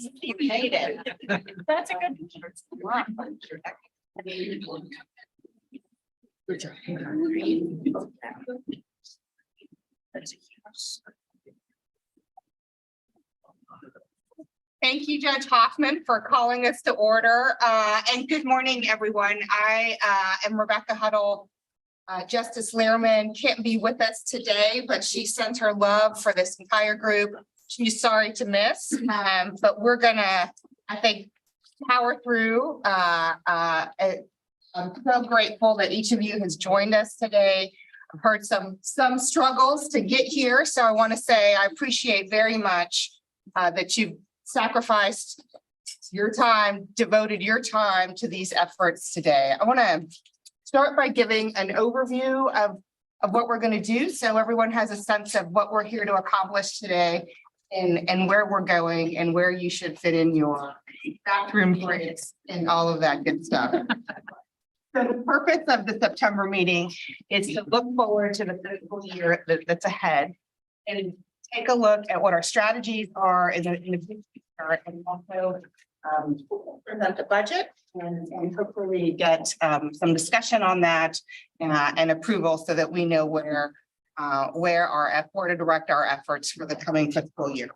You made it. That's a good. Thank you, Judge Hoffman, for calling us to order. And good morning, everyone. I am Rebecca Huddle. Justice Lehrman can't be with us today, but she sent her love for this entire group. She's sorry to miss, but we're gonna, I think, power through. I'm so grateful that each of you has joined us today. I've heard some struggles to get here, so I want to say I appreciate very much that you've sacrificed your time, devoted your time to these efforts today. I want to start by giving an overview of what we're going to do, so everyone has a sense of what we're here to accomplish today and where we're going and where you should fit in your bathroom breaks and all of that good stuff. So the purpose of the September meeting is to look forward to the fiscal year that's ahead and take a look at what our strategies are in the future, and also present the budget and hopefully get some discussion on that and approval so that we know where to direct our efforts for the coming fiscal year.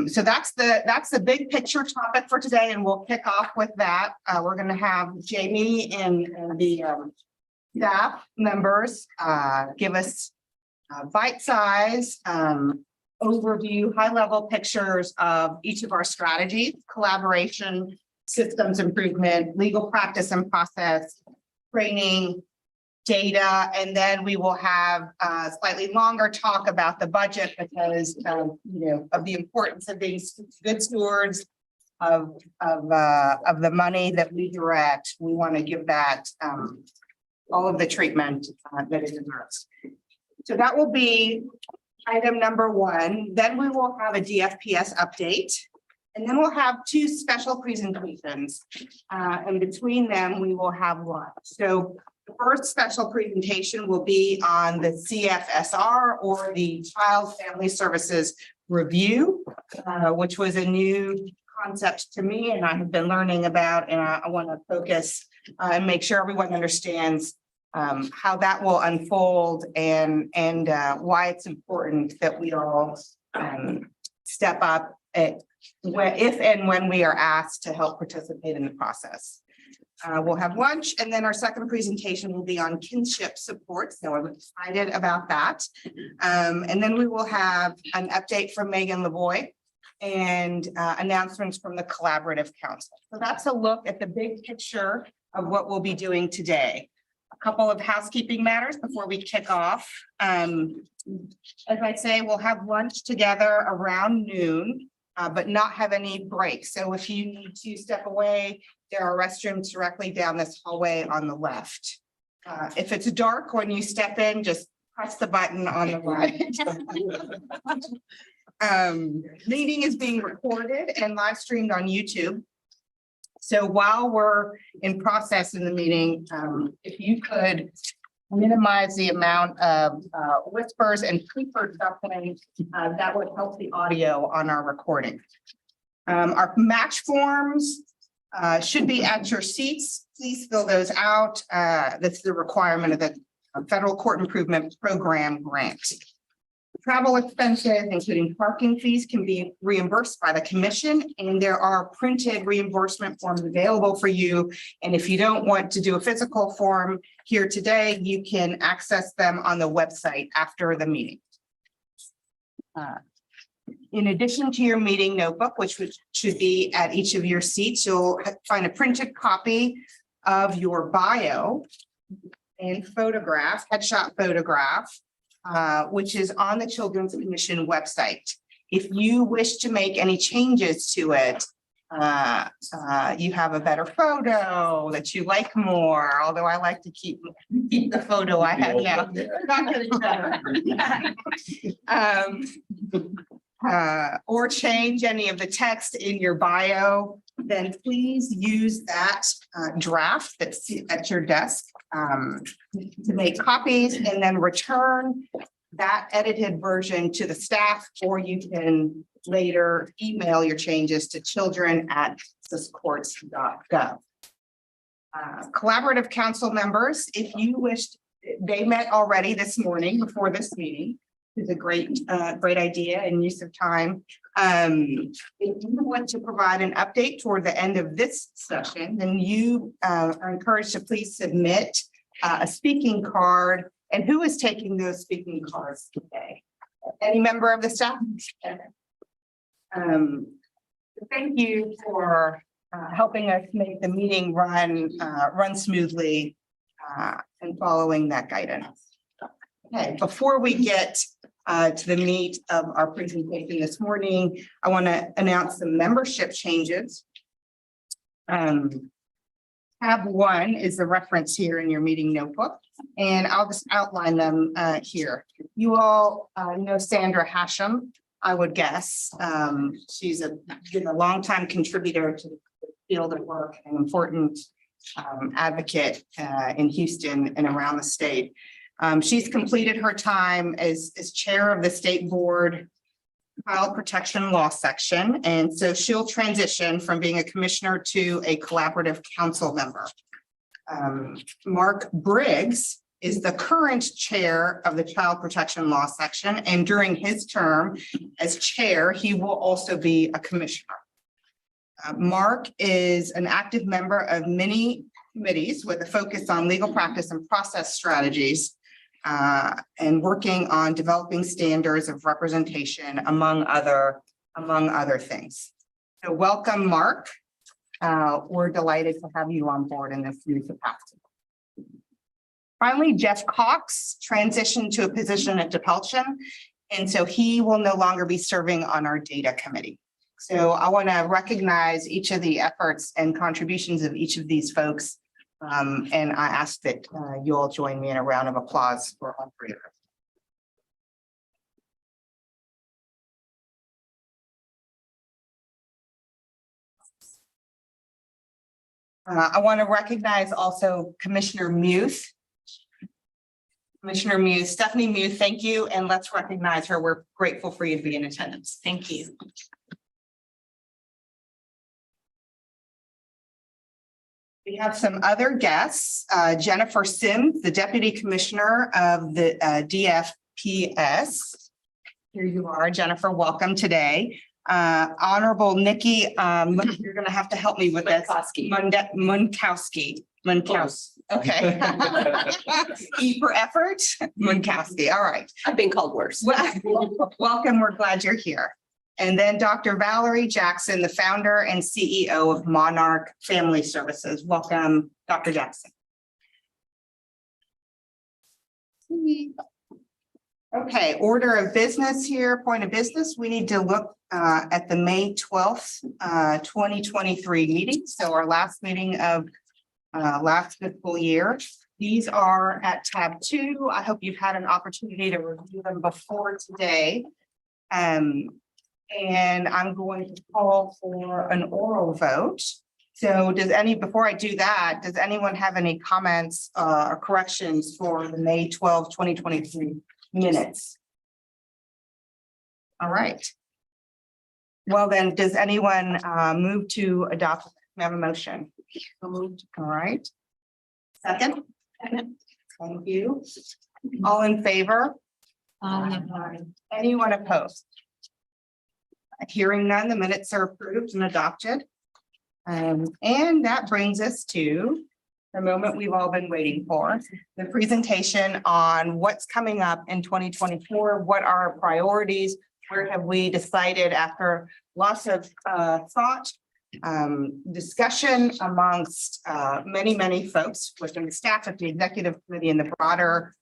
So that's the big picture topic for today, and we'll kick off with that. We're going to have Jamie and the staff members give us bite-size overview, high-level pictures of each of our strategies: collaboration, systems improvement, legal practice and process, training, data, and then we will have a slightly longer talk about the budget because of the importance of being good stewards of the money that we direct. We want to give that all of the treatment that it deserves. So that will be item number one. Then we will have a DFPS update, and then we'll have two special presentations. And between them, we will have lunch. So the first special presentation will be on the CFSR, or the Child Family Services Review, which was a new concept to me and I have been learning about, and I want to focus and make sure everyone understands how that will unfold and why it's important that we all step up if and when we are asked to help participate in the process. We'll have lunch, and then our second presentation will be on kinship support. So I'm excited about that. And then we will have an update from Megan Lavoie and announcements from the Collaborative Council. So that's a look at the big picture of what we'll be doing today. A couple of housekeeping matters before we kick off. As I say, we'll have lunch together around noon, but not have any breaks. So if you need to step away, there are restrooms directly down this hallway on the left. If it's dark when you step in, just press the button on the right. Meeting is being recorded and live streamed on YouTube. So while we're in process in the meeting, if you could minimize the amount of whispers and creeper shuffling, that would help the audio on our recording. Our match forms should be at your seats. Please fill those out. That's the requirement of the Federal Court Improvement Program grant. Travel expenses, including parking fees, can be reimbursed by the commission, and there are printed reimbursement forms available for you. And if you don't want to do a physical form here today, you can access them on the website after the meeting. In addition to your meeting notebook, which should be at each of your seats, you'll find a printed copy of your bio and photograph, headshot photograph, which is on the Children's Commission website. If you wish to make any changes to it, you have a better photo that you like more, although I like to keep the photo I have now. Not getting better. Or change any of the text in your bio, then please use that draft that's at your desk to make copies, and then return that edited version to the staff, or you can later email your changes to children@justicecourts.gov. Collaborative council members, if you wish, they met already this morning before this meeting. It's a great idea and use of time. If you want to provide an update toward the end of this session, then you are encouraged to please submit a speaking card. And who is taking those speaking cards today? Any member of the staff? Thank you for helping us make the meeting run smoothly and following that guidance. Okay, before we get to the meat of our presentation this morning, I want to announce some membership changes. Tab 1 is the reference here in your meeting notebook, and I'll just outline them here. You all know Sandra Hashem, I would guess. She's been a longtime contributor to the field of work and important advocate in Houston and around the state. She's completed her time as chair of the state board Child Protection Law Section, and so she'll transition from being a commissioner to a collaborative council member. Mark Briggs is the current chair of the Child Protection Law Section, and during his term as chair, he will also be a commissioner. Mark is an active member of many committees with a focus on legal practice and process strategies, and working on developing standards of representation among other things. So welcome, Mark. We're delighted to have you on board in this new capacity. Finally, Jeff Cox transitioned to a position at DePelchin, and so he will no longer be serving on our data committee. So I want to recognize each of the efforts and contributions of each of these folks. And I ask that you all join me in a round of applause for all three of them. I want to recognize also Commissioner Muth. Commissioner Muth, Stephanie Muth, thank you. And let's recognize her. We're grateful for you to be in attendance. Thank you. We have some other guests. Jennifer Sims, the Deputy Commissioner of the DFPS. Here you are, Jennifer. Welcome today. Honorable Nikki, you're going to have to help me with this. Munkowski. Okay. E for effort. Munkowski. All right. I've been called worse. Welcome. We're glad you're here. And then Dr. Valerie Jackson, the founder and CEO of Monarch Family Services. Welcome, Dr. Jackson. Okay, order of business here, point of business. We need to look at the May 12th, 2023 meeting. So our last meeting of last fiscal year. These are at tab 2. I hope you've had an opportunity to review them before today. And I'm going to call for an oral vote. So before I do that, does anyone have any comments or corrections for the May 12, 2023 minutes? All right. Well, then, does anyone move to adopt? We have a motion. Moved. All right. Second. Thank you. All in favor? Anyone opposed? Hearing none, the minutes are approved and adopted. And that brings us to the moment we've all been waiting for, the presentation on what's coming up in 2024, what are our priorities, where have we decided after lots of thought, discussion amongst many folks within the staff of the executive committee and the broader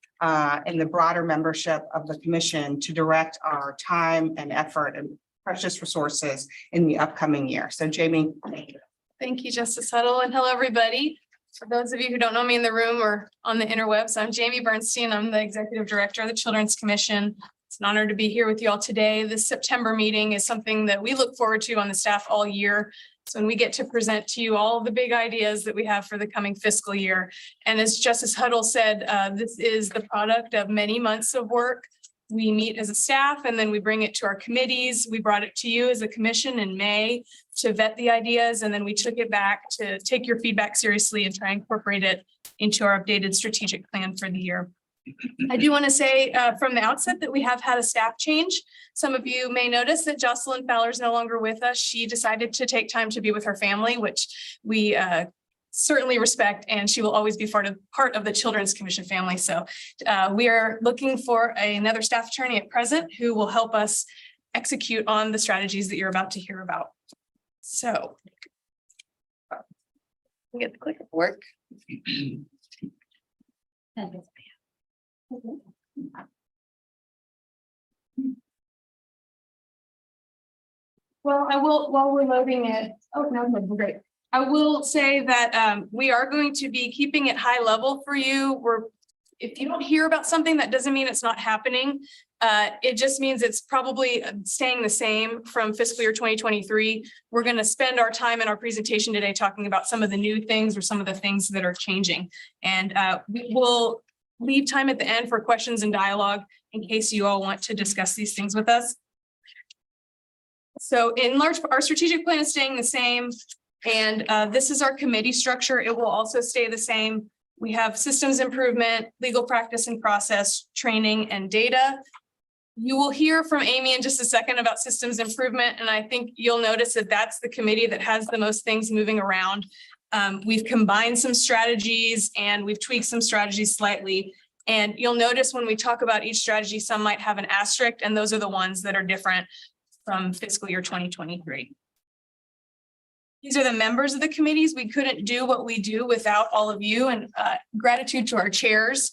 membership of the commission to direct our time and effort and precious resources in the upcoming year. So Jamie, thank you. Thank you, Justice Huddle, and hello, everybody. For those of you who don't know me in the room or on the interwebs, I'm Jamie Bernstein. I'm the Executive Director of the Children's Commission. It's an honor to be here with you all today. This September meeting is something that we look forward to on the staff all year. So when we get to present to you all the big ideas that we have for the coming fiscal year. And as Justice Huddle said, this is the product of many months of work. we meet as a staff and then we bring it to our committees. We brought it to you as a commission in May to vet the ideas, and then we took it back to take your feedback seriously and try and incorporate it into our updated strategic plan for the year. I do want to say from the outset that we have had a staff change. Some of you may notice that Jocelyn Fowler is no longer with us. She decided to take time to be with her family, which we certainly respect, and she will always be part of the Children's Commission family. So we are looking for another staff attorney at present who will help us execute on the strategies that you're about to hear about. So we get the clicker to work. Well, I will, while we're loading it, oh, no, great. I will say that we are going to be keeping it high level for you. If you don't hear about something, that doesn't mean it's not happening. It just means it's probably staying the same from fiscal year 2023. We're going to spend our time in our presentation today talking about some of the new things or some of the things that are changing. And we will leave time at the end for questions and dialogue in case you all want to discuss these things with us. So in large, our strategic plan is staying the same. And this is our committee structure. It will also stay the same. We have systems improvement, legal practice and process, training, and data. You will hear from Amy in just a second about systems improvement. And I think you'll notice that that's the committee that has the most things moving around. We've combined some strategies and we've tweaked some strategies slightly. And you'll notice when we talk about each strategy, some might have an asterisk, and those are the ones that are different from fiscal year 2023. These are the members of the committees. We couldn't do what we do without all of you, and gratitude to our chairs.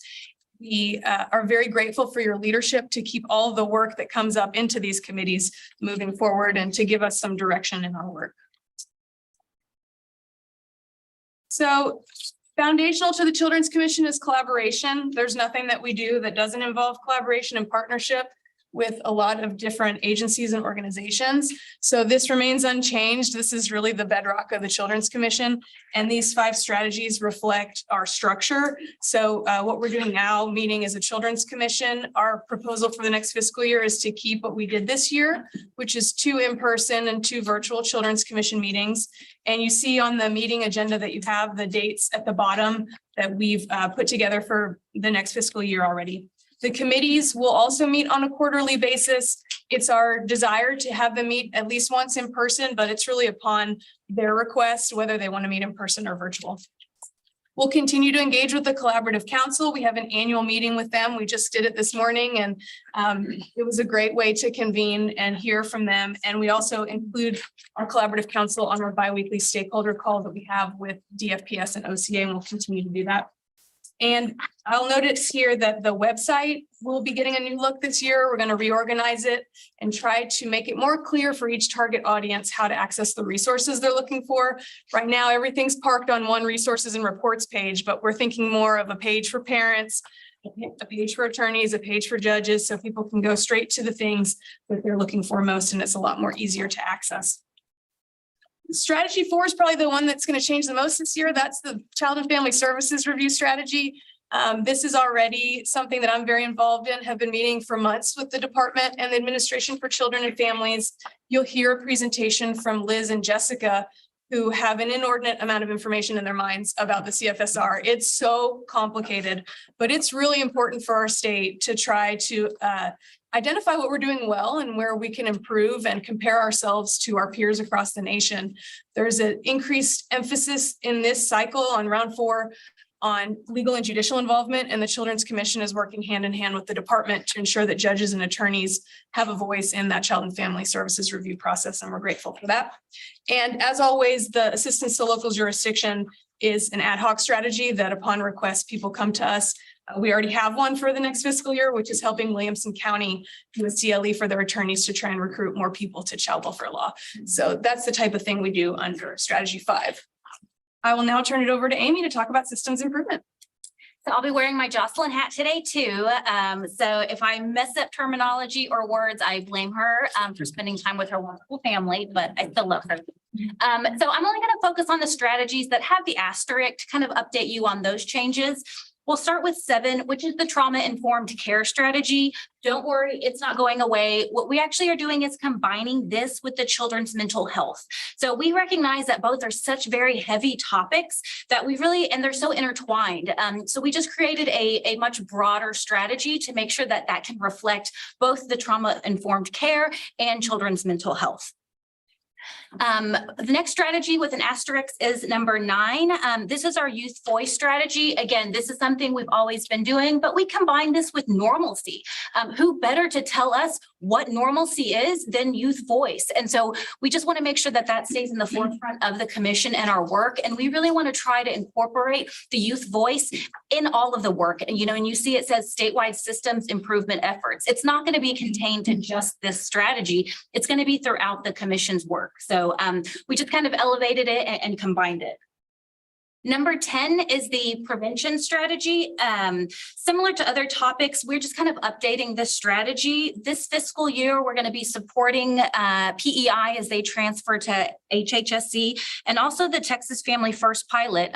We are very grateful for your leadership to keep all of the work that comes up into these committees moving forward and to give us some direction in our work. So foundational to the Children's Commission is collaboration. There's nothing that we do that doesn't involve collaboration and partnership with a lot of different agencies and organizations. So this remains unchanged. This is really the bedrock of the Children's Commission. And these 5 strategies reflect our structure. So what we're doing now, meeting as a Children's Commission, our proposal for the next fiscal year is to keep what we did this year, which is 2 in-person and 2 virtual Children's Commission meetings. And you see on the meeting agenda that you have the dates at the bottom that we've put together for the next fiscal year already. The committees will also meet on a quarterly basis. It's our desire to have them meet at least once in person, but it's really upon their request, whether they want to meet in person or virtual. We'll continue to engage with the Collaborative Council. We have an annual meeting with them. We just did it this morning, and it was a great way to convene and hear from them. And we also include our Collaborative Council on our biweekly stakeholder call that we have with DFPS and OCA, and we'll continue to do that. And I'll notice here that the website will be getting a new look this year. We're going to reorganize it and try to make it more clear for each target audience how to access the resources they're looking for. Right now, everything's parked on one resources and reports page, but we're thinking more of a page for parents, a page for attorneys, a page for judges, so people can go straight to the things that they're looking for most, and it's a lot more easier to access. Strategy 4 is probably the one that's going to change the most this year. That's the Child and Family Services Review Strategy. This is already something that I'm very involved in, have been meeting for months with the department and the Administration for Children and Families. You'll hear a presentation from Liz and Jessica, who have an inordinate amount of information in their minds about the CFSR. It's so complicated, but it's really important for our state to try to identify what we're doing well and where we can improve and compare ourselves to our peers across the nation. There's an increased emphasis in this cycle on round 4 on legal and judicial involvement, and the Children's Commission is working hand in hand with the department to ensure that judges and attorneys have a voice in that Child and Family Services review process, and we're grateful for that. And as always, the assistance to local jurisdiction is an ad hoc strategy that upon request, people come to us. We already have one for the next fiscal year, which is helping Williamson County do a CLE for their attorneys to try and recruit more people to child welfare law. So that's the type of thing we do under Strategy 5. I will now turn it over to Amy to talk about systems improvement. So I'll be wearing my Jocelyn hat today too. So if I mess up terminology or words, I blame her for spending time with her wonderful family, but I still love her. So I'm only going to focus on the strategies that have the asterisk to kind of update you on those changes. We'll start with 7, which is the trauma-informed care strategy. Don't worry, it's not going away. What we actually are doing is combining this with the children's mental health. So we recognize that both are such very heavy topics that we really, and they're so intertwined. So we just created a much broader strategy to make sure that that can reflect both the trauma-informed care and children's mental health. The next strategy with an asterisk is number 9. This is our youth voice strategy. Again, this is something we've always been doing, but we combine this with normalcy. Who better to tell us what normalcy is than youth voice? And so we just want to make sure that that stays in the forefront of the commission and our work. And we really want to try to incorporate the youth voice in all of the work. And, and you see it says statewide systems improvement efforts. It's not going to be contained to just this strategy. It's going to be throughout the commission's work. So we just kind of elevated it and combined it. Number 10 is the prevention strategy. Similar to other topics, we're just kind of updating this strategy. This fiscal year, we're going to be supporting PEI as they transfer to HHSC, and also the Texas Family First pilot.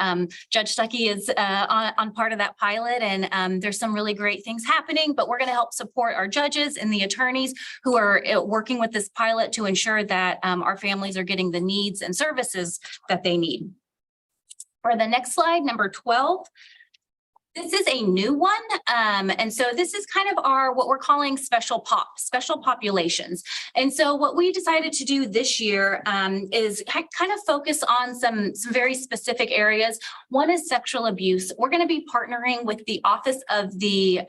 Judge Stuckey is on part of that pilot, and there's some really great things happening, but we're going to help support our judges and the attorneys who are working with this pilot to ensure that our families are getting the needs and services that they need. For the next slide, number 12, this is a new one. And so this is kind of what we're calling special populations. And so what we decided to do this year is kind of focus on some very specific areas. One is sexual abuse. We're going to be partnering with the Office of the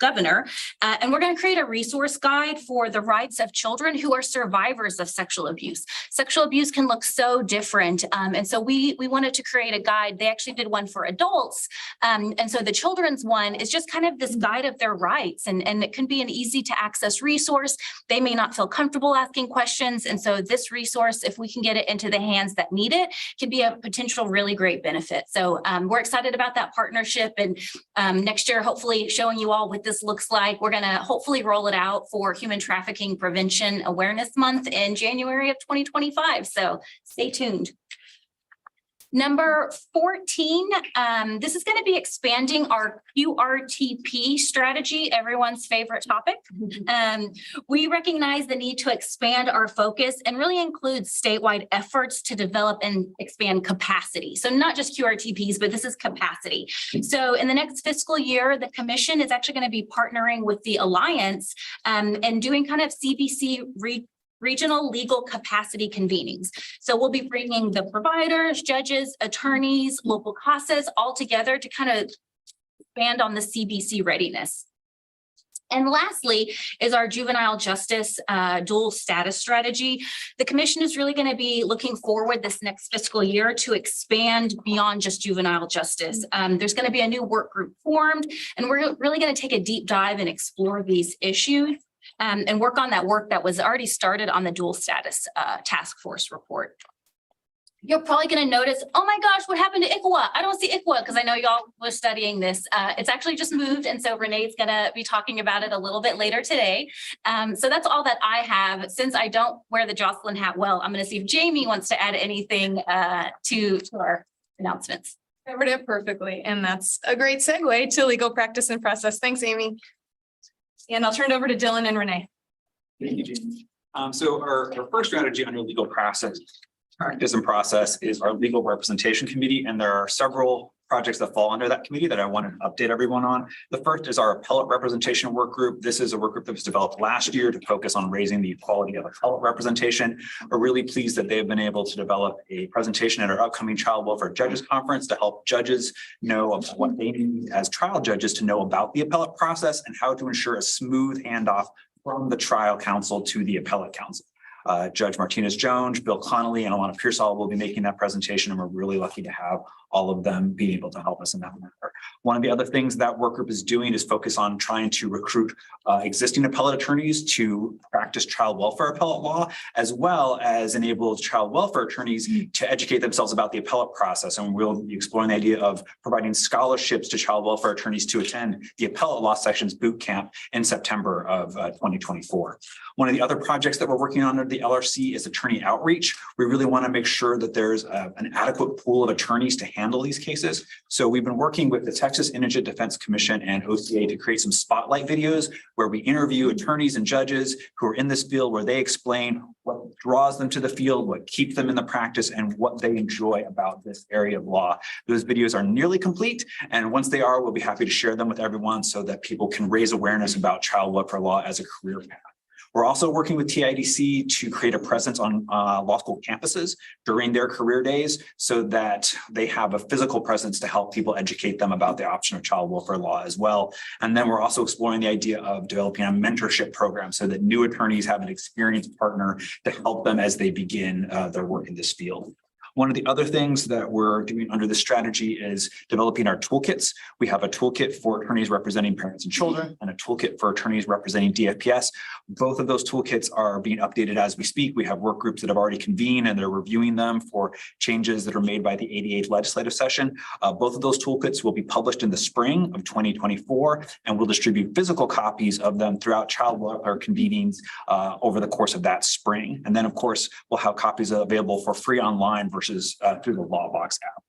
Governor, and we're going to create a resource guide for the rights of children who are survivors of sexual abuse. Sexual abuse can look so different, and so we wanted to create a guide. They actually did one for adults, and so the children's one is just kind of this guide of their rights, and it can be an easy to access resource. They may not feel comfortable asking questions, and so this resource, if we can get it into the hands that need it, can be a potential really great benefit. So we're excited about that partnership, and next year, hopefully showing you all what this looks like. We're going to hopefully roll it out for Human Trafficking Prevention Awareness Month in January of 2025. So stay tuned. Number 14, this is going to be expanding our QRTP strategy, everyone's favorite topic. We recognize the need to expand our focus and really include statewide efforts to develop and expand capacity. So not just QRTPs, but this is capacity. So in the next fiscal year, the commission is actually going to be partnering with the Alliance and doing kind of CBC regional legal capacity convenings. So we'll be bringing the providers, judges, attorneys, local CASAs all together to kind of expand on the CBC readiness. And lastly is our juvenile justice dual status strategy. The commission is really going to be looking forward this next fiscal year to expand beyond just juvenile justice. There's going to be a new work group formed, and we're really going to take a deep dive and explore these issues. And work on that work that was already started on the dual status task force report. You're probably going to notice, oh my gosh, what happened to ICWA? I don't see ICWA because I know y'all were studying this. It's actually just moved. And so Renee's going to be talking about it a little bit later today. So that's all that I have. Since I don't wear the Jocelyn hat well, I'm going to see if Jamie wants to add anything to our announcements. Covered it perfectly. And that's a great segue to legal practice and process. Thanks, Amy. And I'll turn it over to Dylan and Renee. Thank you, Jamie. So our first strategy under legal practice and process is our legal representation committee. And there are several projects that fall under that committee that I want to update everyone on. The first is our appellate representation work group. This is a work group that was developed last year to focus on raising the equality of appellate representation. We're really pleased that they've been able to develop a presentation at our upcoming Child Welfare Judges Conference to help judges know about what they need as trial judges to know about the appellate process and how to ensure a smooth handoff from the trial counsel to the appellate counsel. Judge Martinez-Jones, Bill Connolly, and Alana Pearsall will be making that presentation, and we're really lucky to have all of them being able to help us in that matter. One of the other things that work group is doing is focus on trying to recruit existing appellate attorneys to practice child welfare appellate law, as well as enable child welfare attorneys to educate themselves about the appellate process. And we'll be exploring the idea of providing scholarships to child welfare attorneys to attend the appellate law sections boot camp in September of 2024. One of the other projects that we're working on under the LRC is attorney outreach. We really want to make sure that there's an adequate pool of attorneys to handle these cases. So we've been working with the Texas Indigent Defense Commission and OCA to create some spotlight videos where we interview attorneys and judges who are in this field, where they explain what draws them to the field, what keeps them in the practice, and what they enjoy about this area of law. Those videos are nearly complete, and once they are, we'll be happy to share them with everyone so that people can raise awareness about child welfare law as a career path. We're also working with TIDC to create a presence on law school campuses during their career days so that they have a physical presence to help people educate them about the option of child welfare law as well. And then we're also exploring the idea of developing a mentorship program so that new attorneys have an experienced partner to help them as they begin their work in this field. One of the other things that we're doing under this strategy is developing our toolkits. We have a toolkit for attorneys representing parents and children and a toolkit for attorneys representing DFPS. Both of those toolkits are being updated as we speak. We have work groups that have already convened and they're reviewing them for changes that are made by the 88th legislative session. Both of those toolkits will be published in the spring of 2024, and we'll distribute physical copies of them throughout child welfare convenings over the course of that spring. And then, of course, we'll have copies available for free online versus through the LawBox app.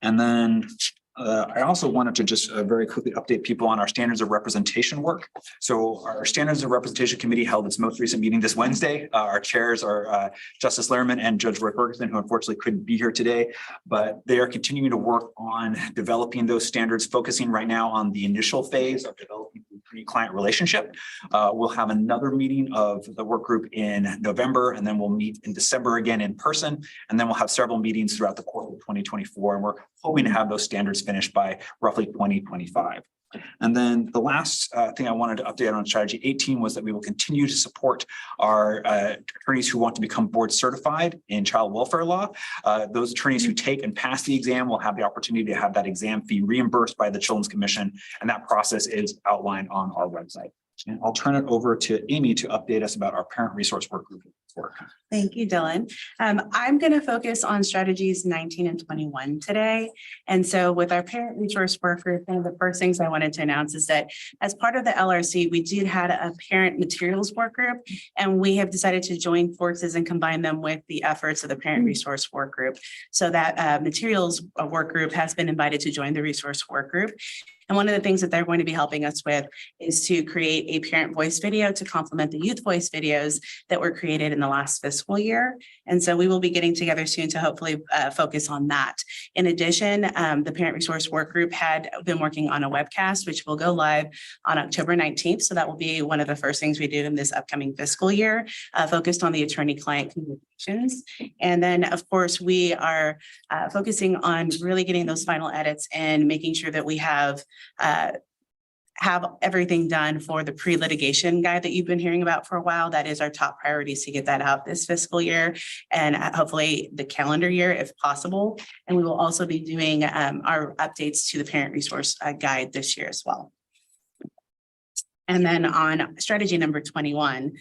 And then I also wanted to just very quickly update people on our standards of representation work. So our standards of representation committee held its most recent meeting this Wednesday. Our chairs are Justice Lehrman and Judge Roy Ferguson, who unfortunately couldn't be here today, but they are continuing to work on developing those standards, focusing right now on the initial phase of developing the attorney-client relationship. We'll have another meeting of the work group in November, and then we'll meet in December again in person, and then we'll have several meetings throughout the course of 2024, and we're hoping to have those standards finished by roughly 2025. And then the last thing I wanted to update on strategy 18 was that we will continue to support our attorneys who want to become board certified in child welfare law. Those attorneys who take and pass the exam will have the opportunity to have that exam fee reimbursed by the Children's Commission, and that process is outlined on our website. And I'll turn it over to Amy to update us about our parent resource work group work. Thank you, Dylan. I'm going to focus on strategies 19 and 21 today. And so with our parent resource work group, one of the first things I wanted to announce is that as part of the LRC, we did have a parent materials work group, and we have decided to join forces and combine them with the efforts of the parent resource work group. So that materials work group has been invited to join the resource work group. And one of the things that they're going to be helping us with is to create a parent voice video to complement the youth voice videos that were created in the last fiscal year. And so we will be getting together soon to hopefully focus on that. In addition, the parent resource work group had been working on a webcast, which will go live on October 19th. So that will be one of the first things we do in this upcoming fiscal year, focused on the attorney-client communications. And then, of course, we are focusing on really getting those final edits and making sure that we have everything done for the pre-litigation guide that you've been hearing about for a while. That is our top priority, is to get that out this fiscal year and hopefully the calendar year if possible. And we will also be doing our updates to the parent resource guide this year as well. And then on strategy number 21,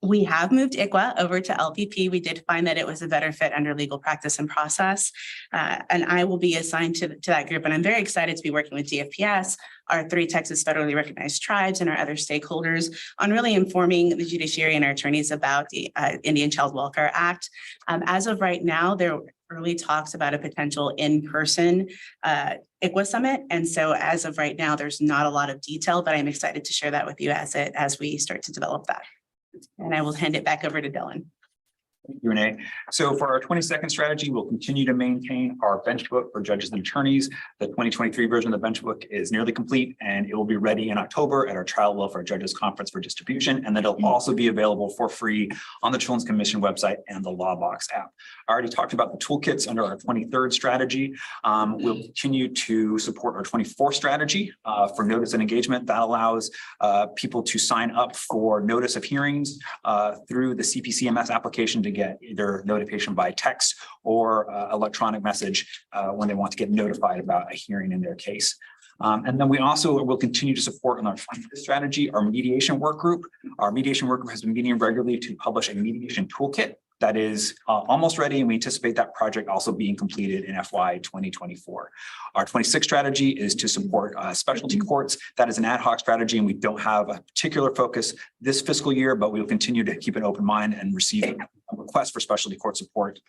we have moved ICWA over to LPP. We did find that it was a better fit under legal practice and process. And I will be assigned to that group. And I'm very excited to be working with DFPS, our 3 Texas federally recognized tribes, and our other stakeholders on really informing the judiciary and our attorneys about the Indian Child Welfare Act. As of right now, there early talks about a potential in-person ICWA summit. And so as of right now, there's not a lot of detail, but I'm excited to share that with you as we start to develop that. And I will hand it back over to Dylan. Thank you, Renee. So for our 22nd strategy, we'll continue to maintain our bench book for judges and attorneys. The 2023 version of the bench book is nearly complete, and it will be ready in October at our Child Welfare Judges Conference for distribution. And then it'll also be available for free on the Children's Commission website and the LawBox app. I already talked about the toolkits under our 23rd strategy. We'll continue to support our 24th strategy for notice and engagement. That allows people to sign up for notice of hearings through the CPCMS application to get either notification by text or electronic message when they want to get notified about a hearing in their case. And then we also will continue to support on our 25th strategy, our mediation work group. Our mediation work group has been meeting regularly to publish a mediation toolkit that is almost ready, and we anticipate that project also being completed in FY 2024. Our 26th strategy is to support specialty courts. That is an ad hoc strategy, and we don't have a particular focus this fiscal year, but we will continue to keep an open mind and receive requests for specialty court support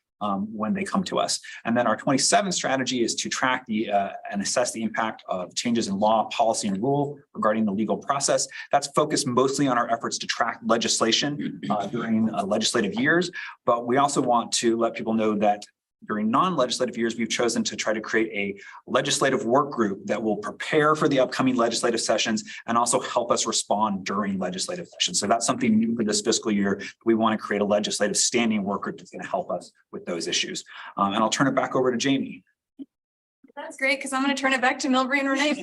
when they come to us. And then our 27 strategy is to track and assess the impact of changes in law, policy, and rule regarding the legal process. That's focused mostly on our efforts to track legislation during legislative years. But we also want to let people know that during non-legislative years, we've chosen to try to create a legislative work group that will prepare for the upcoming legislative sessions and also help us respond during legislative sessions. So that's something new for this fiscal year. We want to create a legislative standing work group that's going to help us with those issues. And I'll turn it back over to Jamie. That's great, because I'm going to turn it back to Milbury and Renee.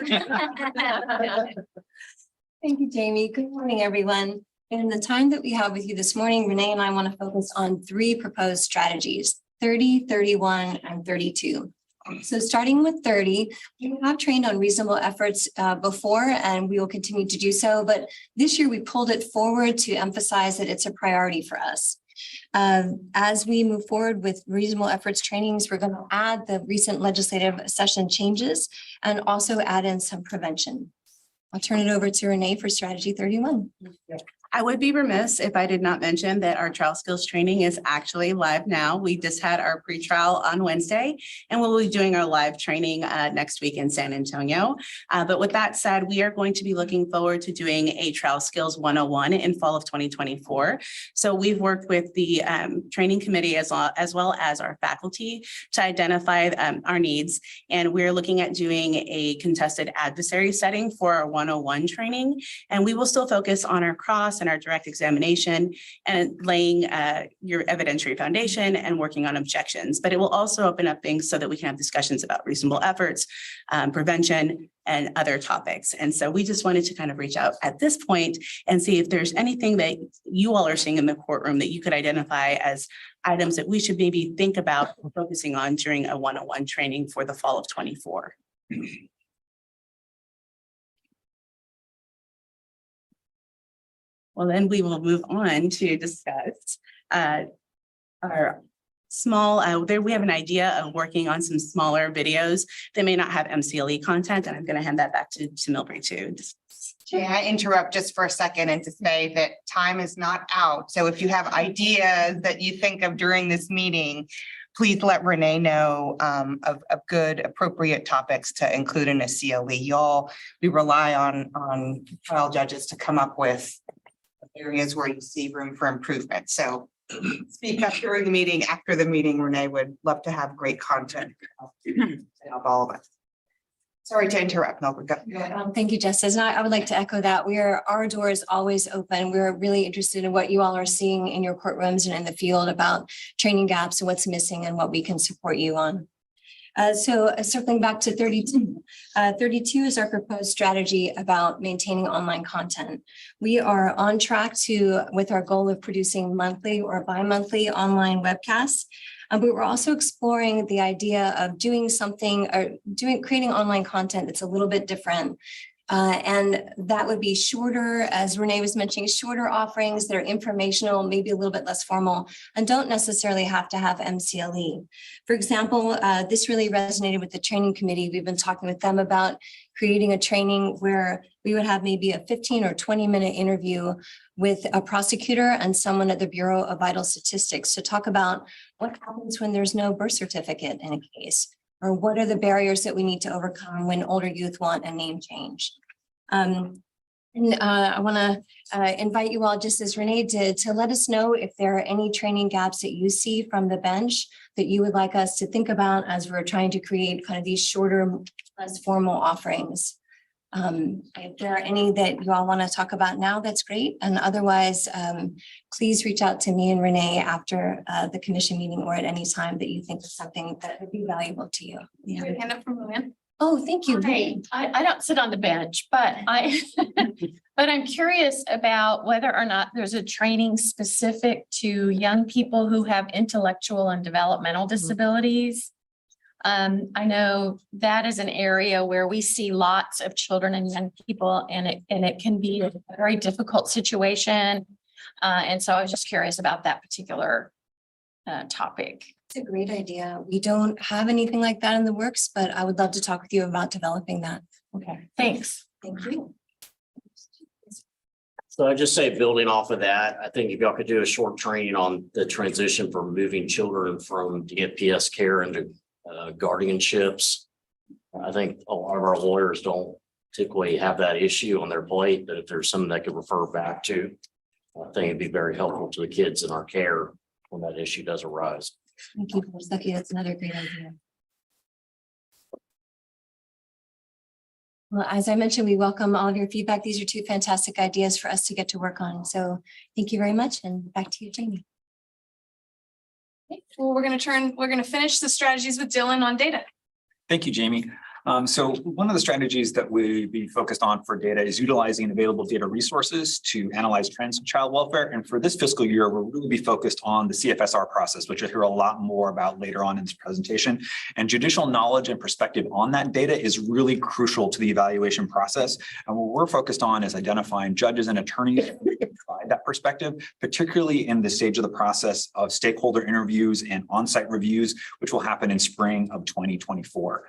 Thank you, Jamie. Good morning, everyone. In the time that we have with you this morning, Renee and I want to focus on 3 proposed strategies, 30, 31, and 32. So starting with 30, we have trained on reasonable efforts before, and we will continue to do so. But this year we pulled it forward to emphasize that it's a priority for us. As we move forward with reasonable efforts trainings, we're going to add the recent legislative session changes and also add in some prevention. I'll turn it over to Renee for strategy 31. I would be remiss if I did not mention that our trial skills training is actually live now. We just had our pre-trial on Wednesday, and we'll be doing our live training next week in San Antonio. But with that said, we are going to be looking forward to doing a trial skills 101 in fall of 2024. So we've worked with the training committee as well as our faculty to identify our needs. And we're looking at doing a contested adversary setting for our 101 training. And we will still focus on our cross and our direct examination and laying your evidentiary foundation and working on objections. But it will also open up things so that we can have discussions about reasonable efforts, prevention, and other topics. And so we just wanted to kind of reach out at this point and see if there's anything that you all are seeing in the courtroom that you could identify as items that we should maybe think about focusing on during a 101 training for the fall of 24. Well, then we will move on to discuss our small, there we have an idea of working on some smaller videos that may not have MCLE content, and I'm going to hand that back to Milbury too. May I interrupt just for a second and to say that time is not out. So if you have ideas that you think of during this meeting, please let Renee know of good appropriate topics to include in a CLE. We rely on trial judges to come up with areas where you see room for improvement. So speak up during the meeting, after the meeting. Renee would love to have great content to help all of us. Sorry to interrupt, Milbury. Go. Thank you, Justice. And I would like to echo that. Our door is always open. We're really interested in what you all are seeing in your courtrooms and in the field about training gaps and what's missing and what we can support you on. So circling back to 32, 32 is our proposed strategy about maintaining online content. We are on track with our goal of producing monthly or bi-monthly online webcasts. But we're also exploring the idea of doing something or creating online content that's a little bit different. And that would be shorter, as Renee was mentioning, shorter offerings that are informational, maybe a little bit less formal, and don't necessarily have to have MCLE. For example, this really resonated with the training committee. We've been talking with them about creating a training where we would have maybe a 15 or 20-minute interview with a prosecutor and someone at the Bureau of Vital Statistics to talk about what happens when there's no birth certificate in a case, or what are the barriers that we need to overcome when older youth want a name change. I want to invite you all, just as Renee did, to let us know if there are any training gaps that you see from the bench that you would like us to think about as we're trying to create kind of these shorter, less formal offerings. If there are any that you all want to talk about now, that's great. And otherwise, please reach out to me and Renee after the commission meeting or at any time that you think of something that would be valuable to you. Yeah. Hand up from Luann. Oh, thank you. Hi, I don't sit on the bench, but but I'm curious about whether or not there's a training specific to young people who have intellectual and developmental disabilities. I know that is an area where we see lots of children and young people, and it can be a very difficult situation. And so I was just curious about that particular topic. It's a great idea. We don't have anything like that in the works, but I would love to talk with you about developing that. Okay, thanks. Thank you. So I just say building off of that, I think if y'all could do a short training on the transition from moving children from DFPS care into guardianships. I think a lot of our lawyers don't typically have that issue on their plate, but if there's something they could refer back to, I think it'd be very helpful to the kids in our care when that issue does arise. Thank you, Becky. That's another great idea. Well, as I mentioned, we welcome all of your feedback. These are two fantastic ideas for us to get to work on. So thank you very much, and back to you, Jamie. Well, we're going to finish the strategies with Dylan on data. Thank you, Jamie. So one of the strategies that we be focused on for data is utilizing available data resources to analyze trends in child welfare. And for this fiscal year, we'll really be focused on the CFSR process, which you'll hear a lot more about later on in this presentation. And judicial knowledge and perspective on that data is really crucial to the evaluation process. And what we're focused on is identifying judges and attorneys who can provide that perspective, particularly in the stage of the process of stakeholder interviews and on-site reviews, which will happen in spring of 2024.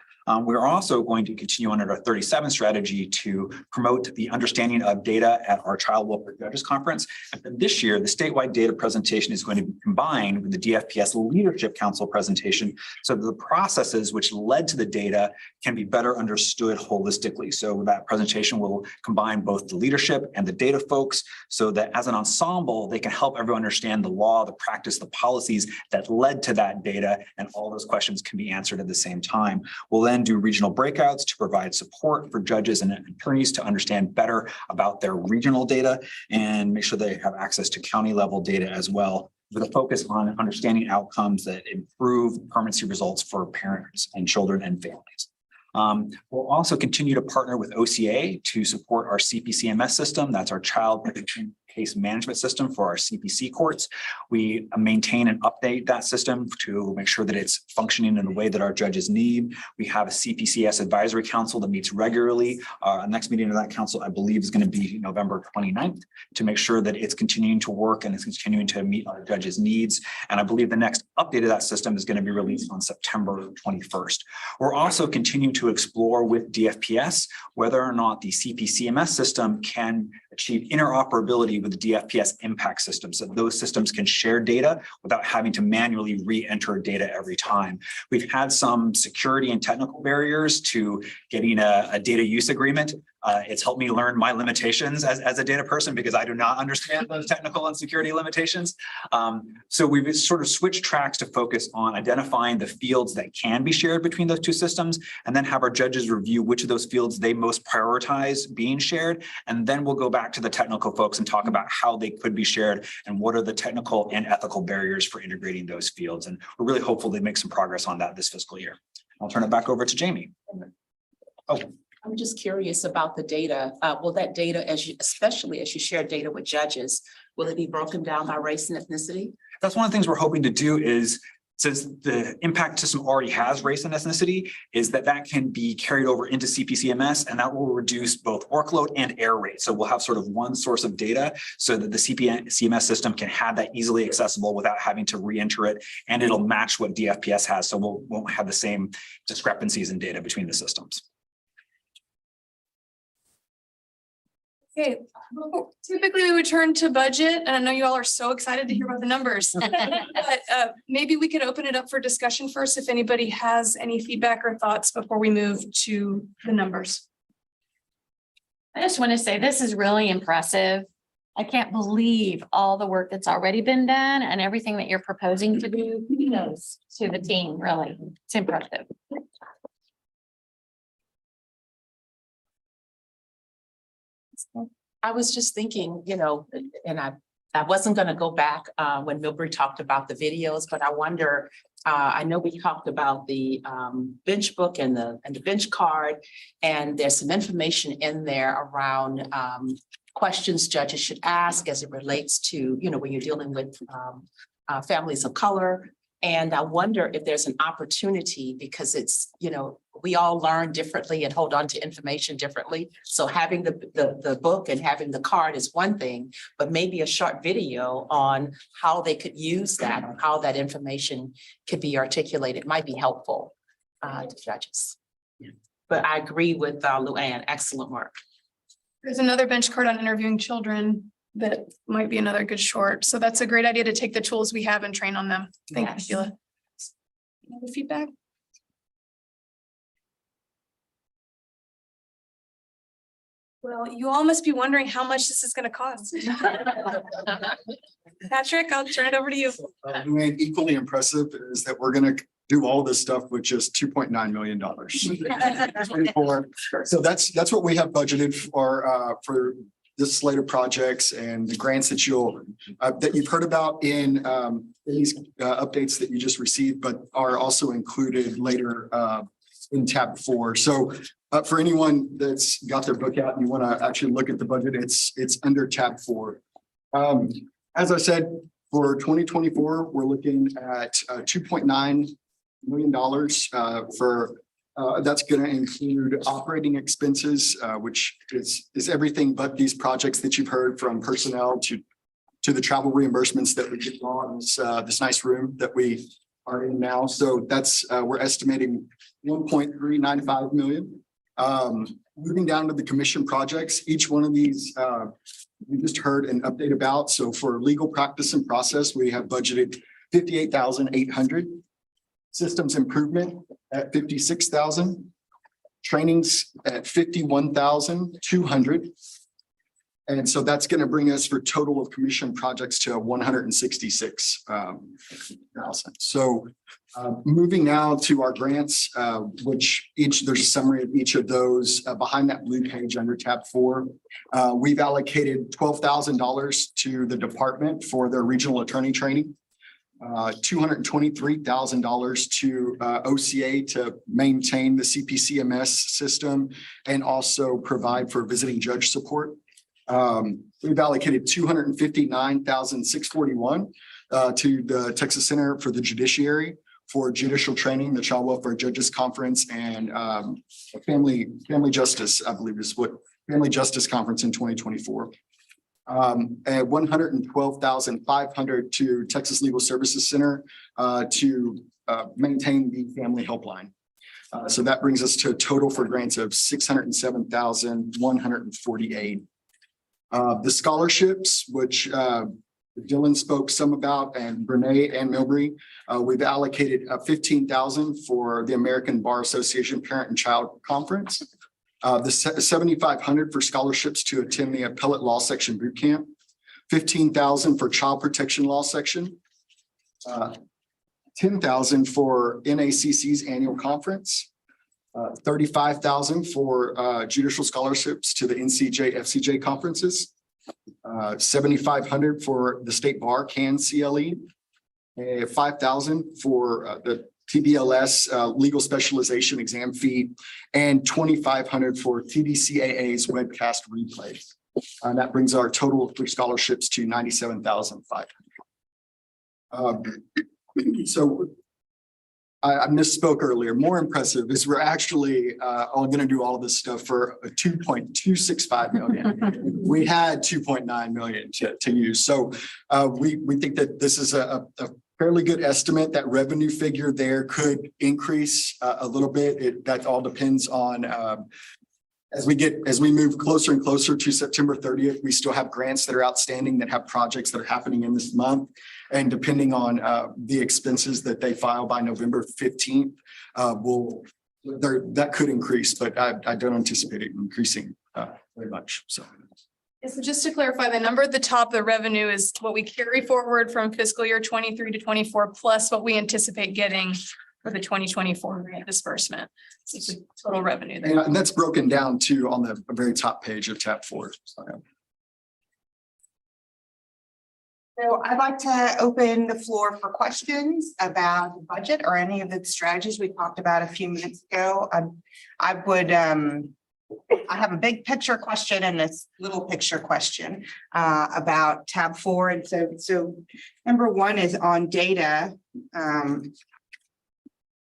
We're also going to continue under our 37 strategy to promote the understanding of data at our Child Welfare Judges Conference. And this year, the statewide data presentation is going to be combined with the DFPS Leadership Council presentation, so that the processes which led to the data can be better understood holistically. So that presentation will combine both the leadership and the data folks, so that as an ensemble, they can help everyone understand the law, the practice, the policies that led to that data, and all those questions can be answered at the same time. We'll then do regional breakouts to provide support for judges and attorneys to understand better about their regional data and make sure they have access to county level data as well, with a focus on understanding outcomes that improve permanency results for parents and children and families. We'll also continue to partner with OCA to support our CPCMS system. That's our child protection case management system for our CPC courts. We maintain and update that system to make sure that it's functioning in the way that our judges need. We have a CPCS advisory council that meets regularly. Our next meeting of that council, I believe, is going to be November 29th, to make sure that it's continuing to work and it's continuing to meet our judges' needs. And I believe the next update of that system is going to be released on September 21st. We're also continuing to explore with DFPS whether or not the CPCMS system can achieve interoperability with the DFPS impact system, so those systems can share data without having to manually re-enter data every time. We've had some security and technical barriers to getting a data use agreement. It's helped me learn my limitations as a data person, because I do not understand those technical and security limitations. So we've sort of switched tracks to focus on identifying the fields that can be shared between those two systems, and then have our judges review which of those fields they most prioritize being shared. And then we'll go back to the technical folks and talk about how they could be shared and what are the technical and ethical barriers for integrating those fields. And we're really hopeful they make some progress on that this fiscal year. I'll turn it back over to Jamie. Oh. I'm just curious about the data. Will that data, especially as you share data with judges, will it be broken down by race and ethnicity? That's one of the things we're hoping to do is, since the impact system already has race and ethnicity, is that can be carried over into CPCMS, and that will reduce both workload and error rate. So we'll have sort of one source of data so that the CPCMS system can have that easily accessible without having to re-enter it, and it'll match what DFPS has. So we won't have the same discrepancies in data between the systems. Okay, typically we would turn to budget, and I know you all are so excited to hear about the numbers. But maybe we could open it up for discussion first, if anybody has any feedback or thoughts before we move to the numbers. I just want to say this is really impressive. I can't believe all the work that's already been done and everything that you're proposing to do. Kudos to the team, really. It's impressive. I was just thinking, and I wasn't going to go back when Milbury talked about the videos, but I wonder, I know we talked about the bench book and the bench card, and there's some information in there around questions judges should ask as it relates to, when you're dealing with families of color. And I wonder if there's an opportunity, because it's, we all learn differently and hold on to information differently. So having the book and having the card is one thing, but maybe a short video on how they could use that, or how that information could be articulated might be helpful to judges. But I agree with Luann, excellent work. There's another bench card on interviewing children that might be another good short. So that's a great idea to take the tools we have and train on them. Thank you, Yes. Sheila. Any other feedback? Well, you all must be wondering how much this is gonna cost. Patrick, I'll turn it over to you. Doing equally impressive is that we're gonna do all this stuff with just $2.9 million. So that's what we have budgeted for this slate of projects and the grants that you've heard about in these updates that you just received, but are also included later in tab 4. So for anyone that's got their book out and you want to actually look at the budget, it's under tab 4. As I said, for 2024, we're looking at $2.9 million for that's going to include operating expenses, which is everything but these projects that you've heard, from personnel to the travel reimbursements that we get on this nice room that we are in now. So that's we're estimating $1.395 million. Moving down to the commission projects, each one of these we just heard an update about. So for legal practice and process, we have budgeted $58,800. Systems improvement at $56,000. Trainings at $51,200. And so that's going to bring us for total of commission projects to $166,000. So moving now to our grants, which there's a summary of each of those behind that blue page under tab 4. We've allocated $12,000 to the department for their regional attorney training. $223,000 to OCA to maintain the CPCMS system and also provide for visiting judge support. We've allocated $259,641 to the Texas Center for the Judiciary for judicial training, the Child Welfare Judges Conference, and Family Justice, I believe is what Family Justice Conference in 2024. And $112,500 to Texas Legal Services Center to maintain the family helpline. So that brings us to a total for grants of $607,148. The scholarships, which Dylan spoke some about, and Brene and Milbury, we've allocated $15,000 for the American Bar Association Parent and Child Conference. The $7,500 for scholarships to attend the appellate law section boot camp, $15,000 for child protection law section, $10,000 for NACC's annual conference, $35,000 for judicial scholarships to the NCJ, FCJ conferences, $7,500 for the state bar CAN CLE, $5,000 for the TBLS legal specialization exam fee, and $2,500 for TDCAA's webcast replay. And that brings our total for scholarships to $97,500. So I misspoke earlier. More impressive is we're actually all going to do all this stuff for a $2.265 million. We had $2.9 million to use. So we think that this is a fairly good estimate. That revenue figure there could increase a little bit. That all depends on as we move closer and closer to September 30th, we still have grants that are outstanding that have projects that are happening in this month. And depending on the expenses that they file by November 15th, that could increase, but I don't anticipate it increasing very much. So just to clarify, the number at the top of the revenue is what we carry forward from fiscal year 23 to 24, plus what we anticipate getting for the 2024 grant disbursement. So it's a total revenue there. and that's broken down too on the very top page of tab 4. So I'd like to open the floor for questions about the budget or any of the strategies we talked about a few minutes ago. I have a big picture question and this little picture question about tab 4. And so number 1 is on data.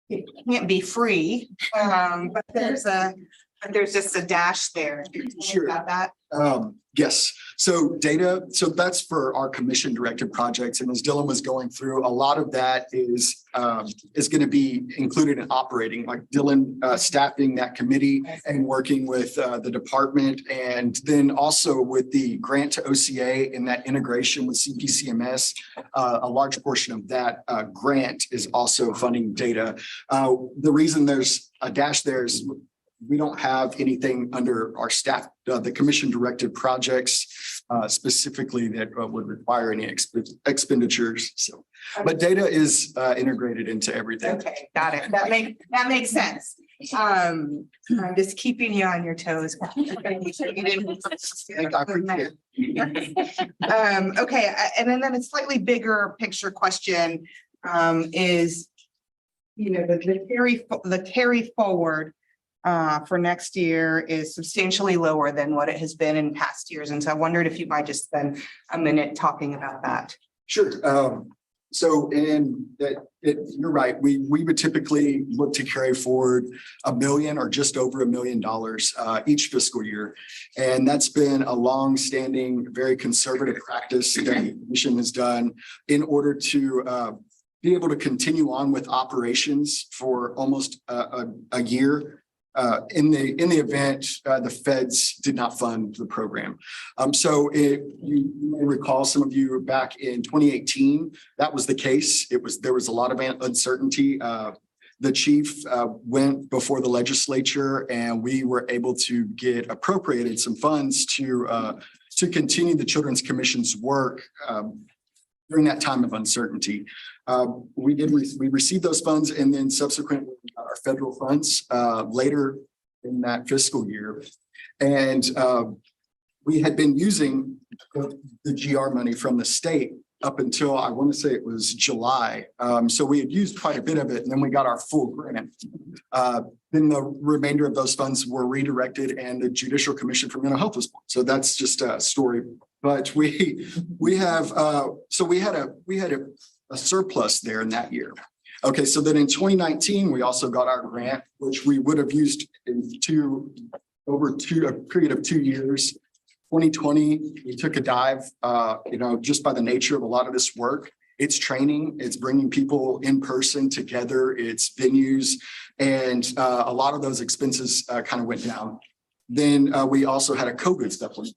It can't be free, but there's just a dash there. Sure. About that. Yes. So data, so that's for our commission directed projects. And as Dylan was going through, a lot of that is going to be included in operating, like Dylan staffing that committee and working with the department. And then also with the grant to OCA and that integration with CPCMS, a large portion of that grant is also funding data. The reason there's a dash there is we don't have anything under our staff, the commission directed projects specifically that would require any expenditures. So, but data is integrated into everything. Okay, got it. That makes sense. I'm just keeping you on your toes. I appreciate it. Okay, and then a slightly bigger picture question is, you know, the carry forward for next year is substantially lower than what it has been in past years. And so I wondered if you might just spend a minute talking about that. Sure. So you're right. We would typically look to carry forward $1 million or just over $1 million each fiscal year. And that's been a long-standing, very conservative practice that the commission has done in order to be able to continue on with operations for almost a year. In the event the feds did not fund the program. So you may recall, some of you back in 2018, that was the case. There was a lot of uncertainty. The chief went before the legislature and we were able to get appropriated some funds to continue the Children's Commission's work during that time of uncertainty. We received those funds and then subsequently got our federal funds later in that fiscal year. And we had been using the GR money from the state up until I want to say it was July. So we had used quite a bit of it and then we got our full grant. Then the remainder of those funds were redirected and the Judicial Commission for Mental Health was born. So that's just a story. But we had a surplus there in that year. Okay, so then in 2019, we also got our grant, which we would have used over a period of 2 years. 2020, we took a dive, just by the nature of a lot of this work. It's training, it's bringing people in person together, it's venues, and a lot of those expenses kind of went down. Then we also had a COVID supplement.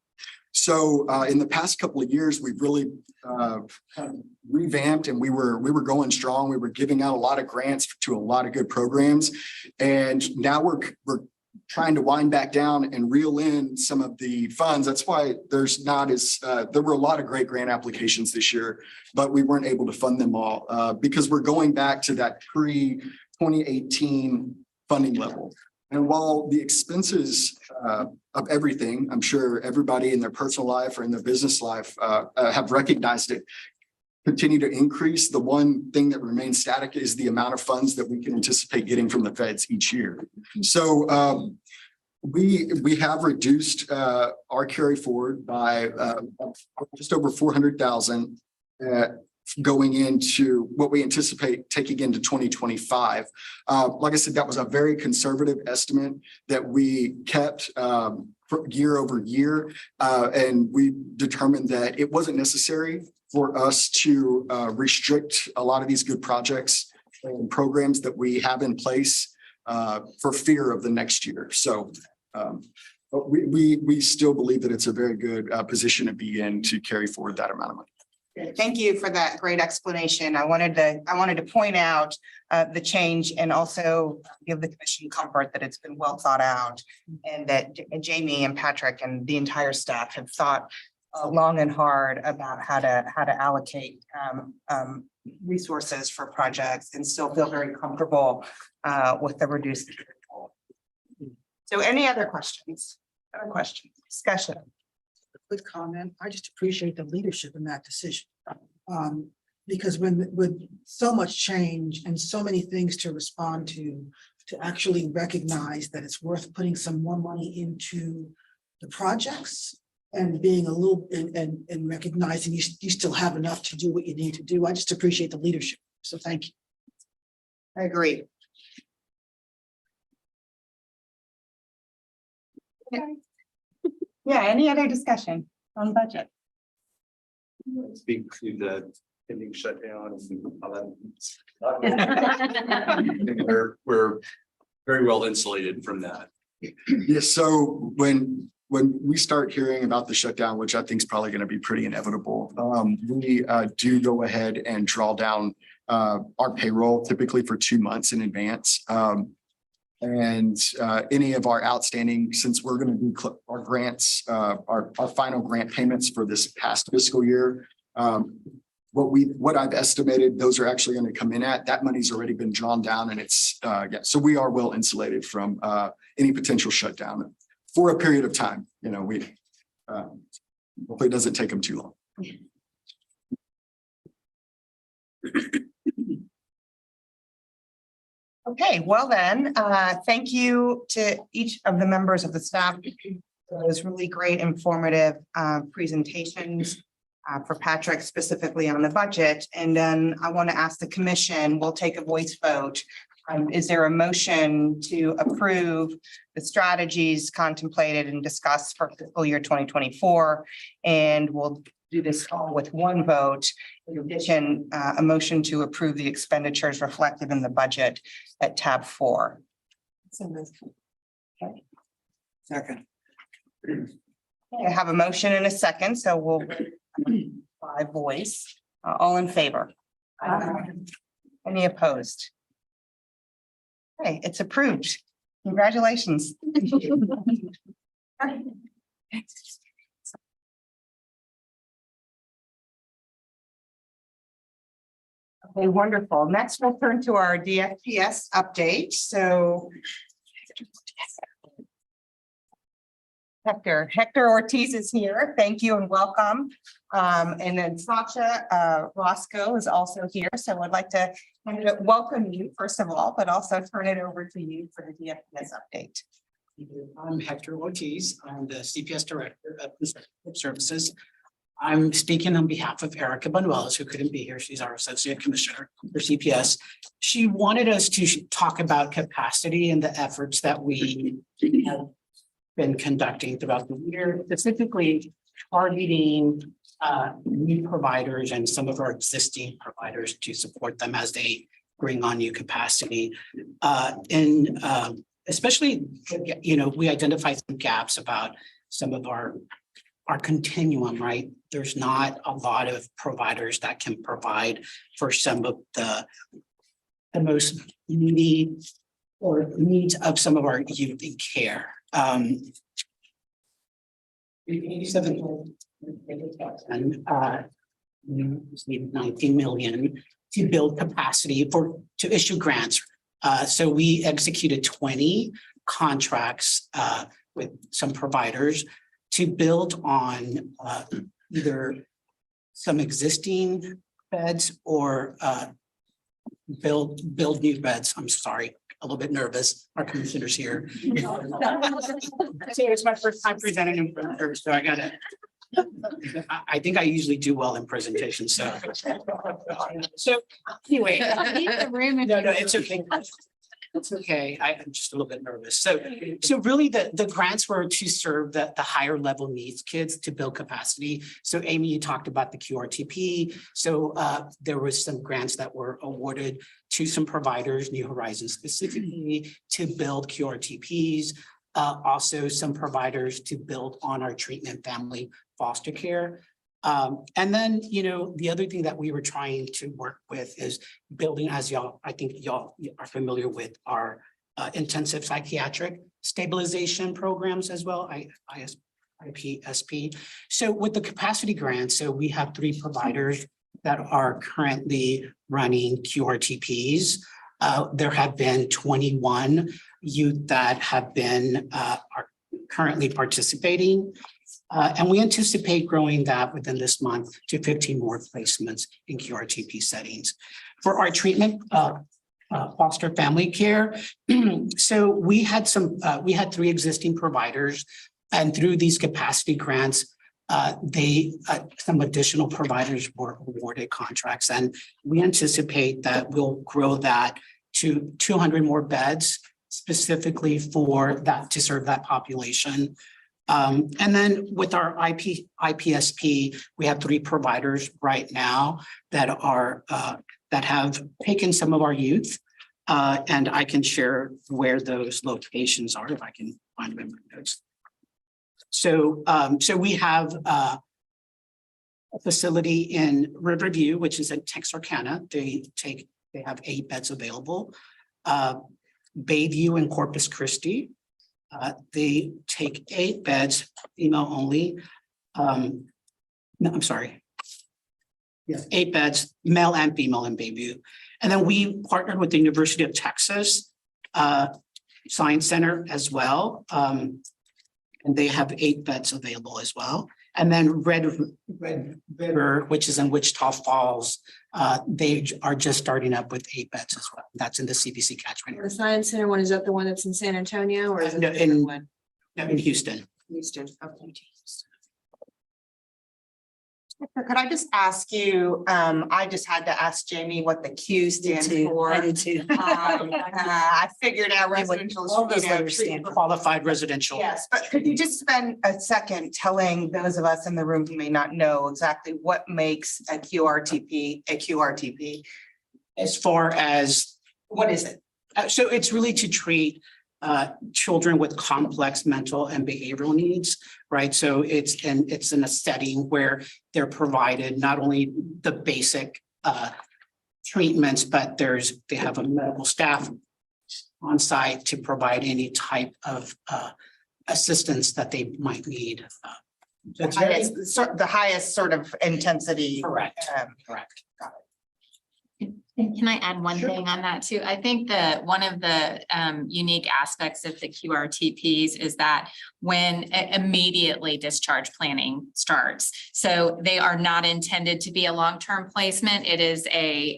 So in the past couple of years, we've really kind of revamped and we were going strong. We were giving out a lot of grants to a lot of good programs. And now we're trying to wind back down and reel in some of the funds. That's why there's not as, there were a lot of great grant applications this year, but we weren't able to fund them all because we're going back to that pre-2018 funding level. And while the expenses of everything, I'm sure everybody in their personal life or in their business life have recognized it, continue to increase. The one thing that remains static is the amount of funds that we can anticipate getting from the feds each year. So we have reduced our carry forward by just over 400,000 going into what we anticipate taking into 2025. Like I said, that was a very conservative estimate that we kept year over year. And we determined that it wasn't necessary for us to restrict a lot of these good projects and programs that we have in place for fear of the next year. So but we still believe that it's a very good position to be in to carry forward that amount of money. Thank you for that great explanation. I wanted to point out the change and also give the commission comfort that it's been well thought out and that Jamie and Patrick and the entire staff have thought long and hard about how to allocate resources for projects and still feel very comfortable with the reduced. So any other questions? Other questions, discussion? Quick comment. I just appreciate the leadership in that decision. Because with so much change and so many things to respond to actually recognize that it's worth putting some more money into the projects and being a little and recognizing you still have enough to do what you need to do. I just appreciate the leadership. So thank you. I agree. Okay. Yeah, any other discussion? on budget. Speak to the pending shutdown and how that. We're very well insulated from that. Yes, so when we start hearing about the shutdown, which I think is probably going to be pretty inevitable, we do go ahead and draw down our payroll typically for 2 months in advance. And any of our outstanding, since we're going to do our grants, our final grant payments for this past fiscal year, what I've estimated, those are actually going to come in at, that money's already been drawn down, and it's, yeah, so we are well insulated from any potential shutdown for a period of time. You know, we hopefully it doesn't take them too long. Okay, well then, thank you to each of the members of the staff for those really great informative presentations for Patrick specifically on the budget. And then I want to ask the commission, we'll take a voice vote. Is there a motion to approve the strategies contemplated and discussed for fiscal year 2024? And we'll do this all with one vote. In addition, a motion to approve the expenditures reflected in the budget at tab 4. Okay. Second. I have a motion and a second, so we'll by voice. All in favor? Any opposed? Okay, it's approved. Congratulations. Okay, wonderful. Next, we'll turn to our DFPS update. So Hector Ortiz is here. Thank you and welcome. And then Sasha Roscoe is also here. So I'd like to welcome you first of all, but also turn it over to you for the DFPS update. I'm Hector Ortiz. I'm the CPS Director of Construction Services. I'm speaking on behalf of Erica Banuelos, who couldn't be here. She's our Associate Commissioner for CPS. She wanted us to talk about capacity and the efforts that we have been conducting throughout the year, specifically targeting new providers and some of our existing providers to support them as they bring on new capacity. Especially, you know, we identified some gaps about some of our continuum, right? There's not a lot of providers that can provide for some of the most needs of some of our youth in care. 87 and need 19 million to build capacity to issue grants. So we executed 20 contracts with some providers to build on either some existing beds or build new beds. I'm sorry, a little bit nervous. Our commissioner's here. It's my first time presenting in front of her, so I gotta. I think I usually do well in presentations, so anyway. No, it's okay. It's okay. I'm just a little bit nervous. So really the grants were to serve the higher level needs kids to build capacity. So Amy, you talked about the QRTP. So there was some grants that were awarded to some providers, New Horizons specifically, to build QRTPs. Also some providers to build on our treatment family foster care. And then, you know, the other thing that we were trying to work with is building, as I think y'all are familiar with, our intensive psychiatric stabilization programs as well, IPSP. So with the capacity grants, so we have 3 providers that are currently running QRTPs. There have been 21 youth that have been are currently participating. And we anticipate growing that within this month to 15 more placements in QRTP settings. For our treatment, foster family care, so we had 3 existing providers, and through these capacity grants, some additional providers were awarded contracts, and we anticipate that we'll grow that to 200 more beds specifically for that to serve that population. And then with our IPSP, we have 3 providers right now that are, that have taken some of our youth. And I can share where those locations are if I can find them in my notes. So, so we have, a facility in Riverview, which is in Texarkana. They have 8 beds available. Bayview and Corpus Christi. They take 8 beds, female only. No, I'm sorry. Yes, 8 beds, male and female in Bayview. And then we partnered with the University of Texas Science Center as well. And they have 8 beds available as well. And then Red River, which is in Wichita Falls, they are just starting up with 8 beds as well. That's in the CBC catchment The area. Science Center one, is that the one that's in San Antonio or is it? No, a different in- one? In Houston. Houston, okay. Could I just ask you, I just had to ask Jamie what the Q stands for. I did too. I figured out residential. All those you know, letters stand for. Qualified residential. Yes, but could you just spend a second telling those of us in the room who may not know exactly what makes a QRTP a QRTP? As far as, What is it? so it's really to treat children with complex mental and behavioral needs, right? So it's in a setting where they're provided not only the basic treatments, but they have a medical staff on site to provide any type of assistance that they might need. That's very The highest sort of intensity. correct, um, correct. And can I add one Sure. thing on that too? I think that one of the unique aspects of the QRTPs is that when immediately discharge planning starts. So they are not intended to be a long-term placement. It is a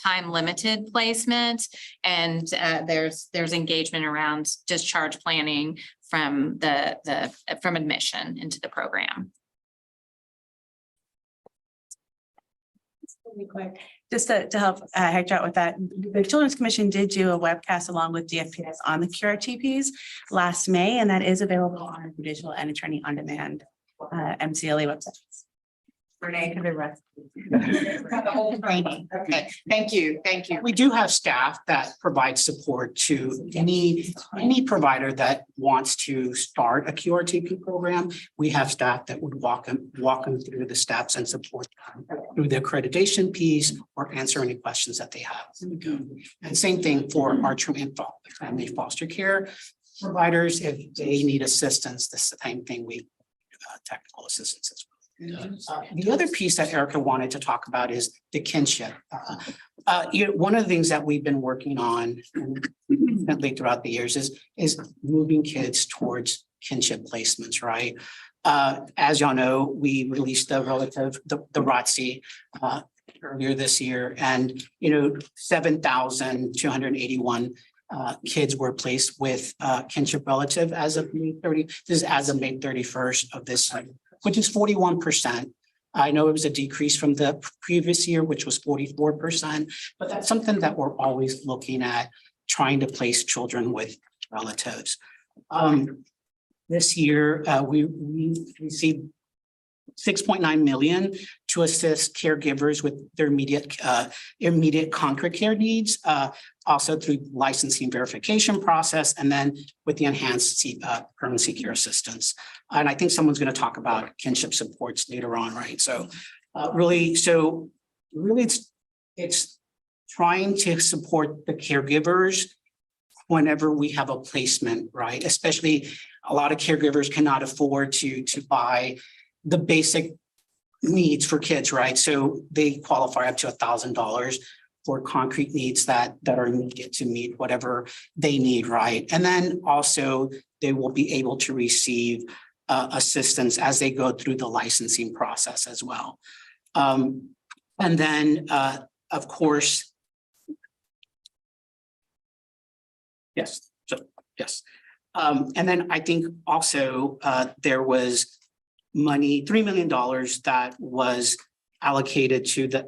time-limited placement. And there's engagement around discharge planning from from admission into the program. Really quick, just to help Hector out with that, the Children's Commission did do a webcast along with DFPS on the QRTPs last May, and that is available on our Judicial and Attorney on Demand MCLE websites. Renee, could the rest. The whole training. Okay, thank you, thank you. We do have staff that provide support to any provider that wants to start a QRTP program. We have staff that would walk them through the steps and support them through the accreditation piece or answer any questions that they have. And same thing for our family foster care providers. If they need assistance, the same thing, we technical assistance as well. The other piece that Erica wanted to talk about is the kinship. One of the things that we've been working on consistently throughout the years is moving kids towards kinship placements, right? As y'all know, we released the ROTC earlier this year, and 7,281 kids were placed with kinship relative as of May 30. This is as of May 31st of this year, which is 41%. I know it was a decrease from the previous year, which was 44%, but that's something that we're always looking at, trying to place children with relatives. This year, we received 6.9 million to assist caregivers with their immediate concrete care needs, also through licensing verification process, and then with the enhanced permanency care assistance. And I think someone's going to talk about kinship supports later on, right? So really it's trying to support the caregivers whenever we have a placement, right? Especially a lot of caregivers cannot afford to buy the basic needs for kids, right? So they qualify up to $1,000 for concrete needs that are needed to meet whatever they need, right? And then also they will be able to receive assistance as they go through the licensing process as well. And then, of course, yes, yes. And then I think also there was money, $3 million that was allocated to the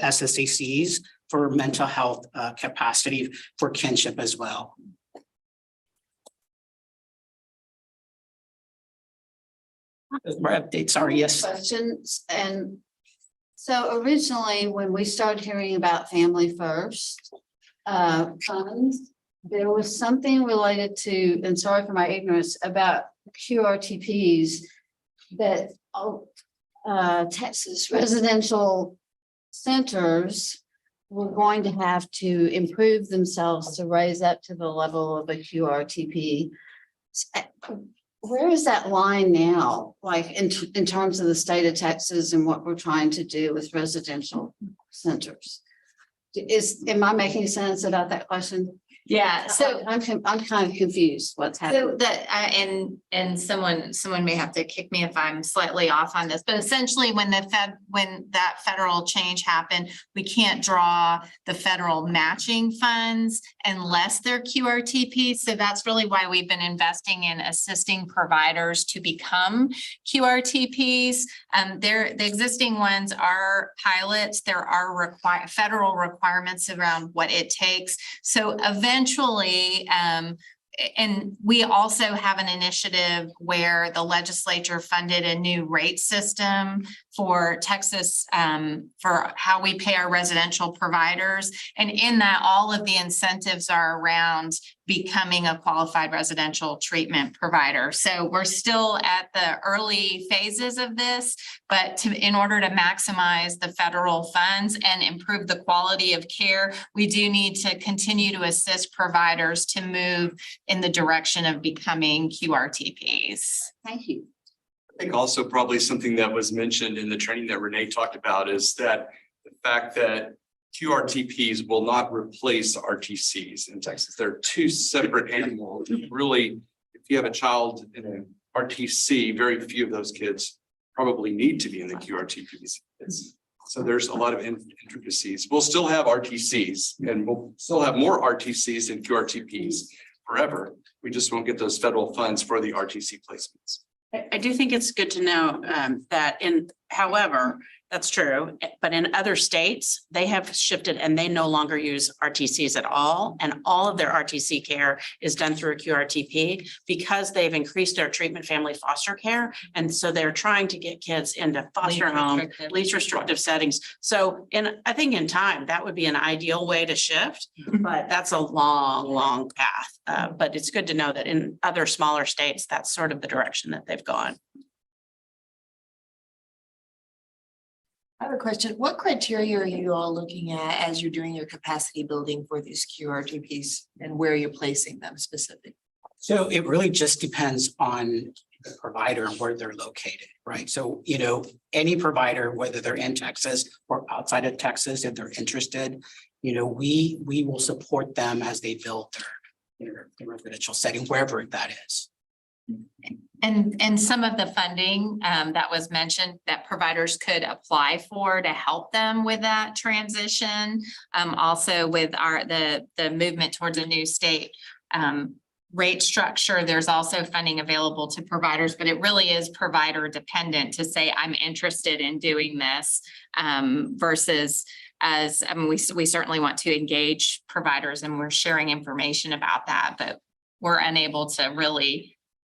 SSACs for mental health capacity for kinship as well. More updates, sorry, yes. Questions, and so originally, when we started hearing about Family First funds, there was something related to, and sorry for my ignorance, about QRTPs that Texas residential centers were going to have to improve themselves to raise up to the level of a QRTP. Where is that line now, like in terms of the state of Texas and what we're trying to do with residential centers? Am I making sense about that question? Yeah, so I'm kind of confused what's happening. So that, and someone may have to kick me if I'm slightly off on this, but essentially when that federal change happened, we can't draw the federal matching funds unless they're QRTP. So that's really why we've been investing in assisting providers to become QRTPs. The existing ones are pilots. There are federal requirements around what it takes. So eventually, and we also have an initiative where the legislature funded a new rate system for Texas, for how we pay our residential providers. And in that, all of the incentives are around becoming a qualified residential treatment provider. So we're still at the early phases of this, but in order to maximize the federal funds and improve the quality of care, we do need to continue to assist providers to move in the direction of becoming QRTPs. Thank you. I think also probably something that was mentioned in the training that Renee talked about is that the fact that QRTPs will not replace RTCs in Texas. They're two separate animals. Really, if you have a child in an RTC, very few of those kids probably need to be in the QRTPs. So there's a lot of intricacies. We'll still have RTCs and we'll still have more RTCs than QRTPs forever. We just won't get those federal funds for the RTC placements. I do think it's good to know that however, that's true, but in other states, they have shifted and they no longer use RTCs at all. And all of their RTC care is done through a QRTP because they've increased their treatment family foster care. And so they're trying to get kids into foster home, least restrictive settings. So I think in time, that would be an ideal way to shift, but that's a long, long path. But it's good to know that in other smaller states, that's sort of the direction that they've gone. I have a question. What criteria are you all looking at as you're doing your capacity building for these QRTPs and where you're placing them specifically? So it really just depends on the provider and where they're located, right? So, any provider, whether they're in Texas or outside of Texas, if they're interested, we will support them as they build their residential setting, wherever that is. And some of the funding that was mentioned that providers could apply for to help them with that transition. Also with the movement towards a new state rate structure, there's also funding available to providers, but it really is provider dependent to say, I'm interested in doing this versus we certainly want to engage providers and we're sharing information about that, but we're unable to really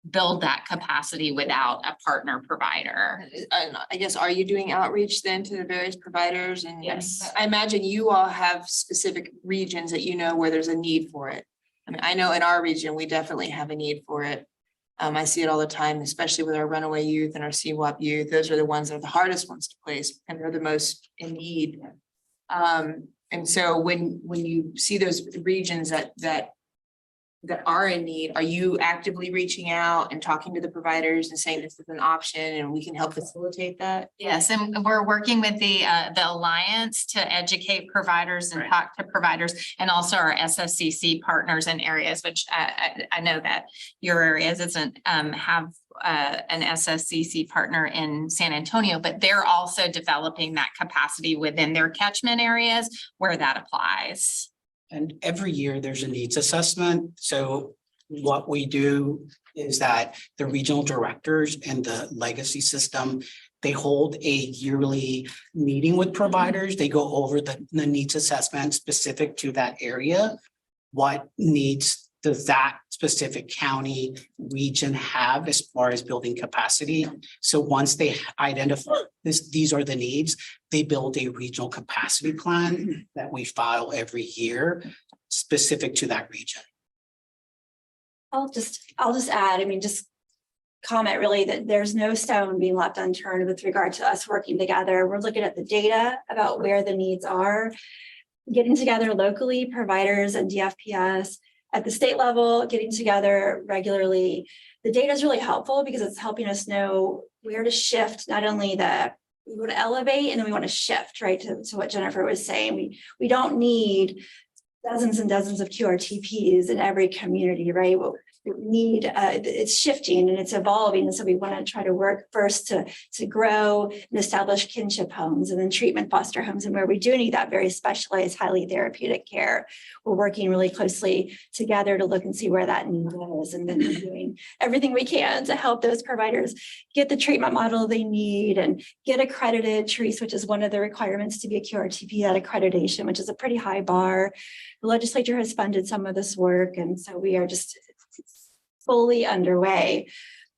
build that capacity without a partner provider. And I guess, are you doing outreach then to the various providers? And Yes. I imagine you all have specific regions that where there's a need for it. I mean, I know in our region, we definitely have a need for it. I see it all the time, especially with our runaway youth and our CWAP youth. Those are the ones that are the hardest ones to place and they're the most in need. And so when you see those regions that are in need, are you actively reaching out and talking to the providers and saying this is an option and we can help facilitate that? Yes, and we're working with the Alliance to educate providers and talk to providers, and also our SSCC partners in areas, which I know that your area doesn't have an SSCC partner in San Antonio, but they're also developing that capacity within their catchment areas where that applies. And every year there's a needs assessment. So what we do is that the regional directors and the legacy system, they hold a yearly meeting with providers. They go over the needs assessment specific to that area, what needs does that specific county region have as far as building capacity? So once they identify these are the needs, they build a regional capacity plan that we file every year specific to that region. I'll just add, I mean, just comment really that there's no stone being left unturned with regard to us working together. We're looking at the data about where the needs are, getting together locally, providers and DFPS at the state level, getting together regularly. The data is really helpful because it's helping us know where to shift, not only we want to elevate and then we want to shift, right, to what Jennifer was saying. We don't need dozens and dozens of QRTPs in every community, right? What we need, it's shifting and it's evolving. And so we want to try to work first to grow and establish kinship homes and then treatment foster homes. And where we do need that very specialized, highly therapeutic care, we're working really closely together to look and see where that need is. And then we're doing everything we can to help those providers get the treatment model they need and get accredited, Therese, which is one of the requirements to be a QRTP, that accreditation, which is a pretty high bar. The legislature has funded some of this work. And so we are just fully underway.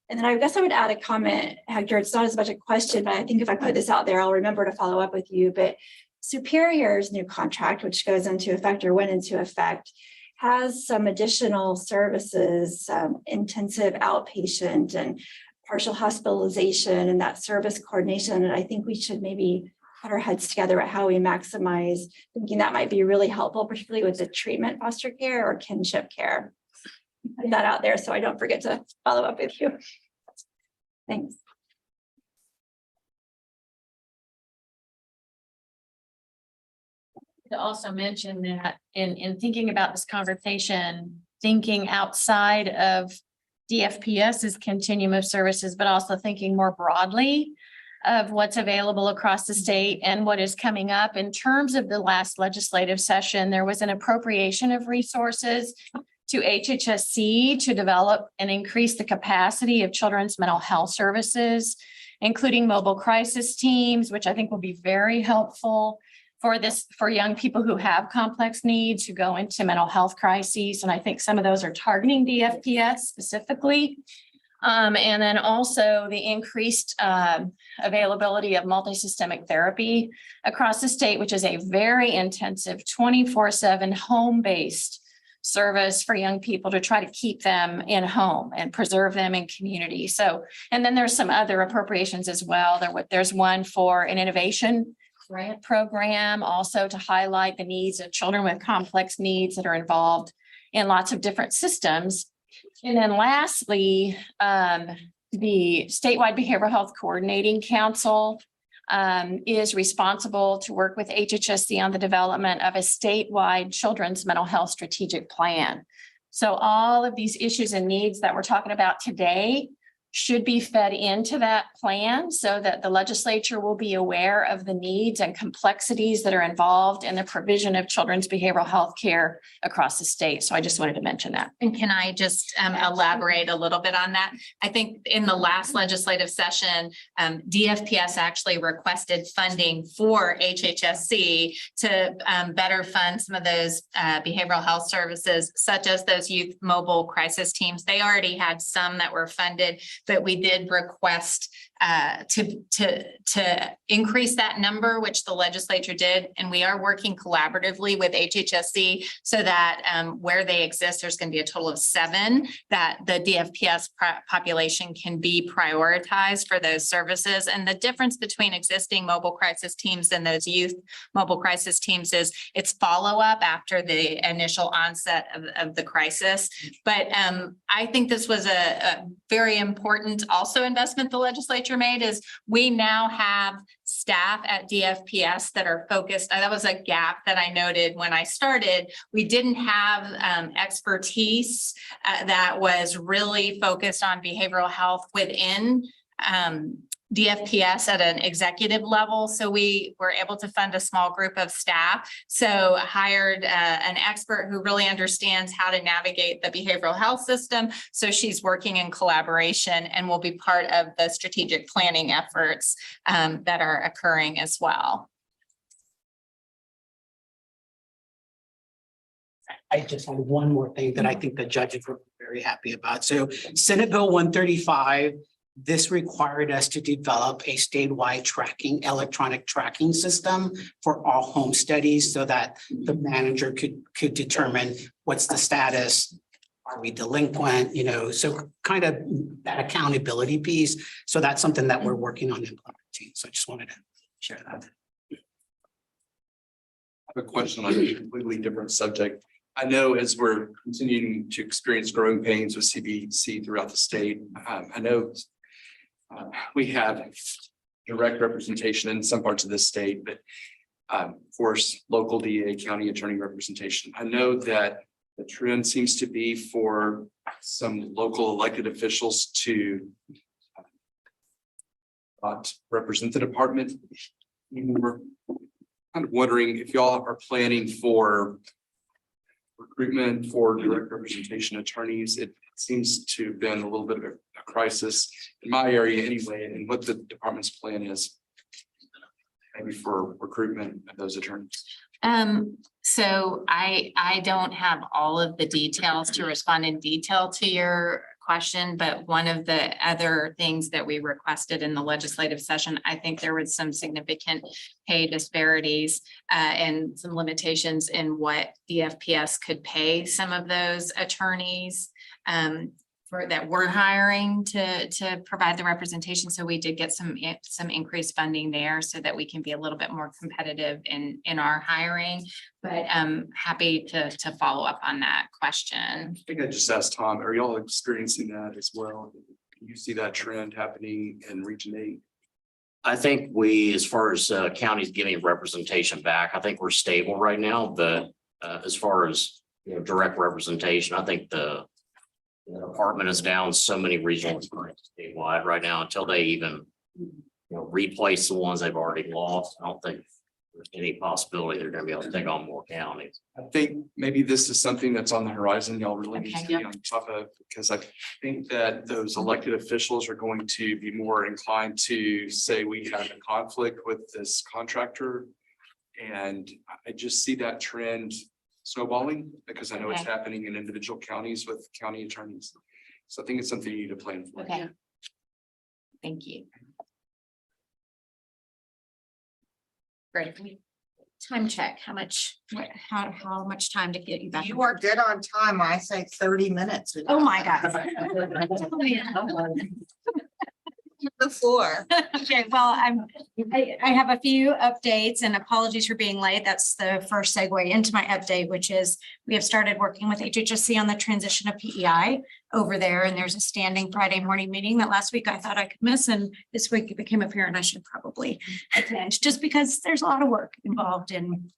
And then I guess I would add a comment, Hector. It's not as much a question, but I think if I put this out there, I'll remember to follow up with you. But Superior's new contract, which goes into effect or went into effect, has some additional services, intensive outpatient and partial hospitalization and that service coordination. And I think we should maybe put our heads together at how we maximize, thinking that might be really helpful, particularly with the treatment foster care or kinship care. Put that out there so I don't forget to follow up with you. Thanks. To also mention that in thinking about this conversation, thinking outside of DFPS's continuum of services, but also thinking more broadly of what's available across the state and what is coming up. In terms of the last legislative session, there was an appropriation of resources to HHSC to develop and increase the capacity of children's mental health services, including mobile crisis teams, which I think will be very helpful for young people who have complex needs, who go into mental health crises. And I think some of those are targeting DFPS specifically. And then also the increased availability of multisystemic therapy across the state, which is a very intensive 24/7 home-based service for young people to try to keep them in home and preserve them in community. So, and then there's some other appropriations as well. There's one for an innovation grant program, also to highlight the needs of children with complex needs that are involved in lots of different systems. And then lastly, the Statewide Behavioral Health Coordinating Council is responsible to work with HHSC on the development of a statewide children's mental health strategic plan. So all of these issues and needs that we're talking about today should be fed into that plan so that the legislature will be aware of the needs and complexities that are involved in the provision of children's behavioral health care across the state. So I just wanted to mention that. And can I just elaborate a little bit on that? I think in the last legislative session, DFPS actually requested funding for HHSC to better fund some of those behavioral health services, such as those youth mobile crisis teams. They already had some that were funded, but we did request to increase that number, which the legislature did. And we are working collaboratively with HHSC so that where they exist, there's going to be a total of 7 that the DFPS population can be prioritized for those services. And the difference between existing mobile crisis teams and those youth mobile crisis teams is it's follow-up after the initial onset of the crisis. But I think this was a very important also investment the legislature made is we now have staff at DFPS that are focused. That was a gap that I noted when I started. We didn't have expertise that was really focused on behavioral health within DFPS at an executive level. So we were able to fund a small group of staff. So hired an expert who really understands how to navigate the behavioral health system. So she's working in collaboration and will be part of the strategic planning efforts that are occurring as well. I just had one more thing that I think the judges were very happy about. So Senate Bill 135, this required us to develop a statewide electronic tracking system for all home studies so that the manager could determine what's the status. Are we delinquent? So kind of that accountability piece. So that's something that we're working on implementing. So I just wanted to share that. I have a question on a completely different subject. I know as we're continuing to experience growing pains with CBC throughout the state, I know we have direct representation in some parts of the state, but of course, local DA, county attorney representation. I know that the trend seems to be for some local elected officials to not represent the department. We're kind of wondering if y'all are planning for recruitment for direct representation attorneys. It seems to have been a little bit of a crisis in my area anyway, and what the department's plan is maybe for recruitment of those attorneys. So I don't have all of the details to respond in detail to your question, but one of the other things that we requested in the legislative session, I think there was some significant pay disparities and some limitations in what the FPS could pay some of those attorneys that we're hiring to provide the representation. So we did get some increased funding there so that we can be a little bit more competitive in our hiring. But I'm happy to follow up on that question. I think I just asked Tom, are y'all experiencing that as well? Can you see that trend happening in Region 8? I think we, as far as counties giving representation back, I think we're stable right now, but as far as direct representation, I think the department is down so many regional attorneys statewide right now until they even replace the ones they've already lost. I don't think there's any possibility they're going to be able to take on more counties. I think maybe this is something that's on the horizon. Y'all really need to Okay, be on top of, because I think that those elected officials are going to be more inclined to say we have a conflict with this contractor. And I just see that trend snowballing because I know it's Okay. happening in individual counties with county attorneys. So I think it's something you need to plan for. Okay. Thank you. Great. Time check. How much time to get you back? You are good on time. I say 30 minutes. Oh, my God. The floor. Okay, well, I have a few updates and apologies for being late. That's the first segue into my update, which is we have started working with HHSC on the transition of PEI over there. And there's a standing Friday morning meeting that last week I thought I could miss. And this week it became apparent I should probably attend just because there's a lot of work involved in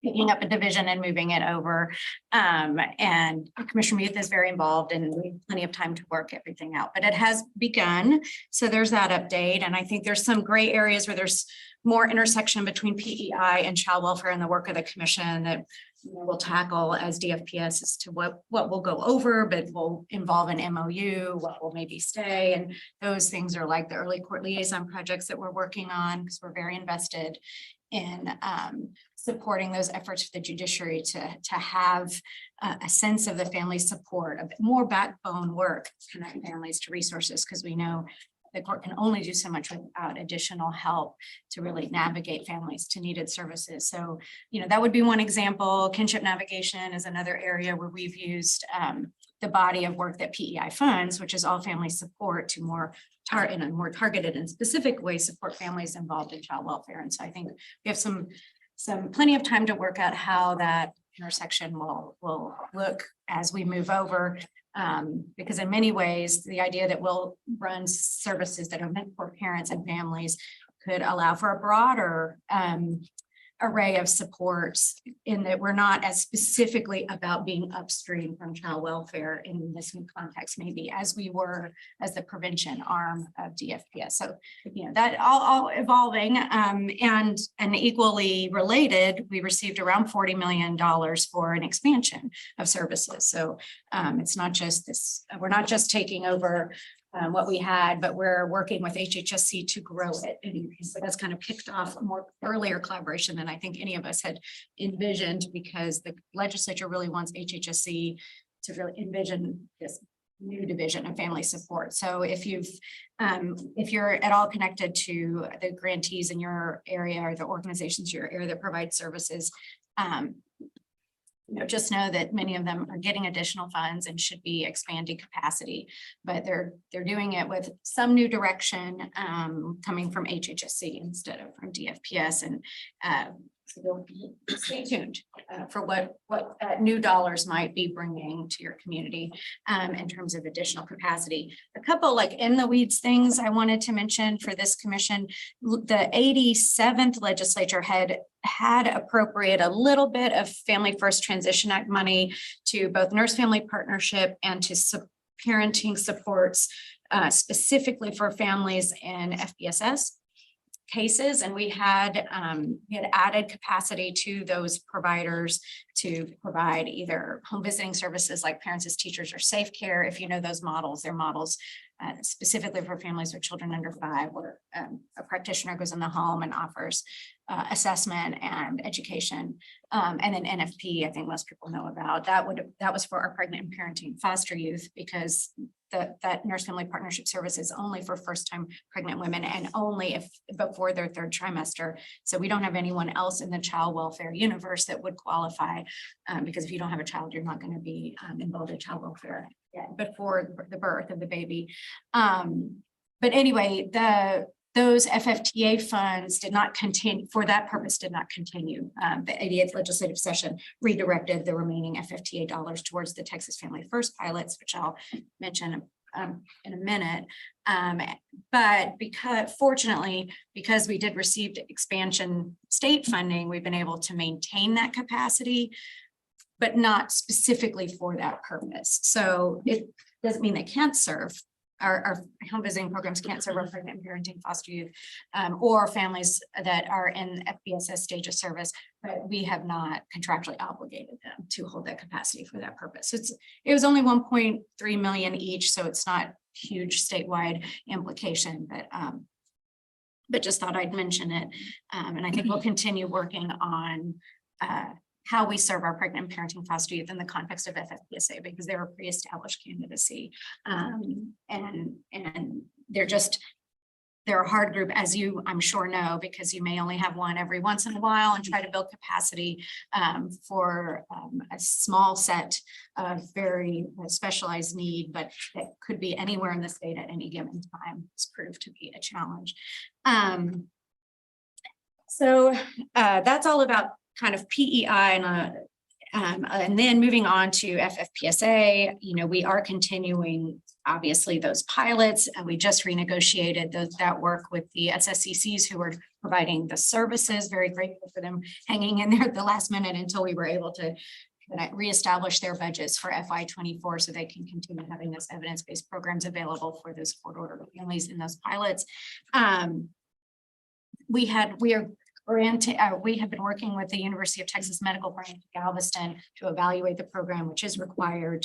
picking up a division and moving it over. And Commissioner Muth is very involved and we have plenty of time to work everything out, but it has begun. So there's that update. And I think there's some gray areas where there's more intersection between PEI and child welfare and the work of the commission that we'll tackle as DFPS as to what will go over, but will involve an MOU, what will maybe stay. And those things are like the early court liaison projects that we're working on because we're very invested in supporting those efforts for the judiciary to have a sense of the family support, a bit more backbone work, connect families to resources, because we know the court can only do so much without additional help to really navigate families to needed services. So, that would be one example. Kinship navigation is another area where we've used the body of work that PEI funds, which is all family support, to in a more targeted and specific way support families involved in child welfare. And so I think we have some plenty of time to work out how that intersection will look as we move over. Because in many ways, the idea that we'll run services that are meant for parents and families could allow for a broader array of supports in that we're not as specifically about being upstream from child welfare in this new context, maybe as we were as the prevention arm of DFPS. So, that all evolving and equally related, we received around $40 million for an expansion of services. So it's not just this, we're not just taking over what we had, but we're working with HHSC to grow it. And so that's kind of kicked off a more earlier collaboration than I think any of us had envisioned, because the legislature really wants HHSC to really envision this new division of family support. So if you're at all connected to the grantees in your area or the organizations in your area that provide services, just know that many of them are getting additional funds and should be expanding capacity, but they're doing it with some new direction coming from HHSC instead of from DFPS. And so stay tuned for what new dollars might be bringing to your community in terms of additional capacity. A couple like in the weeds things I wanted to mention for this commission: the 87th legislature had appropriate a little bit of Family First Transition Act money to both Nurse Family Partnership and to parenting supports specifically for families in FBSS cases. And we had added capacity to those providers to provide either home visiting services like Parents as Teachers or Safe Care. If you know those models, they're models specifically for families with children under 5, where a practitioner goes in the home and offers assessment and education. And then NFP, I think most people know about. That was for our pregnant and parenting foster youth, because that Nurse Family Partnership service is only for first-time pregnant women and only if before their 3rd trimester. So we don't have anyone else in the child welfare universe that would qualify, because if you don't have a child, you're not going to be involved in child welfare yet before the birth of the baby. But anyway, those FFTA funds did not continue for that purpose, did not continue. The 88th legislative session redirected the remaining FFTA dollars towards the Texas Family First pilots, which I'll mention in a minute. But fortunately, because we did receive expansion state funding, we've been able to maintain that capacity, but not specifically for that purpose. So it doesn't mean they can't serve. Our home visiting programs can't serve our pregnant and parenting foster youth or families that are in FBSS stage of service, but we have not contractually obligated them to hold that capacity for that purpose. It was only 1.3 million each, so it's not huge statewide implication, but just thought I'd mention it. And I think we'll continue working on how we serve our pregnant and parenting foster youth in the context of FFPSA, because they're a pre-established candidacy. And they're a hard group, as you, I'm sure know, because you may only have one every once in a while and try to build capacity for a small set of very specialized need, but that could be anywhere in the state at any given time. It's proved to be a challenge. So that's all about kind of PEI and then moving on to FFPSA, we are continuing, obviously, those pilots. We just renegotiated that work with the SSCCs who were providing the services. Very grateful for them hanging in there at the last minute until we were able to reestablish their budgets for FY24 so they can continue having those evidence-based programs available for those court-ordered families in those pilots. We have been working with the University of Texas Medical Branch Galveston to evaluate the program, which is required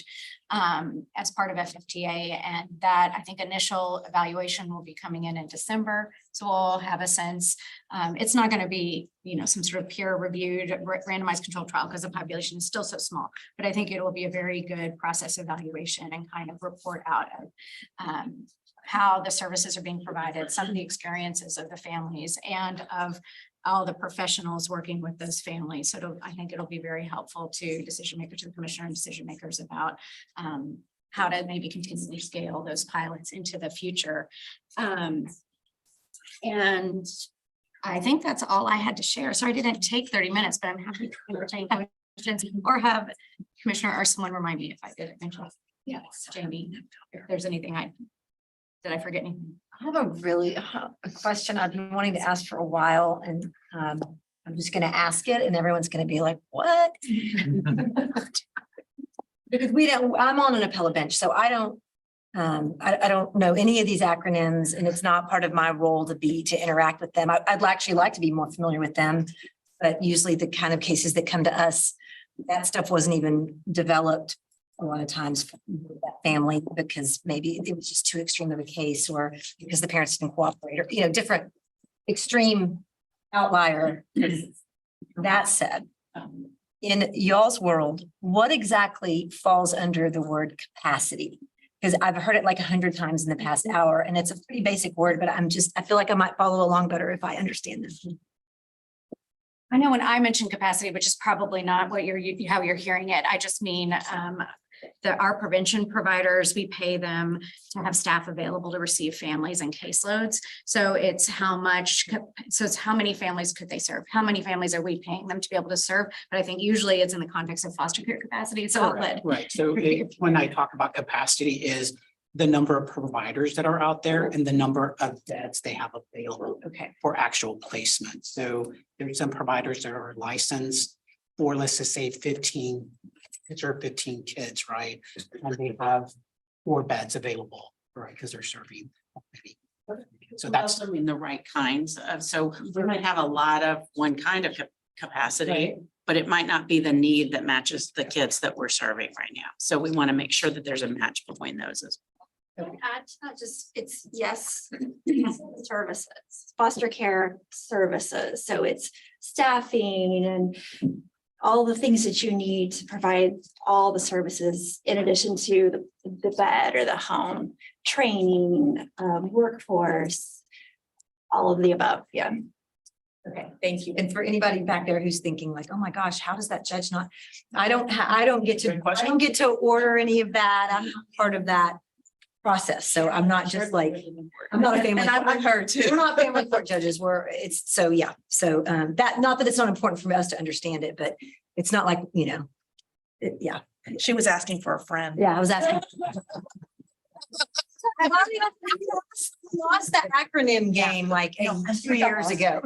as part of FFTA. And that, I think, initial evaluation will be coming in December. So we'll have a sense. It's not going to be, some sort of peer-reviewed randomized control trial because the population is still so small. But I think it will be a very good process evaluation and kind of report out of how the services are being provided, some of the experiences of the families and of all the professionals working with those families. So I think it'll be very helpful to decision makers, to the commissioner and decision makers about how to maybe continually scale those pilots into the future. And I think that's all I had to share. So I didn't take 30 minutes, but I'm happy to entertain questions or have Commissioner or someone remind me if I did it. Yes, Jamie, if there's anything did I forget anything? I have a question I've been wanting to ask for a while, and I'm just going to ask it and everyone's going to be like, what? Because I'm on an appellate bench, so I don't know any of these acronyms, and it's not part of my role to interact with them. I'd actually like to be more familiar with them, but usually the kind of cases that come to us, that stuff wasn't even developed a lot of times for that family because maybe it was just too extreme of a case or because the parents didn't cooperate or, different extreme outlier. That said, in y'all's world, what exactly falls under the word capacity? Because I've heard it like 100 times in the past hour and it's a pretty basic word, but I feel like I might follow along better if I understand this. I know when I mentioned capacity, which is probably not what how you're hearing it, I just mean our prevention providers, we pay them to have staff available to receive families and caseloads. So it's it's how many families could they serve? How many families are we paying them to be able to serve? But I think usually it's in the context of foster care capacity. So I'll let. Right, so when I talk about capacity is the number of providers that are out there and the number of beds they have available. Okay. For actual placement. So there's some providers that are licensed for, let's just say 15 kids, right? And they have 4 beds available, right? Because they're serving. So that's Also in the right kinds of, so we might have a lot of one kind of capacity, Right. but it might not be the need that matches the kids that we're serving right now. So we want to make sure that there's a match between those as It's not just, it's services, foster care services. So it's staffing and all the things that you need to provide all the services in addition to the bed or the home, training, workforce, all of the above. Yeah. Okay, thank you. And for anybody back there who's thinking like, oh my gosh, how does that judge not? I don't get to order any of that. I'm not part of that process. So I'm not just like, I'm not a family. And I've heard too. We're not family court judges. Yeah. So that, not that it's not important for us to understand it, but it's not like, yeah. She was asking for a friend. Yeah, I was asking. I lost the acronym game like 3 years ago.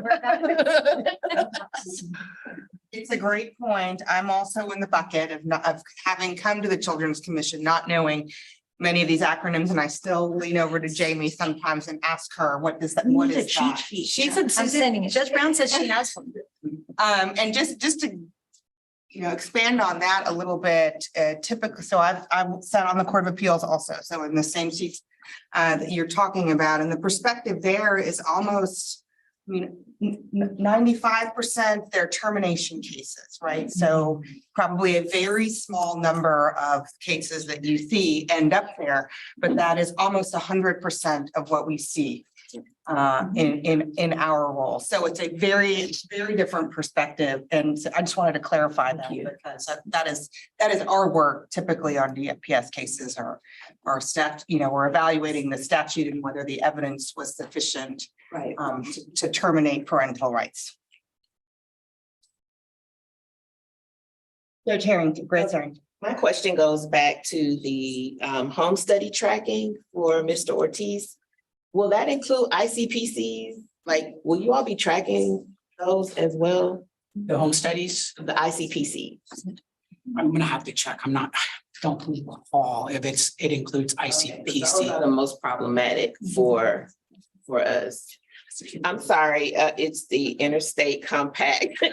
It's a great point. I'm also in the bucket of having come to the Children's Commission, not knowing many of these acronyms, and I still lean over to Jamie sometimes and ask her, what is that? She said, Susan, Judge Brown says she has one. And just to, expand on that a little bit, typically, so I've sat on the Court of Appeals also, so in the same seats that you're talking about, and the perspective there is almost, 95% they're termination cases, right? So probably a very small number of cases that you see end up there, but that is almost 100% of what we see in our role. So it's a very, very different perspective. And so I just wanted to clarify that because that is our work typically on DFPS cases or staff, we're evaluating the statute and whether the evidence was sufficient right. To terminate parental rights. Judge Harrington, Grace Harrington. My question goes back to the home study tracking for Mr. Ortiz. Will that include ICPCs? Like, will you all be tracking those as well? The home studies? The ICPC. I'm gonna have to check. Don't recall if it includes Those ICPC. are the most problematic for us. I'm sorry, it's the interstate compact. For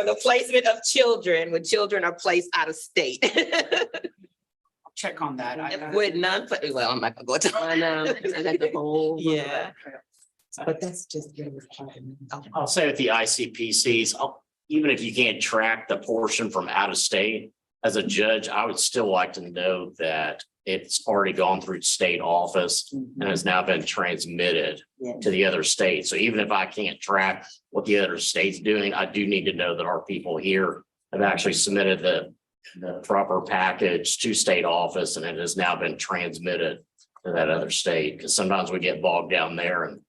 the placement of children, when children are placed out of state. Check on that. With none, well, I'm not gonna go to. Yeah. But that's just. I'll say with the ICPCs, even if you can't track the portion from out of state, as a judge, I would still like to know that it's already gone through state office and has now been transmitted to the other states. So even if I can't track what the other state's doing, I do need to know that our people here have actually submitted the proper package to state office and it has now been transmitted to that other state. Because sometimes we get bogged down there and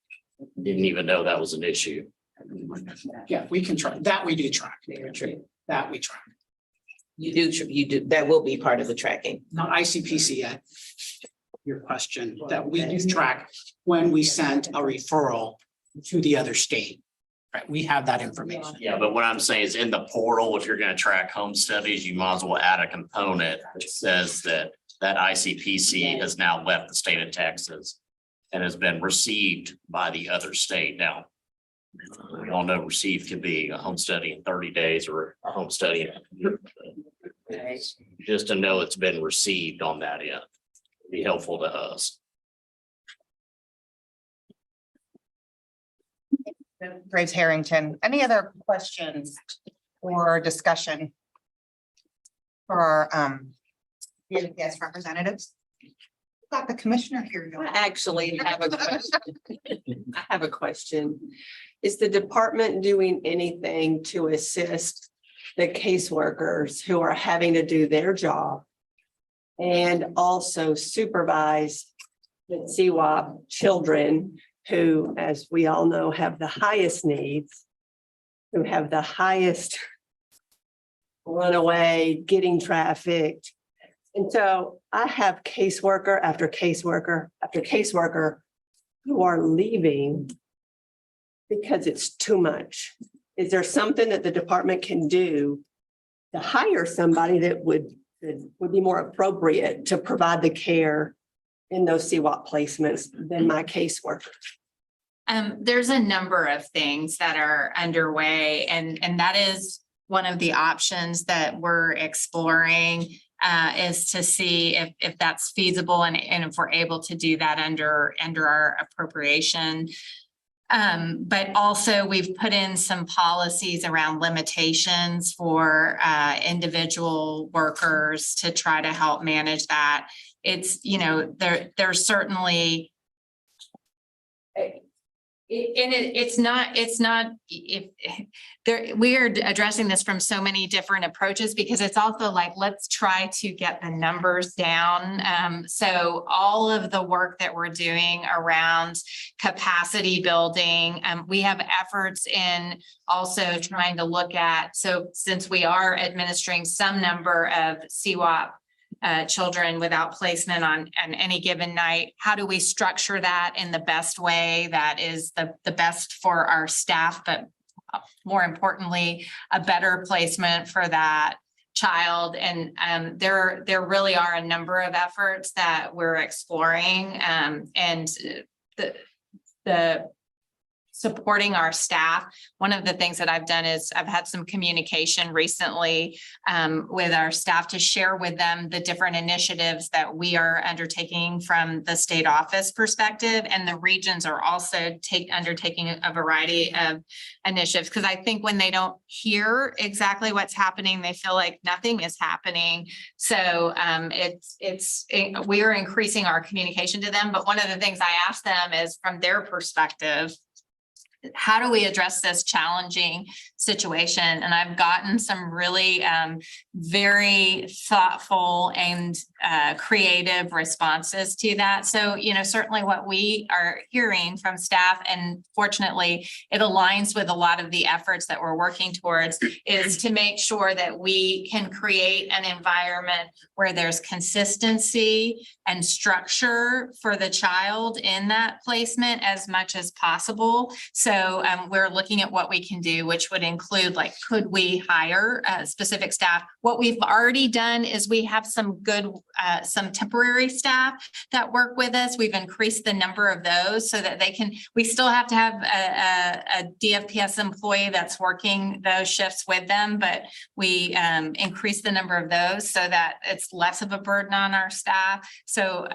didn't even know that was an issue. Yeah, we can track that. We do track. That we track. You do, that will be part of the tracking. Not ICPC yet. Your question that we do track when we send a referral to the other state. Right, we have that information. Yeah, but what I'm saying is in the portal, if you're going to track home studies, you might as well add a component that says that ICPC has now left the state of Texas and has been received by the other state. Now, we all know received can be a home study in 30 days or a home study in Just to know it's been received on that end, be helpful to us. Graves Harrington, any other questions or discussion for our DFPS representatives? Got the commissioner here. I actually have a question. I have a question. Is the department doing anything to assist the caseworkers who are having to do their job and also supervise the CWAP children who, as we all know, have the highest needs, who have the highest runaway, getting trafficked? And so I have caseworker after caseworker after caseworker who are leaving because it's too much. Is there something that the department can do to hire somebody that would be more appropriate to provide the care in those CWAP placements than my caseworker? There's a number of things that are underway, and that is one of the options that we're exploring, is to see if that's feasible and if we're able to do that under our appropriation. But also we've put in some policies around limitations for individual workers to try to help manage that. It's, there's certainly it's not if there, we are addressing this from so many different approaches, because it's also like, let's try to get the numbers down. So all of the work that we're doing around capacity building, we have efforts in also trying to look at, so since we are administering some number of CWAP children without placement on any given night, how do we structure that in the best way that is the best for our staff, but more importantly, a better placement for that child? And there really are a number of efforts that we're exploring, and the supporting our staff. One of the things that I've done is I've had some communication recently with our staff to share with them the different initiatives that we are undertaking from the state office perspective, and the regions are also undertaking a variety of initiatives, because I think when they don't hear exactly what's happening, they feel like nothing is happening. So we are increasing our communication to them. But one of the things I ask them is, from their perspective, how do we address this challenging situation? And I've gotten some really very thoughtful and creative responses to that. So, certainly what we are hearing from staff, and fortunately it aligns with a lot of the efforts that we're working towards, is to make sure that we can create an environment where there's consistency and structure for the child in that placement as much as possible. So we're looking at what we can do, which would include, like, could we hire specific staff? What we've already done is we have some good, some temporary staff that work with us. We've increased the number of those so that we still have to have a DFPS employee that's working those shifts with them, but we increase the number of those so that it's less of a burden on our staff. So,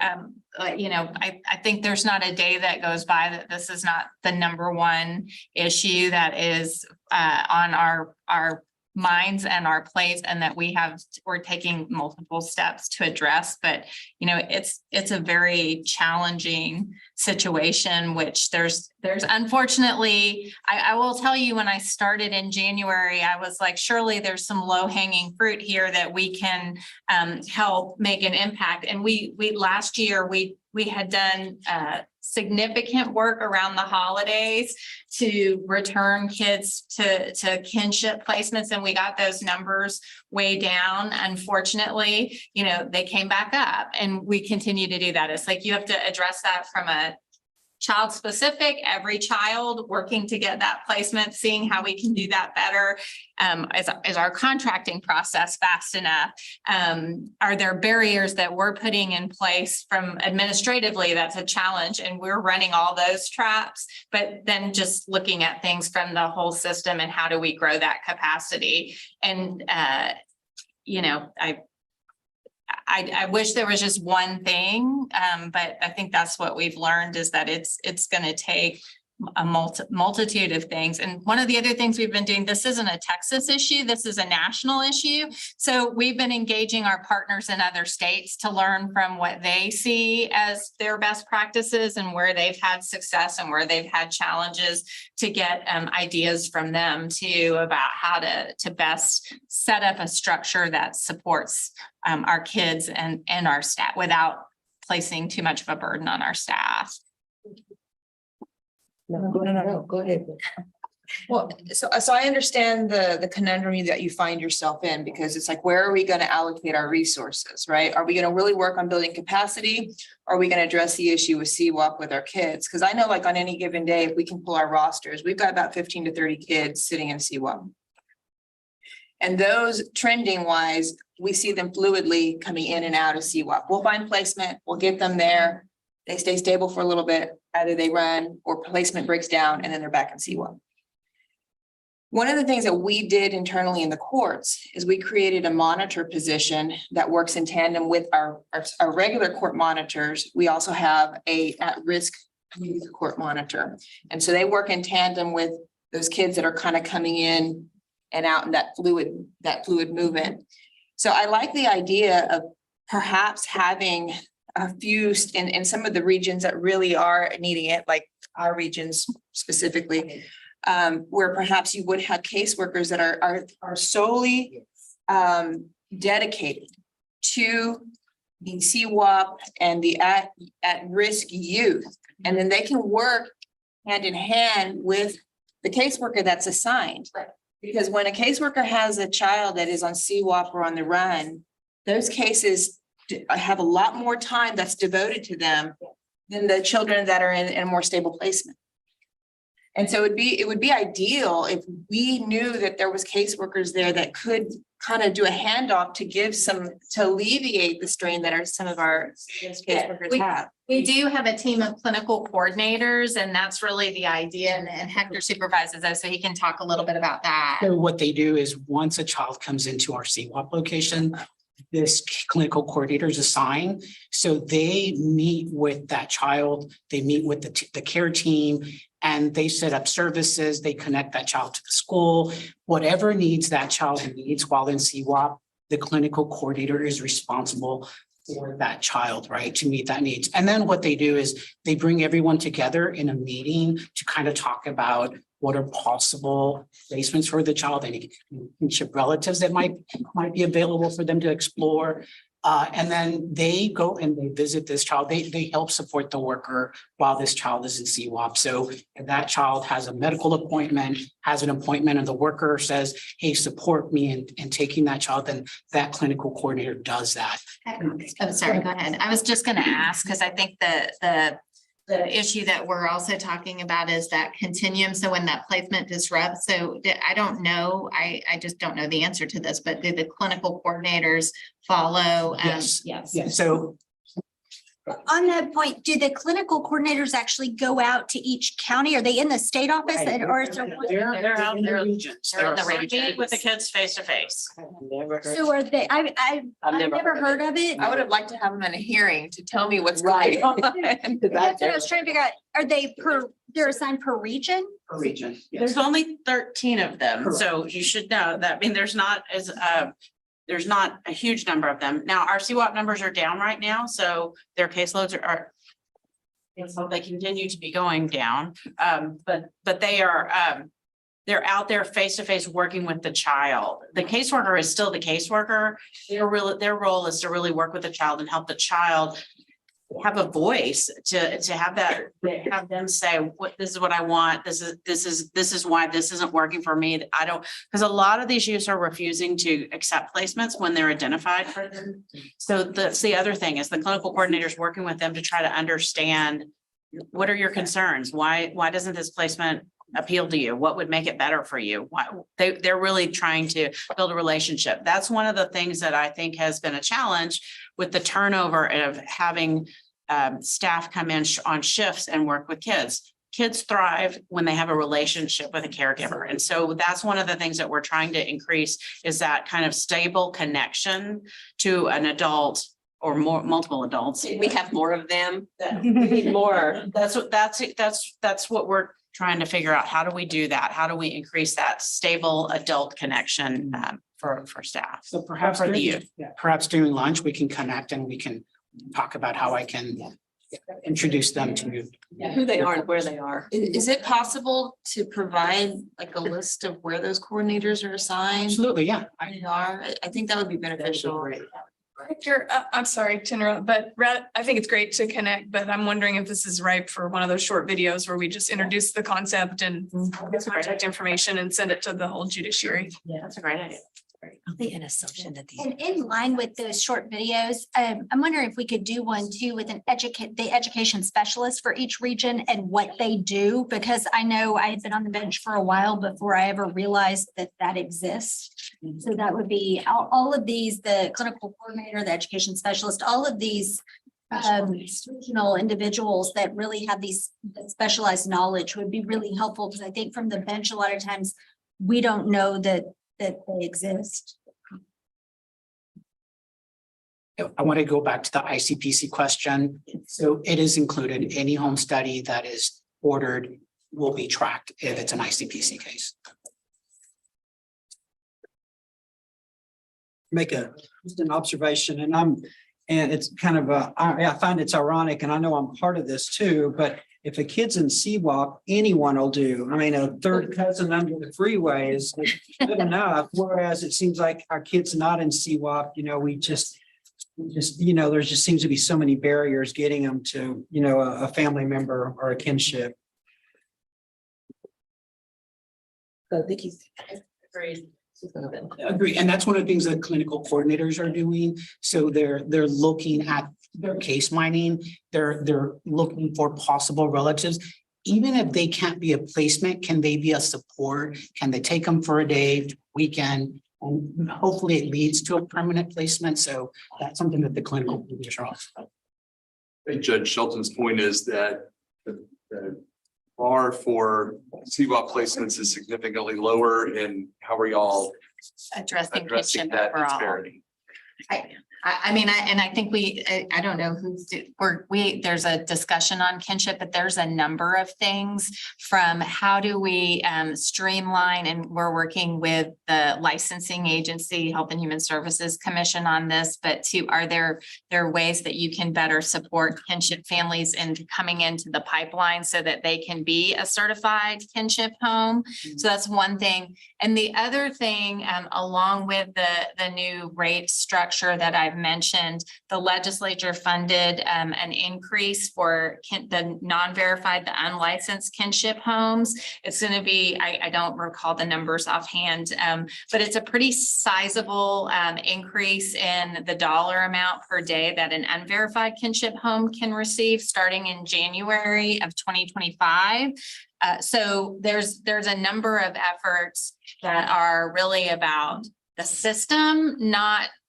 I think there's not a day that goes by that this is not the number one issue that is on our minds and our plates, and that we're taking multiple steps to address. But it's a very challenging situation, which there's unfortunately, I will tell you, when I started in January, I was like, surely there's some low-hanging fruit here that we can help make an impact. And we last year we had done significant work around the holidays to return kids to kinship placements, and we got those numbers way down. Unfortunately, they came back up, and we continue to do that. It's like you have to address that from a child specific, every child, working to get that placement, seeing how we can do that better. Is our contracting process fast enough? Are there barriers that we're putting in place from administratively? That's a challenge, and we're running all those traps. But then just looking at things from the whole system, and how do we grow that capacity? And you know, I wish there was just one thing, but I think that's what we've learned is that it's gonna take a multitude of things. And one of the other things we've been doing, this isn't a Texas issue, this is a national issue. So we've been engaging our partners in other states to learn from what they see as their best practices and where they've had success and where they've had challenges, to get ideas from them too about how to best set up a structure that supports our kids and our staff without placing too much of a burden on our staff. No, go ahead. Well, so I understand the conundrum that you find yourself in, because it's like, where are we gonna allocate our resources, right? Are we gonna really work on building capacity? Or are we gonna address the issue with CWAP with our kids? Because I know, like, on any given day, if we can pull our rosters, we've got about 15 to 30 kids sitting in CWAP. And those, trending wise, we see them fluidly coming in and out of CWAP. We'll find placement, we'll get them there. They stay stable for a little bit, either they run or placement breaks down and then they're back in CWAP. One of the things that we did internally in the courts is we created a monitor position that works in tandem with our regular court monitors. We also have a at-risk youth court monitor. And so they work in tandem with those kids that are kind of coming in and out in that fluid movement. So I like the idea of perhaps having a few in some of the regions that really are needing it, like our regions specifically, where perhaps you would have caseworkers that are solely dedicated to the CWAP and the at-risk youth. And then they can work hand in hand with the caseworker that's assigned. Because when a caseworker has a child that is on CWAP or on the run, those cases have a lot more time that's devoted to them than the children that are in a more stable placement. And so it would be ideal if we knew that there was caseworkers there that could kind of do a handoff to alleviate the strain that some of our caseworkers have. We do have a team of clinical coordinators, and that's really the idea. And Hector supervises us, so he can talk a little bit about that. So what they do is once a child comes into our CWAP location, this clinical coordinator is assigned. So they meet with that child, they meet with the care team, and they set up services, they connect that child to the school, whatever needs that child needs while in CWAP, the clinical coordinator is responsible for that child, right, to meet that needs. And then what they do is they bring everyone together in a meeting to kind of talk about what are possible placements for the child, any kinship relatives that might be available for them to explore. And then they go and they visit this child. They help support the worker while this child is in CWAP. So if that child has a medical appointment, has an appointment, and the worker says, hey, support me in taking that child, then that clinical coordinator does that. Oh, sorry, go ahead. I was just gonna ask, because I think the issue that we're also talking about is that continuum. So when that placement disrupts, so I don't know, I just don't know the answer to this, but do the clinical coordinators follow? Yes. Yes. Yeah, so On that point, do the clinical coordinators actually go out to each county? Are they in the state office Right. or is there? they're out in the there. Regions. they're in the They're- regions. With the kids face to face. So are they, I've never heard of it. I would have liked to have them in a hearing to tell me what's going on. That's what I was trying to figure out. Are they they're assigned per region? Per region. Yes. There's only 13 of them, so you should know that. I mean, there's not a huge number of them. Now, our CWAP numbers are down right now, so their caseloads are so they continue to be going down. But they are they're out there face to face working with the child. The caseworker is still the caseworker. Their role is to really work with the child and help the child have a voice to have them say, this is what I want. This is why this isn't working for me. Because a lot of these youths are refusing to accept placements when they're identified for them. So that's the other thing is the clinical coordinators working with them to try to understand what are your concerns? Why doesn't this placement appeal to you? What would make it better for you? Why they're really trying to build a relationship. That's one of the things that I think has been a challenge with the turnover of having staff come in on shifts and work with kids. kids thrive when they have a relationship with a caregiver. And so that's one of the things that we're trying to increase is that kind of stable connection to an adult or more, multiple adults. We have more of them. We need more. That's what we're trying to figure out. How do we do that? How do we increase that stable adult connection for staff? So perhaps For the during, youth. perhaps during lunch, we can connect and we can talk about how I can introduce them to. Who they are and where they are. Is it possible to provide like a list of where those coordinators are assigned? Absolutely, yeah. They are. I think that would be beneficial. Director, I'm sorry to interrupt, but I think it's great to connect, but I'm wondering if this is ripe for one of those short videos where we just introduce the concept and contact information and send it to the whole judiciary. Yeah, that's a great idea. Probably an assumption that the. And in line with those short videos, I'm wondering if we could do one too with the education specialist for each region and what they do, because I know I had been on the bench for a while before I ever realized that exists. So that would be all of these, the clinical coordinator, the education specialist, all of these regional individuals that really have these specialized knowledge would be really helpful, because I think from the bench, a lot of times we don't know that they exist. I want to go back to the ICPC question. So it is included. Any home study that is ordered will be tracked if it's an ICPC case. Make just an observation, and it's kind of I find it's ironic, and I know I'm part of this too, but if a kid's in CWAP, anyone will do. I mean, a third cousin under the freeway is good enough, whereas it seems like our kids not in CWAP, we just, there just seems to be so many barriers getting them to, a family member or a kinship. So thank you. Agree, and that's one of the things that clinical coordinators are doing. So they're looking at their case mining, they're looking for possible relatives. Even if they can't be a placement, can they be a support? Can they take them for a day, weekend? And hopefully it leads to a permanent placement. So that's something that the clinical coordinators are also. I think Judge Shelton's point is that the bar for CWAP placements is significantly lower, and how are y'all Addressing addressing kinship that overall. disparity? I mean, I think I don't know who's, there's a discussion on kinship, but there's a number of things from how do we streamline, and we're working with the licensing agency, Health and Human Services Commission on this, but are there ways that you can better support kinship families into coming into the pipeline so that they can be a certified kinship home? So that's one thing. And the other thing, along with the new rate structure that I've mentioned, the legislature funded an increase for the non-verified, the unlicensed kinship homes. It's going to be, I don't recall the numbers offhand, but it's a pretty sizable increase in the dollar amount per day that an unverified kinship home can receive starting in January of 2025. So there's a number of efforts that are really about the system,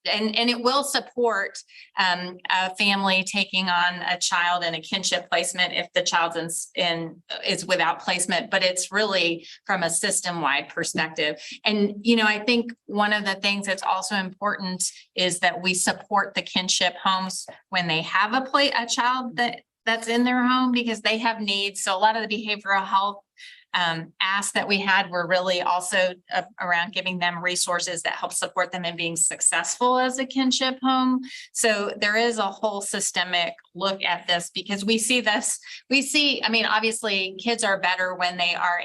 and it will support a family taking on a child in a kinship placement if the child is without placement, but it's really from a system-wide perspective. And, I think one of the things that's also important is that we support the kinship homes when they have a child that's in their home, because they have needs. So a lot of the behavioral health asks that we had were really also around giving them resources that help support them in being successful as a kinship home. So there is a whole systemic look at this, because we see, obviously kids are better when they are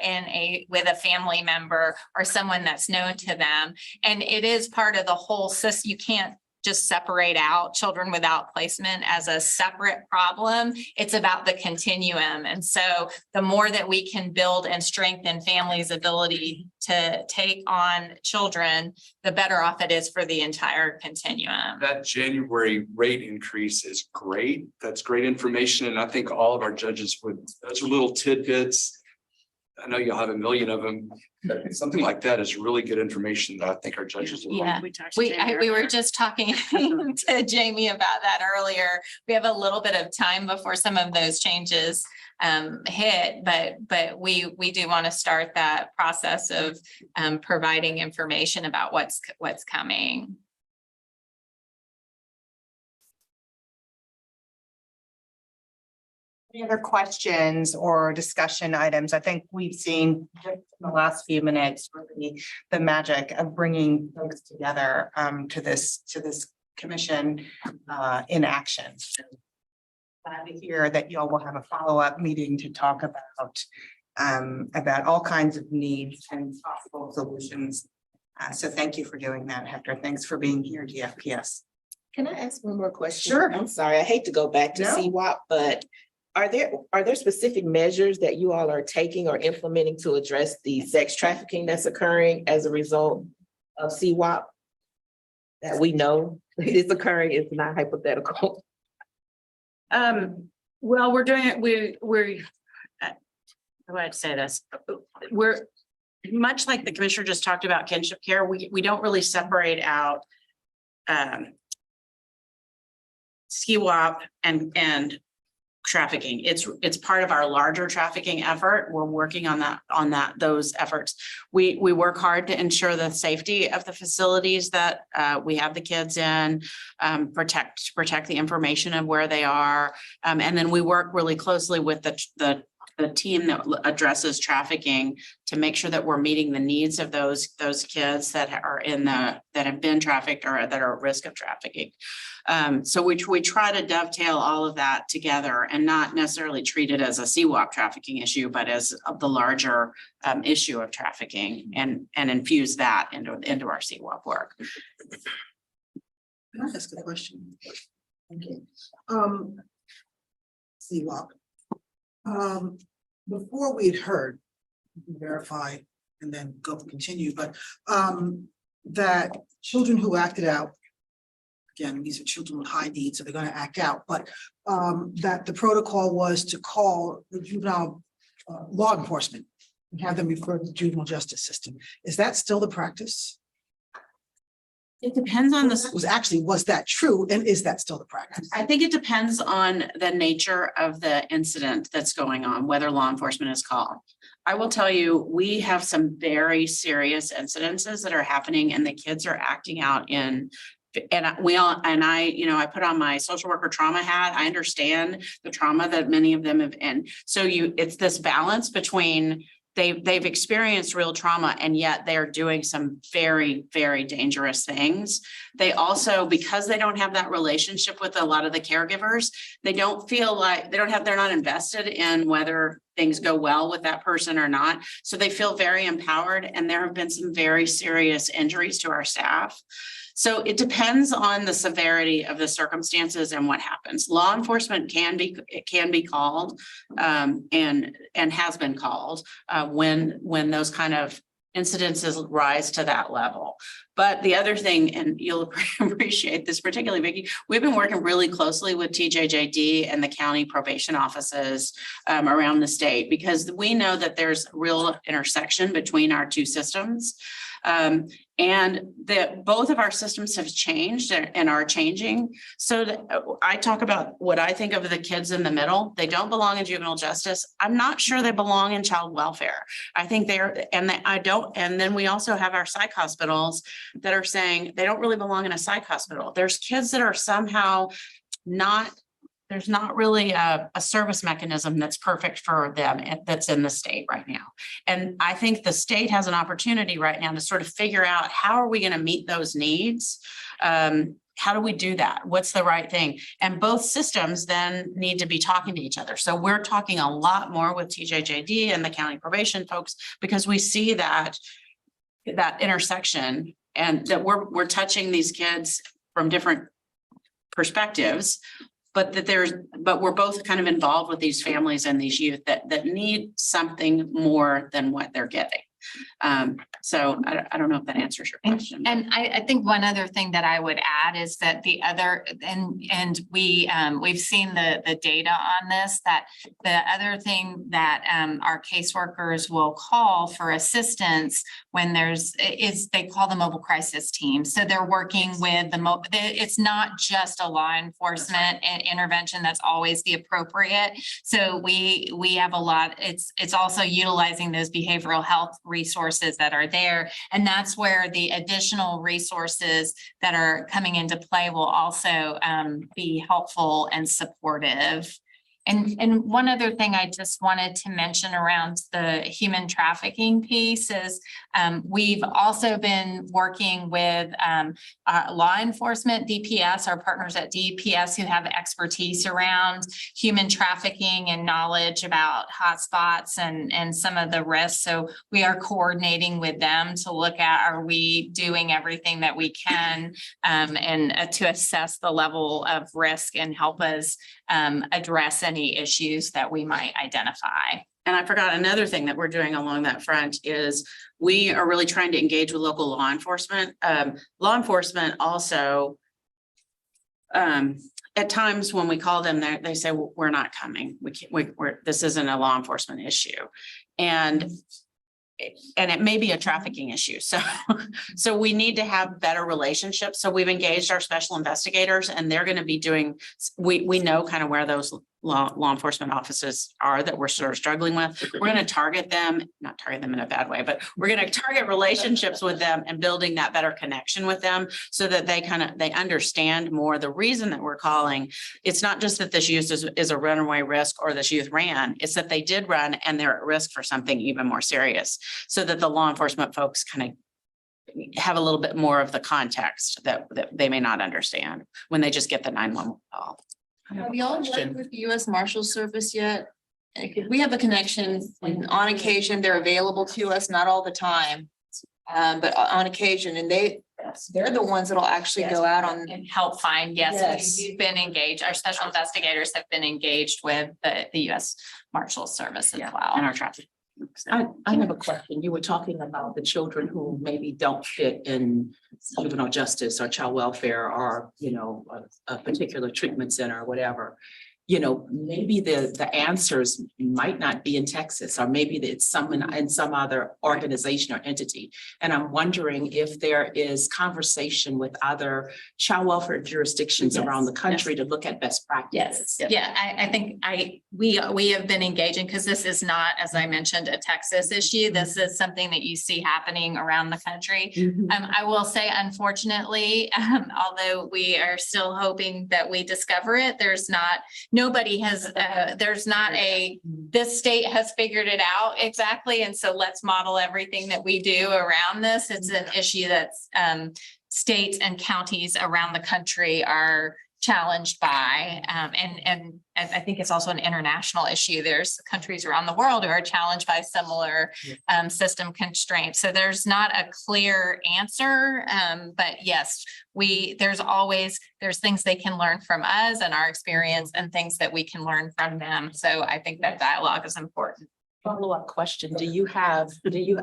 with a family member or someone that's known to them. And it is part of the whole system. You can't just separate out children without placement as a separate problem. It's about the continuum. And so the more that we can build and strengthen families' ability to take on children, the better off it is for the entire continuum. That January rate increase is great. That's great information. And I think all of our judges those are little tidbits I know you'll have a million of them, but something like that is really good information that I think our judges will. Yeah, talked to we, Jamie we were earlier. just talking to Jamie about that earlier. We have a little bit of time before some of those changes hit, but we do want to start that process of providing information about what's coming. Any other questions or discussion items? I think we've seen just in the last few minutes really the magic of bringing folks together to this commission in action. Glad to hear that y'all will have a follow-up meeting to talk about all kinds of needs and possible solutions. So thank you for doing that, Hector. Thanks for being here, DFPS. Can I ask one more question? Sure. I'm sorry, I hate to go back to No. CWAP, but are there specific measures that you all are taking or implementing to address the sex trafficking that's occurring as a result of CWAP? That we know is occurring, it's not hypothetical. Well, we're doing it, we're, how do I say this? We're, much like the commissioner just talked about kinship care, we don't really separate out CWAP and trafficking. It's part of our larger trafficking effort. We're working on those efforts. We work hard to ensure the safety of the facilities that we have the kids in, protect the information of where they are. And then we work really closely with the team that addresses trafficking to make sure that we're meeting the needs of those kids that are that have been trafficked or that are at risk of trafficking. So we try to dovetail all of that together and not necessarily treat it as a CWAP trafficking issue, but as the larger issue of trafficking and infuse that into our CWAP work. Can I ask a question? Okay. CWAP. Before we had heard, verify and then continue, but that children who acted out, again, these are children with high needs, so they're going to act out, but that the protocol was to call the juvenile law enforcement and have them referred to the juvenile justice system. Is that still the practice? It depends on was that true? And is that still the practice? I think it depends on the nature of the incident that's going on, whether law enforcement is called. I will tell you, we have some very serious incidences that are happening and the kids are acting out I put on my social worker trauma hat. I understand the trauma that many of them have, and so it's this balance between they've experienced real trauma and yet they're doing some very, very dangerous things. They also, because they don't have that relationship with a lot of the caregivers, they don't feel like they're not invested in whether things go well with that person or not. So they feel very empowered, and there have been some very serious injuries to our staff. So it depends on the severity of the circumstances and what happens. Law enforcement can be called and has been called when those kind of incidences rise to that level. But the other thing, and you'll appreciate this particularly, Vicki, we've been working really closely with TJJD and the county probation offices around the state, because we know that there's real intersection between our two systems. And that both of our systems have changed and are changing. So I talk about what I think of the kids in the middle. They don't belong in juvenile justice. I'm not sure they belong in child welfare. I think and then we also have our psych hospitals that are saying they don't really belong in a psych hospital. There's kids that are somehow there's not really a service mechanism that's perfect for them that's in the state right now. And I think the state has an opportunity right now to sort of figure out, how are we going to meet those needs? How do we do that? What's the right thing? And both systems then need to be talking to each other. So we're talking a lot more with TJJD and the county probation folks, because we see that intersection, and that we're touching these kids from different perspectives. But we're both kind of involved with these families and these youth that need something more than what they're getting. So I don't know if that answers your question. And I think one other thing that I would add is that the other, and we've seen the data on this, that the other thing that our caseworkers will call for assistance when is they call the mobile crisis team. So they're working with it's not just a law enforcement and intervention that's always the appropriate. So we have a lot, it's also utilizing those behavioral health resources that are there. And that's where the additional resources that are coming into play will also be helpful and supportive. And one other thing I just wanted to mention around the human trafficking piece is we've also been working with law enforcement, DPS, our partners at DPS who have expertise around human trafficking and knowledge about hotspots and some of the risks. So we are coordinating with them to look at, are we doing everything that we can and to assess the level of risk and help us address any issues that we might identify. And I forgot another thing that we're doing along that front is we are really trying to engage with local law enforcement. Law enforcement also, at times when we call them, they say, well, we're not coming. This isn't a law enforcement issue. And it may be a trafficking issue. So we need to have better relationships. So we've engaged our special investigators and they're going to be doing, we know kind of where those law enforcement offices are that we're sort of struggling with. We're going to target them, not target them in a bad way, but we're going to target relationships with them and building that better connection with them so that they understand more the reason that we're calling. It's not just that this youth is a runaway risk or this youth ran, it's that they did run and they're at risk for something even more serious, so that the law enforcement folks kind of have a little bit more of the context that they may not understand when they just get the 911 call. Have y'all worked with the US Marshals Service yet? We have a connection and on occasion they're available to us, not all the time. But on occasion, and they're the ones that'll actually go out on and help find. Yes, Yes. we've been engaged. Our special investigators have been engaged with the US Marshals Service as well. And our traffic. I have a question. You were talking about the children who maybe don't fit in juvenile justice or child welfare or, a particular treatment center or whatever. Maybe the answers might not be in Texas, or maybe it's in some other organization or entity. And I'm wondering if there is conversation with other child welfare jurisdictions around the country to look at best practices. Yes, yeah, I think we have been engaging because this is not, as I mentioned, a Texas issue. This is something that you see happening around the country. I will say, unfortunately, although we are still hoping that we discover it, nobody has, this state has figured it out exactly. And so let's model everything that we do around this. It's an issue that's states and counties around the country are challenged by. And I think it's also an international issue. There's countries around the world who are challenged by similar system constraints. So there's not a clear answer, but yes, there's things they can learn from us and our experience and things that we can learn from them. So I think that dialogue is important. Follow-up question. Do you have data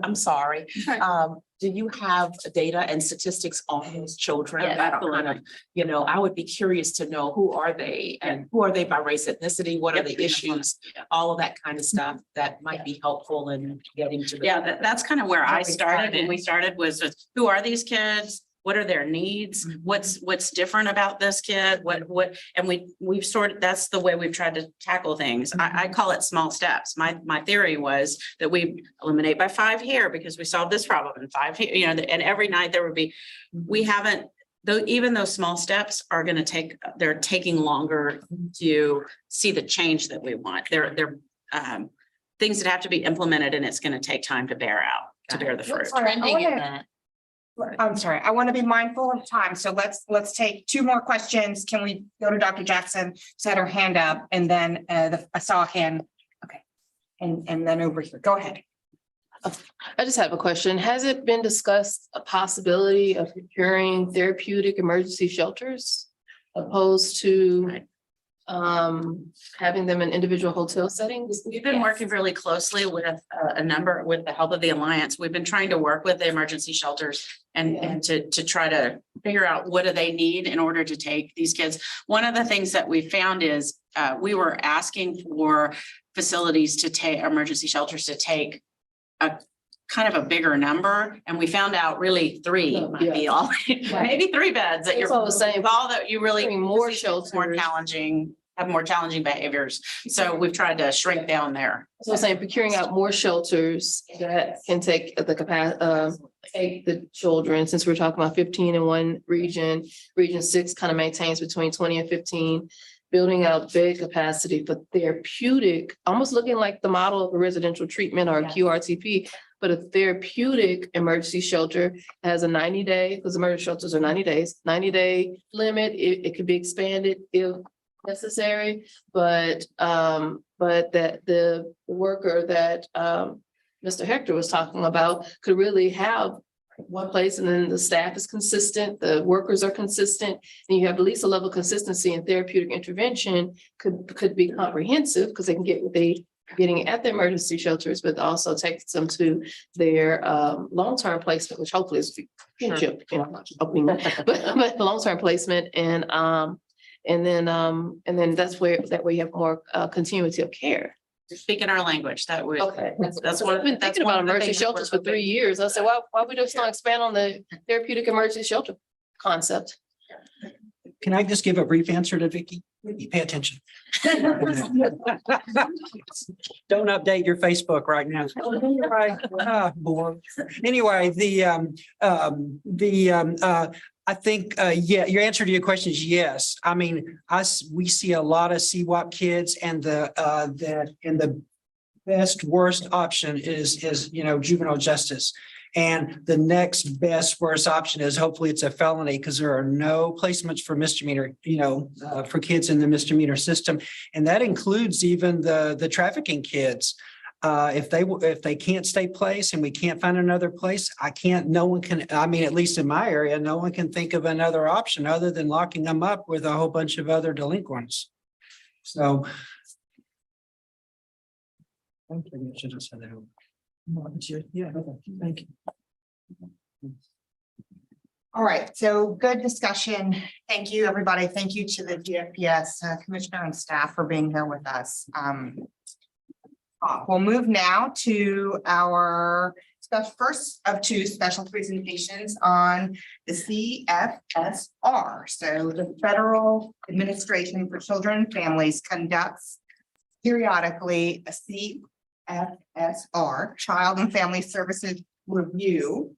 and statistics on those children? Yes, I would be curious to know who are they and who are they by race, ethnicity? What are the issues? All of that kind of stuff that might be helpful in getting to. That's kind of where I started. And we started was who are these kids? What are their needs? What's different about this kid? And we've that's the way we've tried to tackle things. I call it small steps. My theory was that we eliminate by 5 here because we solved this problem and 5 here, and every night there would be, even those small steps are going to they're taking longer to see the change that we want. They're things that have to be implemented and it's going to take time to bear the fruit. I'm sorry, I want to be mindful of time. So let's take 2 more questions. Can we go to Dr. Jackson, set her hand up, and then I saw a hand. Okay. And then over here, go ahead. I just have a question. Has it been discussed a possibility of procuring therapeutic emergency shelters opposed to having them in individual hotel settings? We've been working really closely with with the help of the Alliance. We've been trying to work with the emergency shelters and to try to figure out what do they need in order to take these kids. One of the things that we found is we were asking for facilities to take, emergency shelters to take a kind of a bigger number, and we found out really 3 might be all, maybe 3 beds that That's you're all the same. all that you really More more shelters. challenging, have more challenging behaviors. So we've tried to shrink down there. So I'm saying procuring out more shelters that can take the capacity, take the children, since we're talking about 15 in one region, region 6 kind of maintains between 20 and 15. Building out bed capacity for therapeutic, almost looking like the model of a residential treatment or a QRTP, but a therapeutic emergency shelter has a 90-day, because emergency shelters are 90 days, 90-day limit. It could be expanded if necessary, but that the worker that Mr. Hector was talking about could really have one place, and then the staff is consistent, the workers are consistent, and you have at least a level of consistency in therapeutic intervention could be comprehensive, because they can get what they getting at the emergency shelters, but also takes them to their long-term placement, which hopefully is kinship, you know, hoping, but long-term placement, and then that's where you have more continuity of care. You're speaking our language, that would. Okay. That's what. I've been thinking about emergency shelters for 3 years. I said, why we just not expand on the therapeutic emergency shelter concept? Can I just give a brief answer to Vicky? You pay attention. Don't update your Facebook right now. Anyway, I think, yeah, your answer to your question is yes. I mean, we see a lot of CWAP kids, and the best worst option is, you know, juvenile justice. And the next best worst option is hopefully it's a felony, because there are no placements for misdemeanor, you know, for kids in the misdemeanor system. And that includes even the trafficking kids. If they can't stay placed and we can't find another place, no one can, I mean, at least in my area, no one can think of another option other than locking them up with a whole bunch of other delinquents. So. I think I should have said that. Yeah, thank you. All right, so good discussion. Thank you, everybody. Thank you to the DFPS Commissioner and staff for being here with us. We'll move now to our first of 2 special presentations on the CFSR. So the Federal Administration for Children and Families conducts periodically a CFSR, Child and Family Services Review.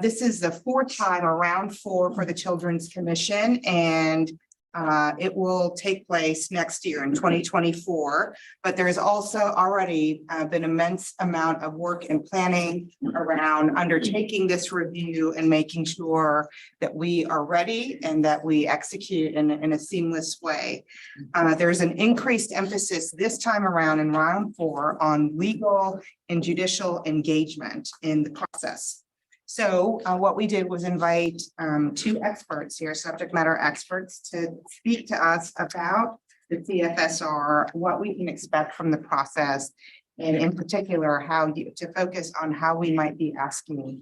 This is the 4th time, around 4 for the Children's Commission, and it will take place next year in 2024. But there has also already been immense amount of work and planning around undertaking this review and making sure that we are ready and that we execute in a seamless way. There's an increased emphasis this time around in round 4 on legal and judicial engagement in the process. So what we did was invite 2 experts here, subject matter experts, to speak to us about the CFSR, what we can expect from the process, and in particular, to focus on how we might be asking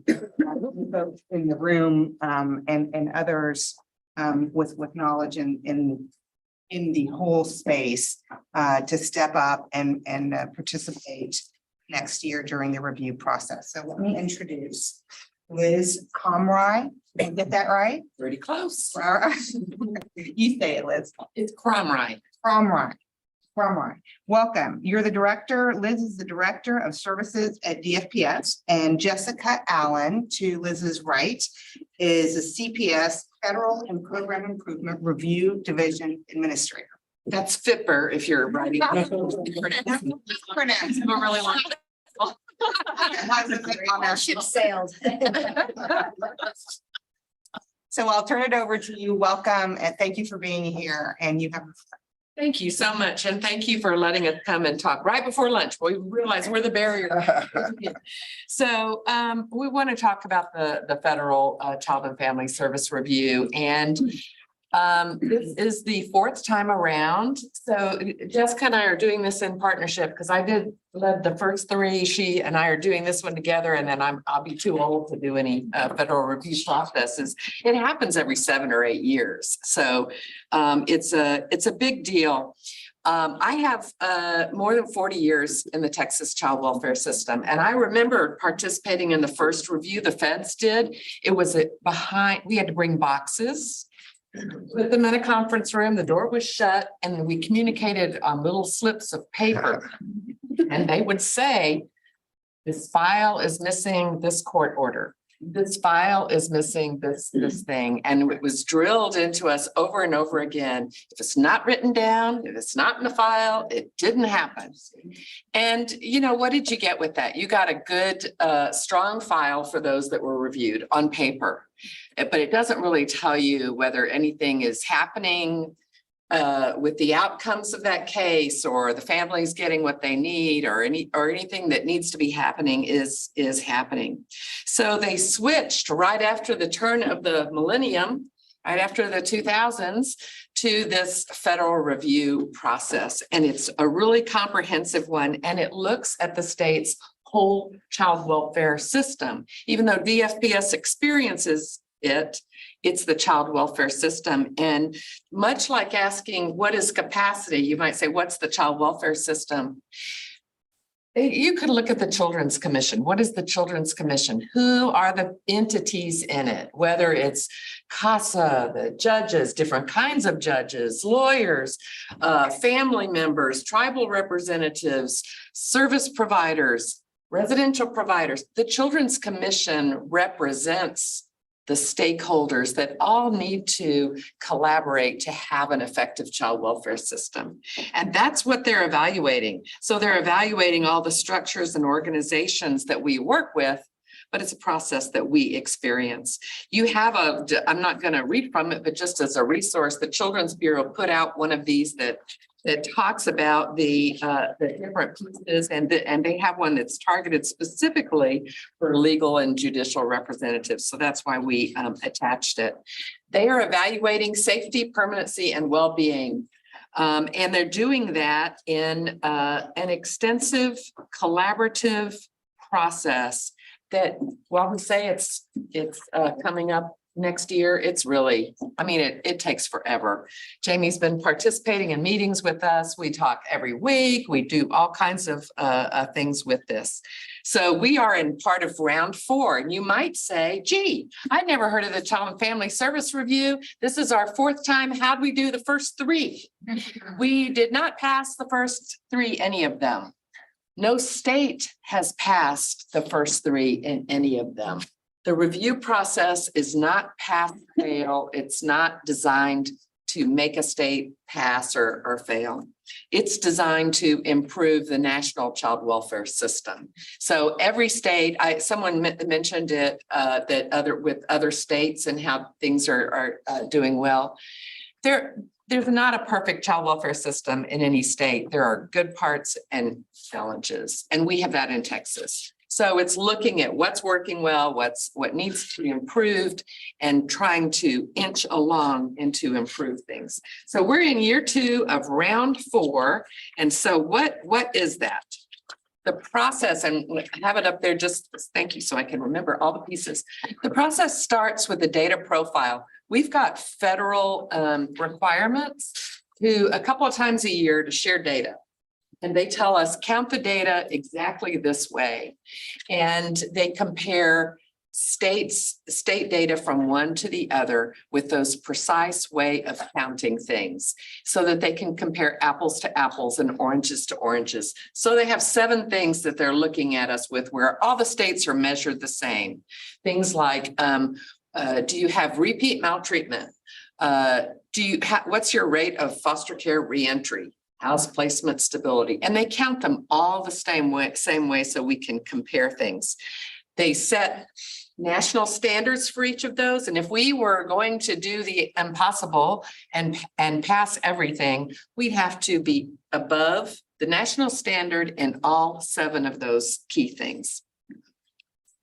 folks in the room and others with knowledge in the whole space to step up and participate next year during the review process. So let me introduce Liz Comrie. Did I get that right? Pretty close. You say it, Liz. It's Cromrie. Cromrie. Welcome. You're the director. Liz is the director of services at DFPS, and Jessica Allen, to Liz's right, is a CPS Federal and Program Improvement Review Division Administrator. That's FIPR if you're writing. Pronounced, but really long. Ship sailed. So I'll turn it over to you. Welcome and thank you for being here. And you have. Thank you so much. And thank you for letting us come and talk right before lunch. We realize we're the barrier. So we want to talk about the Federal Child and Family Service Review. And This is the fourth time around. So Jessica and I are doing this in partnership because I led the first three. She and I are doing this one together, and then I'll be too old to do any federal review processes. It happens every 7 or 8 years. So it's a big deal. I have more than 40 years in the Texas child welfare system. And I remember participating in the first review the feds did. It was we had to bring boxes, put them in a conference room, the door was shut, and we communicated on little slips of paper. And they would say, this file is missing this court order. This file is missing this thing. And it was drilled into us over and over again. If it's not written down, if it's not in the file, it didn't happen. And what did you get with that? You got a good, strong file for those that were reviewed on paper. But it doesn't really tell you whether anything is happening with the outcomes of that case, or the family's getting what they need, or anything that needs to be happening is happening. So they switched right after the turn of the millennium, right after the 2000s, to this federal review process. And it's a really comprehensive one, and it looks at the state's whole child welfare system. Even though DFPS experiences it's the child welfare system. And much like asking, what is capacity? You might say, what's the child welfare system? You could look at the Children's Commission. What is the Children's Commission? Who are the entities in it? Whether it's CASA, the judges, different kinds of judges, lawyers, family members, tribal representatives, service providers, residential providers. The Children's Commission represents the stakeholders that all need to collaborate to have an effective child welfare system. And that's what they're evaluating. So they're evaluating all the structures and organizations that we work with, but it's a process that we experience. You have I'm not going to read from it, but just as a resource, the Children's Bureau put out one of these that talks about the different pieces, and they have one that's targeted specifically for legal and judicial representatives. So that's why we attached it. They are evaluating safety, permanency, and well-being. And they're doing that in an extensive collaborative process that, while we say it's coming up next year, it's really, it takes forever. Jamie's been participating in meetings with us. We talk every week. We do all kinds of things with this. So we are in part of round 4. And you might say, gee, I never heard of the Child and Family Service Review. This is our 4th time. How'd we do the first 3? We did not pass the first 3, any of them. No state has passed the first 3 in any of them. The review process is not pass-fail. It's not designed to make a state pass or fail. It's designed to improve the national child welfare system. So every state, someone mentioned it, with other states and how things are doing well. There's not a perfect child welfare system in any state. There are good parts and challenges, and we have that in Texas. So it's looking at what's working well, what needs to be improved, and trying to inch along and to improve things. So we're in year 2 of round 4. And so what is that? The process, and I have it up there, just thank you, so I can remember all the pieces. The process starts with the data profile. We've got federal requirements to a couple of times a year to share data. And they tell us, count the data exactly this way. And they compare state data from one to the other with those precise way of counting things, so that they can compare apples to apples and oranges to oranges. So they have 7 things that they're looking at us with, where all the states are measured the same. Things like, do you have repeat maltreatment? What's your rate of foster care reentry? House placement stability? And they count them all the same way so we can compare things. They set national standards for each of those. And if we were going to do the impossible and pass everything, we'd have to be above the national standard in all 7 of those key things.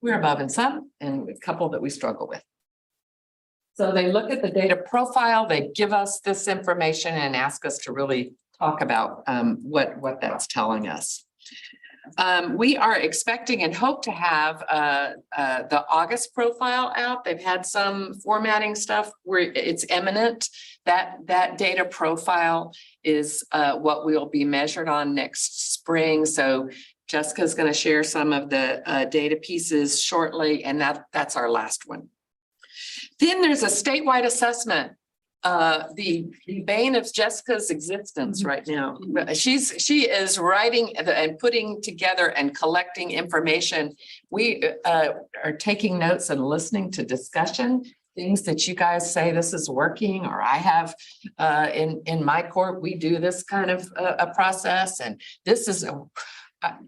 We're above in some, and a couple that we struggle with. So they look at the data profile, they give us this information and ask us to really talk about what that's telling us. We are expecting and hope to have the August profile out. They've had some formatting stuff where it's imminent. That data profile is what we'll be measured on next spring. So Jessica's going to share some of the data pieces shortly, and that's our last one. Then there's a statewide assessment. The bane of Jessica's existence right now. She is writing and putting together and collecting information. We are taking notes and listening to discussion, things that you guys say this is working, or I have in my court, we do this kind of a process, and this is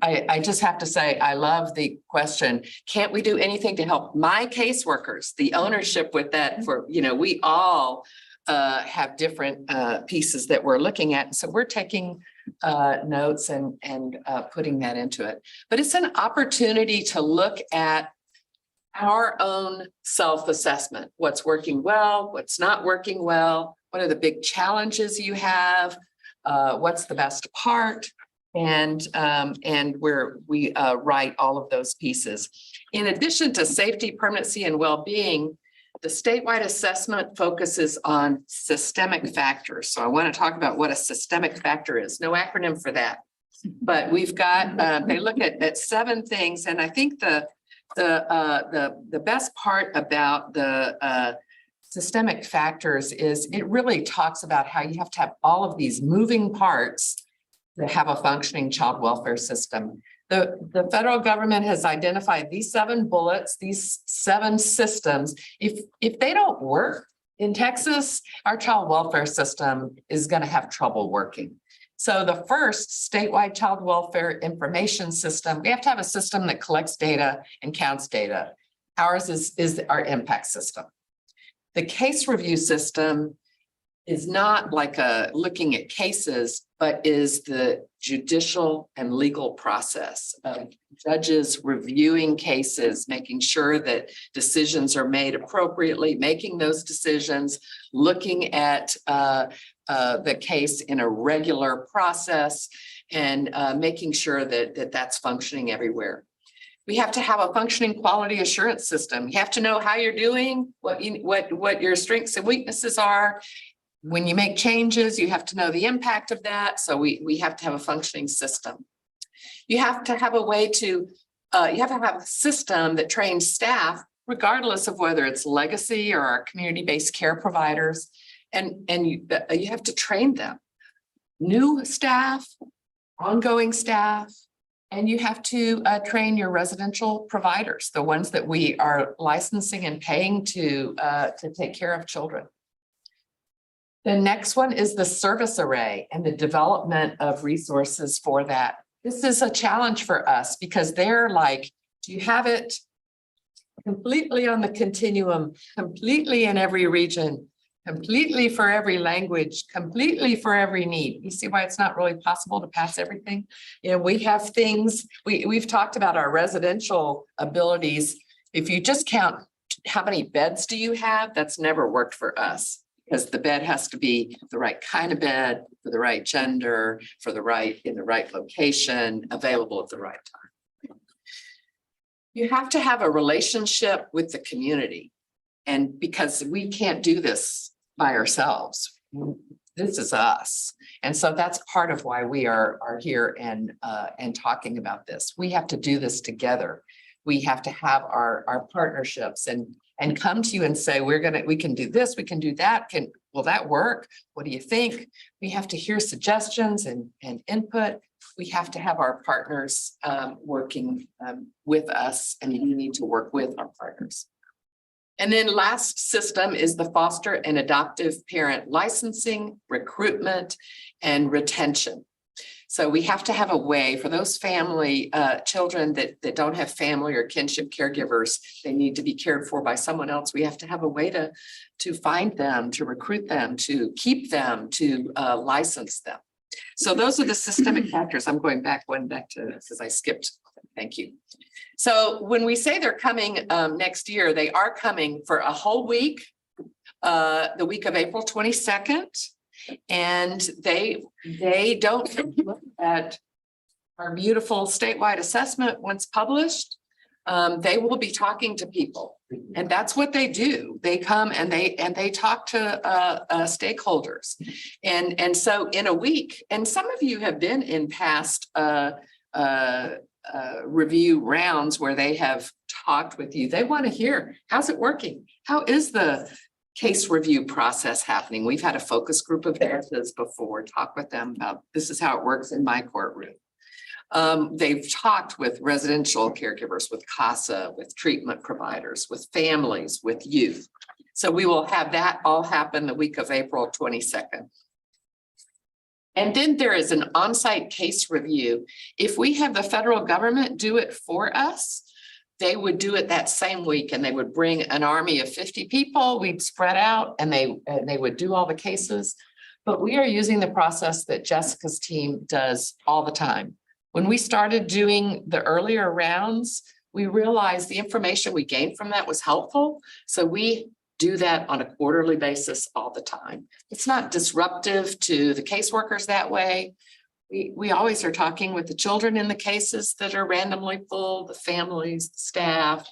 I just have to say, I love the question, can't we do anything to help my caseworkers, the ownership with that for, we all have different pieces that we're looking at. So we're taking notes and putting that into it. But it's an opportunity to look at our own self-assessment, what's working well, what's not working well, what are the big challenges you have, what's the best part, and where we write all of those pieces. In addition to safety, permanency, and well-being, the statewide assessment focuses on systemic factors. So I want to talk about what a systemic factor is. No acronym for that, but we've got, they look at 7 things. And I think the best part about the systemic factors is it really talks about how you have to have all of these moving parts to have a functioning child welfare system. The federal government has identified these 7 bullets, these 7 systems. If they don't work in Texas, our child welfare system is going to have trouble working. So the first statewide child welfare information system, we have to have a system that collects data and counts data. Ours is our impact system. The case review system is not like looking at cases, but is the judicial and legal process of judges reviewing cases, making sure that decisions are made appropriately, making those decisions, looking at the case in a regular process, and making sure that that's functioning everywhere. We have to have a functioning quality assurance system. You have to know how you're doing, what your strengths and weaknesses are. When you make changes, you have to know the impact of that. So we have to have a functioning system. You have to have a way to, you have to have a system that trains staff, regardless of whether it's legacy or our community-based care providers. And you have to train them. New staff, ongoing staff, and you have to train your residential providers, the ones that we are licensing and paying to take care of children. The next one is the service array and the development of resources for that. This is a challenge for us because they're like, do you have it completely on the continuum, completely in every region, completely for every language, completely for every need? You see why it's not really possible to pass everything? We have things, we've talked about our residential abilities. If you just count how many beds do you have, that's never worked for us. Because the bed has to be the right kind of bed for the right gender, in the right location, available at the right time. You have to have a relationship with the community. And because we can't do this by ourselves, this is us. And so that's part of why we are here and talking about this. We have to do this together. We have to have our partnerships and come to you and say, we can do this, we can do that. Will that work? What do you think? We have to hear suggestions and input. We have to have our partners working with us, and we need to work with our partners. And then last system is the foster and adoptive parent licensing, recruitment, and retention. So we have to have a way for those family children that don't have family or kinship caregivers, they need to be cared for by someone else. We have to have a way to find them, to recruit them, to keep them, to license them. So those are the systemic factors. I'm going back to this because I skipped. Thank you. So when we say they're coming next year, they are coming for a whole week the week of April 22nd. And they don't look at our beautiful statewide assessment once published. They will be talking to people, and that's what they do. They come and they talk to stakeholders. And so in a week, and some of you have been in past review rounds where they have talked with you. They want to hear, how's it working? How is the case review process happening? We've had a focus group of nurses before, talk with them about this is how it works in my courtroom. They've talked with residential caregivers, with CASA, with treatment providers, with families, with youth. So we will have that all happen the week of April 22nd. And then there is an on-site case review. If we have the federal government do it for us, they would do it that same week, and they would bring an army of 50 people. We'd spread out and they would do all the cases. But we are using the process that Jessica's team does all the time. When we started doing the earlier rounds, we realized the information we gained from that was helpful. So we do that on a quarterly basis all the time. It's not disruptive to the caseworkers that way. We always are talking with the children in the cases that are randomly pulled, the families, the staff,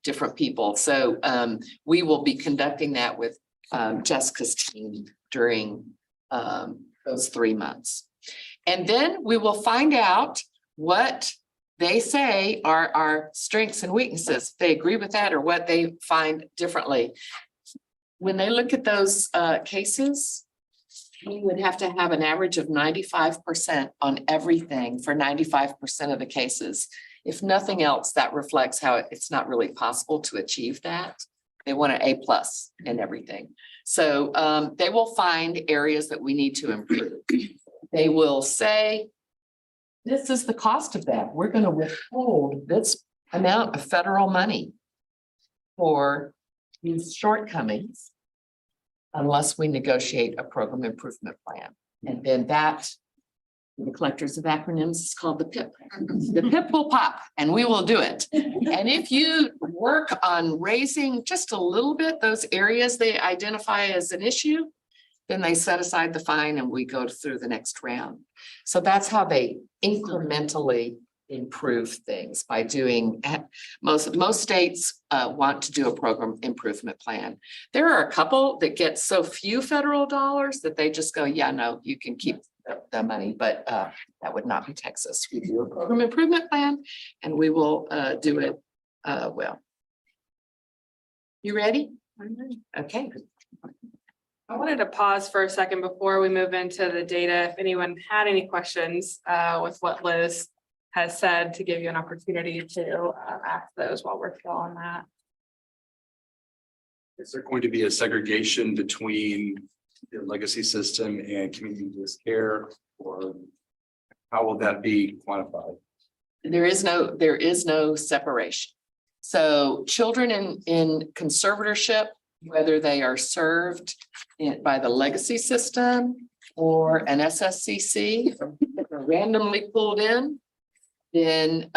different people. So we will be conducting that with Jessica's team during those 3 months. And then we will find out what they say are our strengths and weaknesses, if they agree with that or what they find differently. When they look at those cases, we would have to have an average of 95% on everything for 95% of the cases. If nothing else, that reflects how it's not really possible to achieve that. They want an A+ in everything. So they will find areas that we need to improve. They will say, this is the cost of that. We're going to withhold this amount of federal money for these shortcomings unless we negotiate a program improvement plan. And then that, the collectors of acronyms, is called the PIP. The PIP will pop and we will do it. And if you work on raising just a little bit those areas they identify as an issue, then they set aside the fine and we go through the next round. So that's how they incrementally improve things, by doing, most states want to do a program improvement plan. There are a couple that get so few federal dollars that they just go, yeah, no, you can keep the money, but that would not be Texas. We do a program improvement plan and we will do it well. You ready? Okay. I wanted to pause for a second before we move into the data. If anyone had any questions with what Liz has said, to give you an opportunity to ask those while we're still on that. Is there going to be a segregation between the legacy system and community-based care, or how will that be quantified? There is no separation. So children in conservatorship, whether they are served by the legacy system or an SSCC, if they're randomly pulled in, then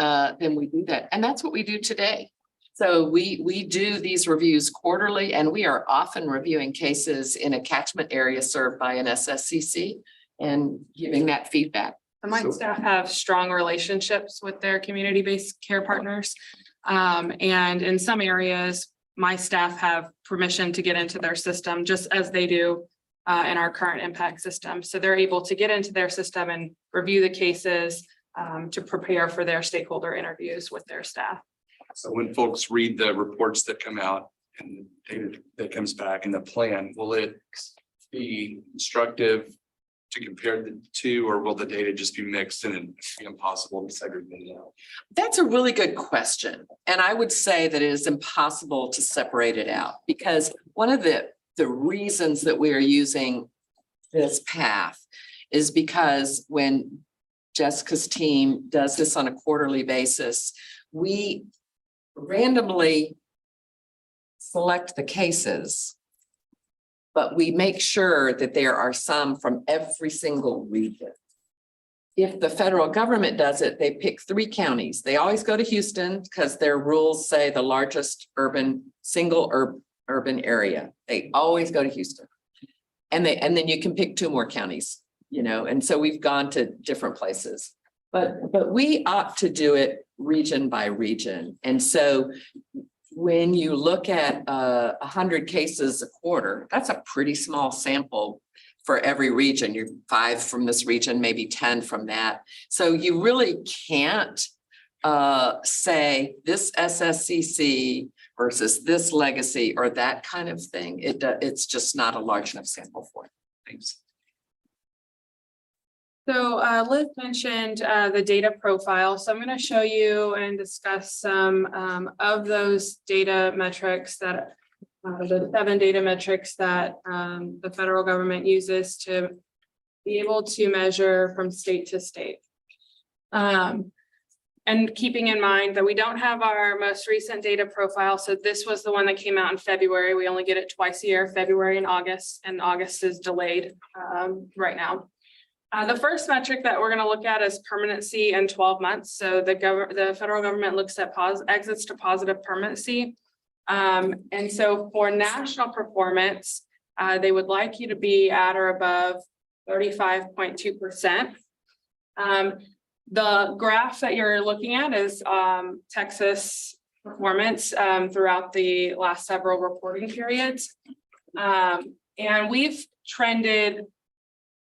we do that. And that's what we do today. So we do these reviews quarterly, and we are often reviewing cases in a catchment area served by an SSCC and giving that feedback. My staff have strong relationships with their community-based care partners. And in some areas, my staff have permission to get into their system, just as they do in our current impact system. So they're able to get into their system and review the cases to prepare for their stakeholder interviews with their staff. So when folks read the reports that come out and the data that comes back in the plan, will it be instructive to compare the two, or will the data just be mixed and it be impossible to segregate it out? That's a really good question. And I would say that it is impossible to separate it out, because one of the reasons that we are using this path is because when Jessica's team does this on a quarterly basis, we randomly select the cases, but we make sure that there are some from every single region. If the federal government does it, they pick 3 counties. They always go to Houston because their rules say the largest urban, single urban area. They always go to Houston. And then you can pick 2 more counties, you know, and so we've gone to different places. But we opt to do it region by region. And so when you look at 100 cases a quarter, that's a pretty small sample for every region. You're 5 from this region, maybe 10 from that. So you really can't say this SSCC versus this legacy or that kind of thing. It's just not a large enough sample for it. Thanks. So Liz mentioned the data profile. So I'm going to show you and discuss some of those data metrics that the 7 data metrics that the federal government uses to be able to measure from state to state. And keeping in mind that we don't have our most recent data profile. So this was the one that came out in February. We only get it twice a year, February and August is delayed right now. The first metric that we're going to look at is permanency in 12 months. So the federal government looks at exits to positive permanency. And so for national performance, they would like you to be at or above 35.2%. The graph that you're looking at is Texas performance throughout the last several reporting periods. And we've trended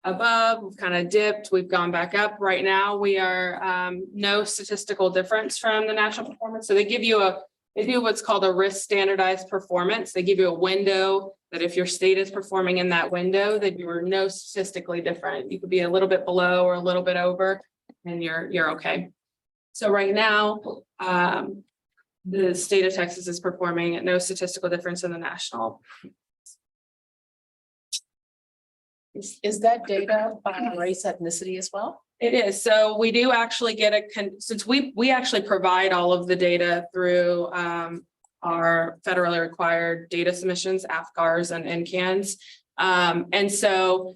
above, we've kind of dipped, we've gone back up. Right now, we are no statistical difference from the national performance. So they do what's called a risk standardized performance. They give you a window that if your state is performing in that window, then you are no statistically different. You could be a little bit below or a little bit over and you're okay. So right now, the state of Texas is performing at no statistical difference in the national. Is that data by race, ethnicity as well? It is. So we do actually get since we actually provide all of the data through our federally required data submissions, AFCARs and NCANs. And so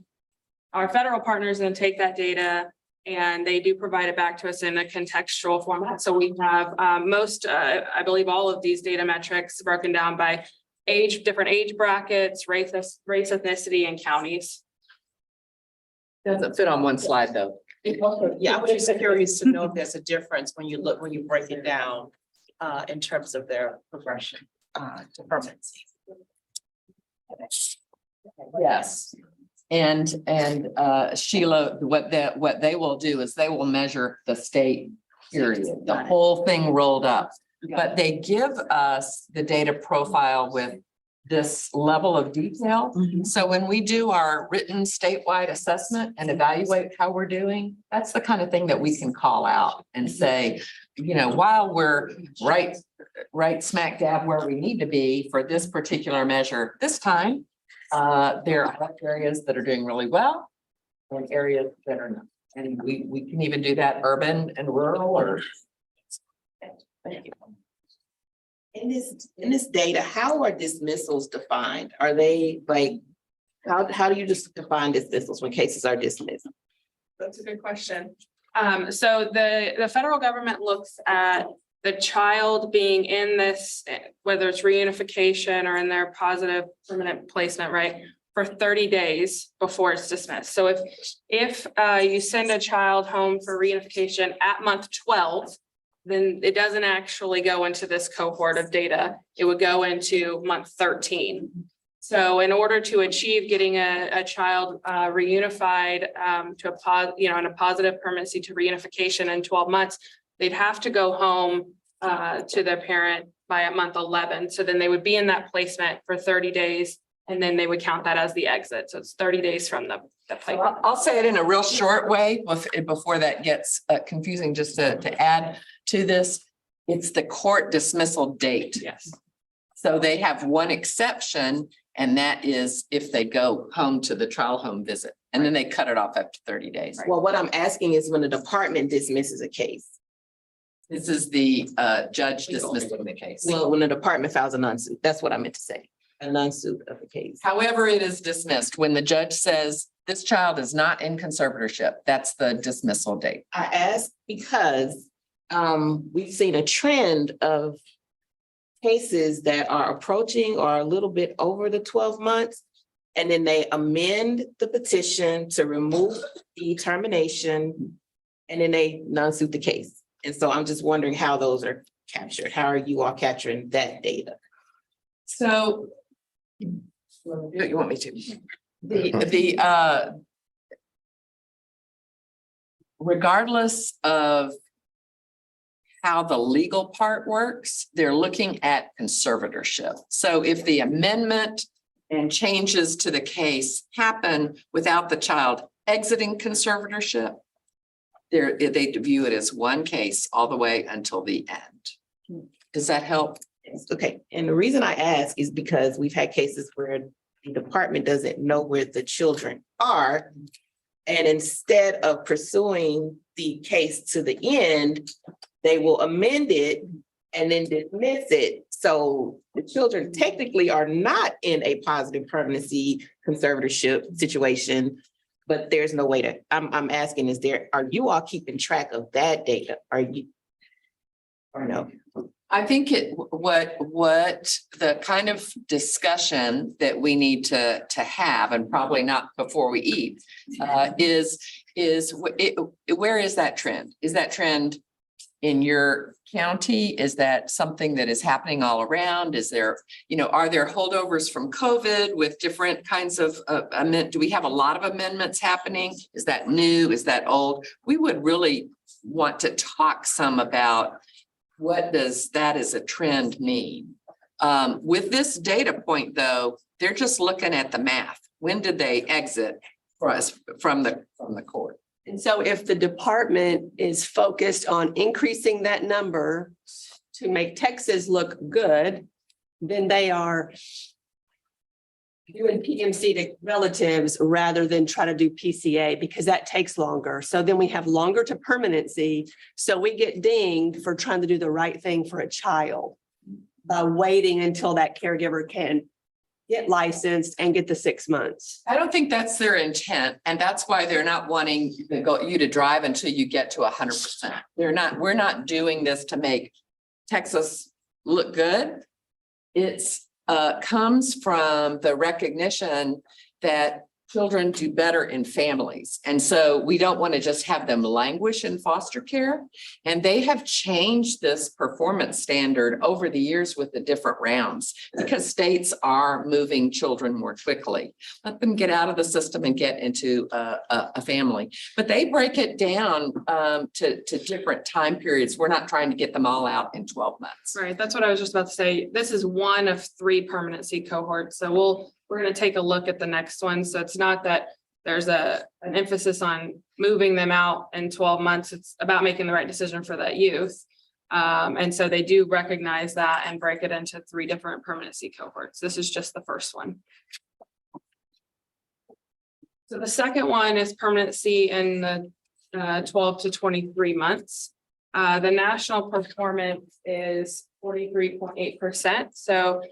our federal partners then take that data and they do provide it back to us in a contextual format. So we have I believe all of these data metrics broken down by age, different age brackets, race, ethnicity, and counties. Doesn't fit on one slide though. Yeah, I was just curious to know if there's a difference when you break it down in terms of their progression to permanency. Yes. And Sheila, what they will do is they will measure the state period, the whole thing rolled up. But they give us the data profile with this level of detail. So when we do our written statewide assessment and evaluate how we're doing, that's the kind of thing that we can call out and say, you know, while we're right smack dab where we need to be for this particular measure this time, there are areas that are doing really well and areas that are not. And we can even do that urban and rural or. Thank you. In this data, how are dismissals defined? Are they like, how do you just define dismissals when cases are dismissed? That's a good question. So the federal government looks at the child being in this, whether it's reunification or in their positive permanent placement, right, for 30 days before it's dismissed. So if you send a child home for reunification at month 12, then it doesn't actually go into this cohort of data. It would go into month 13. So in order to achieve getting a child reunified to in a positive permanency to reunification in 12 months, they'd have to go home to their parent by month 11. So then they would be in that placement for 30 days and then they would count that as the exit. So it's 30 days from the placement. I'll say it in a real short way before that gets confusing, just to add to this. It's the court dismissal date. Yes. So they have one exception, and that is if they go home to the trial home visit, and then they cut it off after 30 days. Well, what I'm asking is when the department dismisses a case. This is the judge dismissing the case. Well, when the department files a non-suit, that's what I meant to say, a non-suit of the case. However, it is dismissed. When the judge says this child is not in conservatorship, that's the dismissal date. I ask because we've seen a trend of cases that are approaching or a little bit over the 12 months. And then they amend the petition to remove the termination. And then they non-suit the case. And so I'm just wondering how those are captured. How are you all capturing that data? So. You want me to? Regardless of how the legal part works, they're looking at conservatorship. So if the amendment and changes to the case happen without the child exiting conservatorship, they view it as one case all the way until the end. Does that help? Yes, okay. And the reason I ask is because we've had cases where the department doesn't know where the children are. And instead of pursuing the case to the end, they will amend it and then dismiss it. So the children technically are not in a positive permanency conservatorship situation, but there's no way to, I'm asking, are you all keeping track of that data? Are you? Or no? I think what the kind of discussion that we need to have, and probably not before we eat, is where is that trend? Is that trend in your county? Is that something that is happening all around? Is there, are there holdovers from COVID with different kinds of do we have a lot of amendments happening? Is that new? Is that old? We would really want to talk some about what does that as a trend mean? With this data point, though, they're just looking at the math. When did they exit for us from the court? And so if the department is focused on increasing that number to make Texas look good, then they are doing PMC to relatives rather than try to do PCA, because that takes longer. So then we have longer to permanency. So we get dinged for trying to do the right thing for a child by waiting until that caregiver can get licensed and get the 6 months. I don't think that's their intent. And that's why they're not wanting you to drive until you get to 100%. We're not doing this to make Texas look good. It's comes from the recognition that children do better in families. And so we don't want to just have them languish in foster care. And they have changed this performance standard over the years with the different rounds because states are moving children more quickly. Let them get out of the system and get into a family. But they break it down to different time periods. We're not trying to get them all out in 12 months. Right, that's what I was just about to say. This is one of 3 permanency cohorts. So we're going to take a look at the next one. So it's not that there's an emphasis on moving them out in 12 months. It's about making the right decision for that youth. And so they do recognize that and break it into 3 different permanency cohorts. This is just the first one. So the second one is permanency in the 12 to 23 months. The national performance is 43.8%. So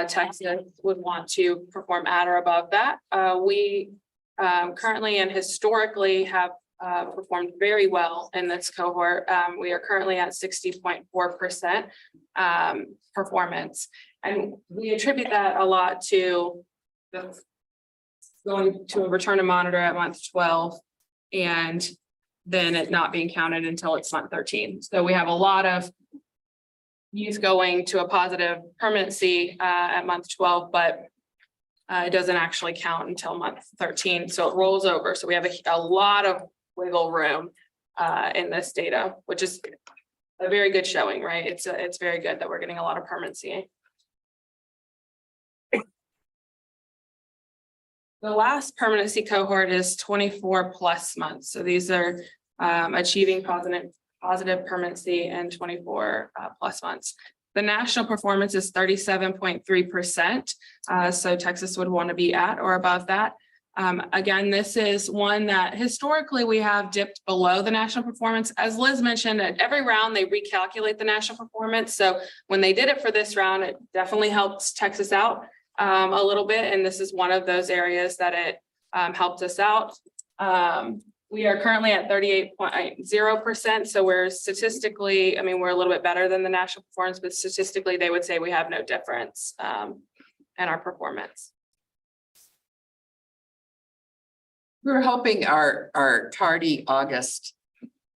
Texas would want to perform at or above that. We currently and historically have performed very well in this cohort. We are currently at 60.4% performance. And we attribute that a lot to going to a return to monitor at month 12 and then it not being counted until it's month 13. So we have a lot of youth going to a positive permanency at month 12, but it doesn't actually count until month 13. So it rolls over. So we have a lot of wiggle room in this data, which is a very good showing, right? It's very good that we're getting a lot of permanency. The last permanency cohort is 24 plus months. So these are achieving positive permanency in 24 plus months. The national performance is 37.3%. So Texas would want to be at or above that. Again, this is one that historically we have dipped below the national performance. As Liz mentioned, at every round they recalculate the national performance. So when they did it for this round, it definitely helps Texas out a little bit. And this is one of those areas that it helped us out. we are currently at 38.0%. So we're statistically, I mean, we're a little bit better than the national performance, but statistically, they would say we have no difference in our performance. We're hoping our tardy August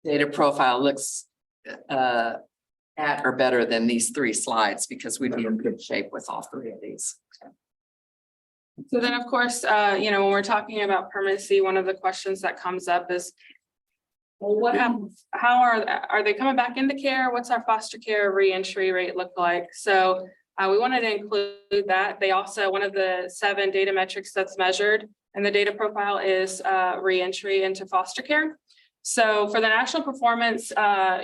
data profile looks at or better than these 3 slides, because we'd be in good shape with all 3 of these. So then, of course, you know, when we're talking about permanency, one of the questions that comes up is, well, what happens? How are they coming back into care? What's our foster care reentry rate look like? So we wanted to include that. They also, one of the 7 data metrics that's measured in the data profile is reentry into foster care. So for the national performance,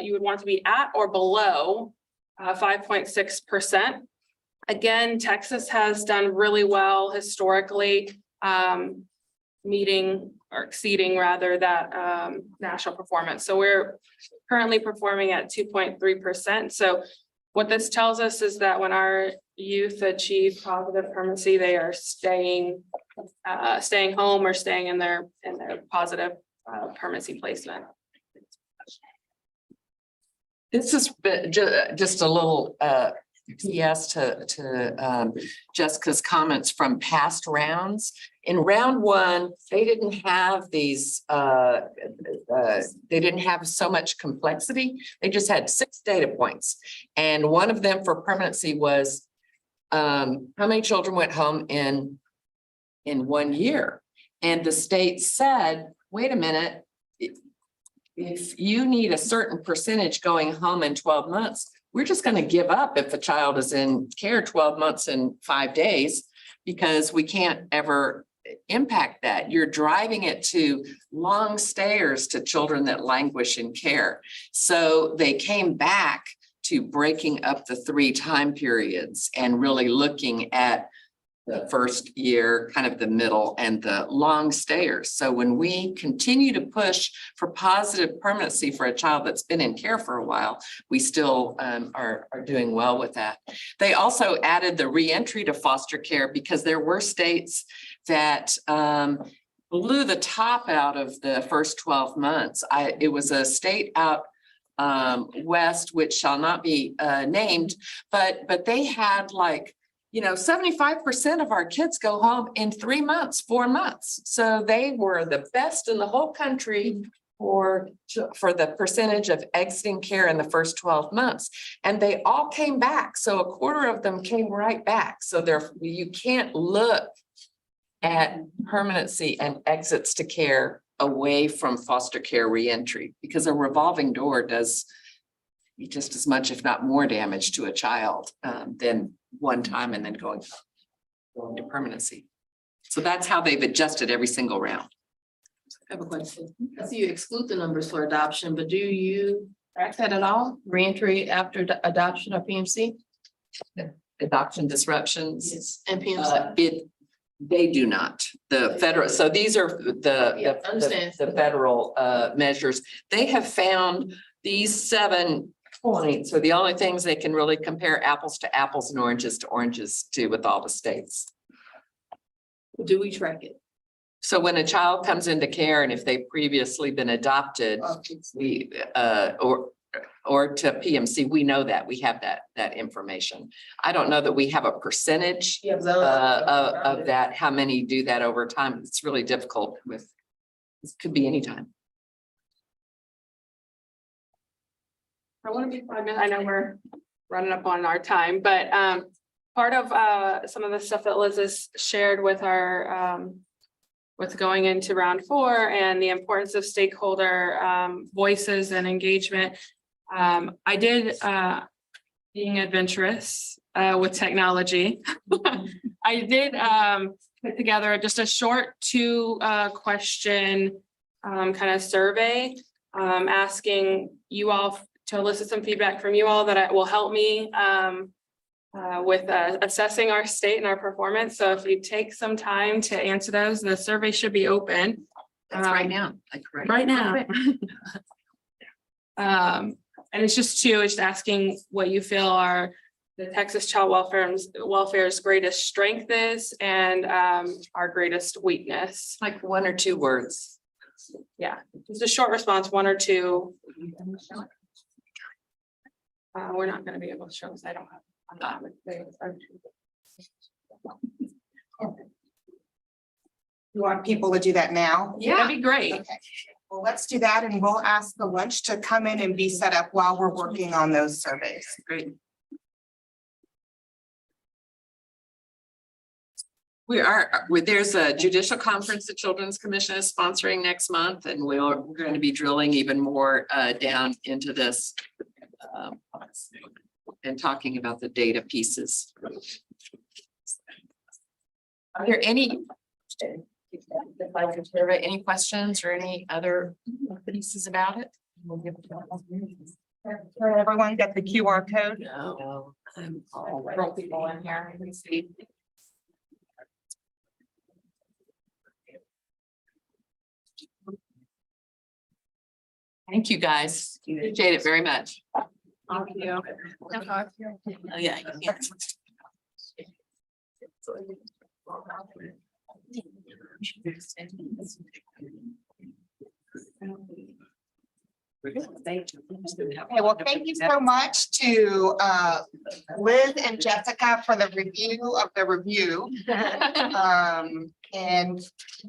you would want to be at or below 5.6%. Again, Texas has done really well historically, meeting or exceeding rather that national performance. So we're currently performing at 2.3%. So what this tells us is that when our youth achieve positive permanency, they are staying home or staying in their positive permanency placement. This is just a little yes to Jessica's comments from past rounds. In round 1, they didn't have these, they didn't have so much complexity. They just had 6 data points. And one of them for permanency was how many children went home in 1 year. And the state said, wait a minute, if you need a certain percentage going home in 12 months, we're just going to give up if a child is in care 12 months and 5 days, because we can't ever impact that. You're driving it to long stayers, to children that languish in care. So they came back to breaking up the 3 time periods and really looking at the first year, kind of the middle, and the long stayers. So when we continue to push for positive permanency for a child that's been in care for a while, we still are doing well with that. They also added the reentry to foster care because there were states that blew the top out of the first 12 months. It was a state out west, which shall not be named, but they had like, 75% of our kids go home in 3 months, 4 months. So they were the best in the whole country for the percentage of exiting care in the first 12 months. And they all came back. So a quarter of them came right back. So you can't look at permanency and exits to care away from foster care reentry, because a revolving door does just as much, if not more, damage to a child than one time and then going to permanency. So that's how they've adjusted every single round. I have a question. I see you exclude the numbers for adoption, but do you track that at all? Reentry after adoption or PMC? Adoption disruptions. Yes, and PMC. They do not. The federal, so these are the federal measures. They have found these 7 points are the only things they can really compare apples to apples and oranges to oranges to with all the states. Do we track it? So when a child comes into care and if they've previously been adopted, we or to PMC, we know that we have that information. I don't know that we have a percentage of that, how many do that over time. It's really difficult with, it could be anytime. I want to be 5 minutes. I know we're running up on our time, but part of some of the stuff that Liz has shared with our with going into round 4 and the importance of stakeholder voices and engagement. I did, being adventurous with technology, I did put together just a short 2 question kind of survey asking you all to elicit some feedback from you all that will help me with assessing our state and our performance. So if you take some time to answer those, the survey should be open. That's right now. Right now. And it's just asking what you feel are the Texas Child Welfare's greatest strength is and our greatest weakness. Like 1 or 2 words. Yeah, just a short response, 1 or 2. We're not gonna be able to show this. I don't have. I'm not. You want people to do that now? Yeah, that'd be great. Okay, well, let's do that and we'll ask the lunch to come in and be set up while we're working on those surveys. Great. There's a judicial conference the Children's Commission is sponsoring next month, and we're going to be drilling even more down into this. And talking about the data pieces. Are there any questions or any other pieces about it? Everyone get the QR code? No. Roll people in here. I can see. Thank you, guys. Appreciate it very much. Thank you. Oh, yeah. Okay, well, thank you so much to Liz and Jessica for the review of the review. And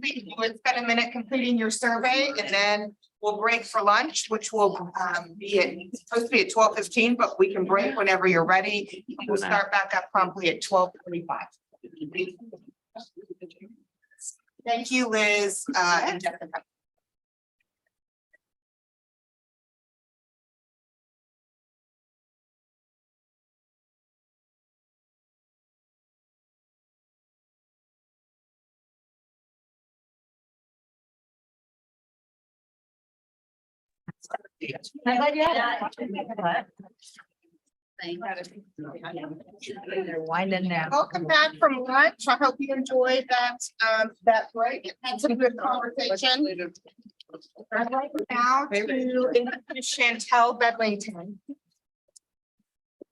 you would spend a minute completing your survey and then we'll break for lunch, which will supposed to be at 12:15, but we can break whenever you're ready. We'll start back up promptly at 12:45. Thank you, Liz, and Jessica. Winding down. Welcome back from lunch. I hope you enjoyed that break. Had some good conversation. I'd like now to introduce Chantel Bedlington.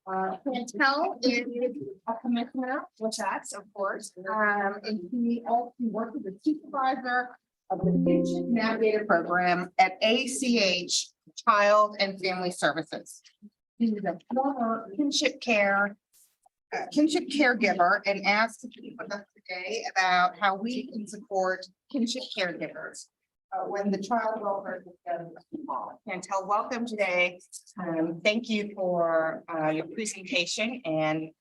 Chantel is a commissioner with us, of course, and she also works as a supervisor of the Kinship Navigator Program at ACH Child and Family Services. She's a former kinship caregiver and asked to speak with us today about how we can support kinship caregivers when the child welfare system is small. Chantel, welcome today. Thank you for your presentation and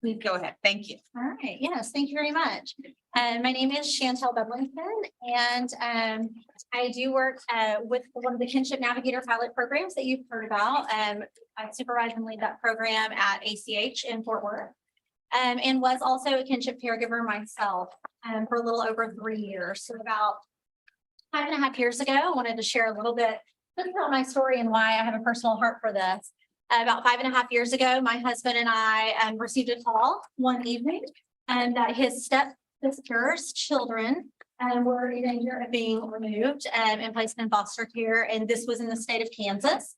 please go ahead. Thank you. All right, yes, thank you very much. My name is Chantel Bedlington, and I do work with one of the Kinship Navigator pilot programs that you've heard about. I supervise and lead that program at ACH in Fort Worth, and was also a kinship caregiver myself for a little over 3 years. So about 5.5 years ago, I wanted to share a little bit about my story and why I have a personal heart for this. About 5.5 years ago, my husband and I received a call one evening that his stepsister's children were in danger of being removed and placed in foster care. And this was in the state of Kansas,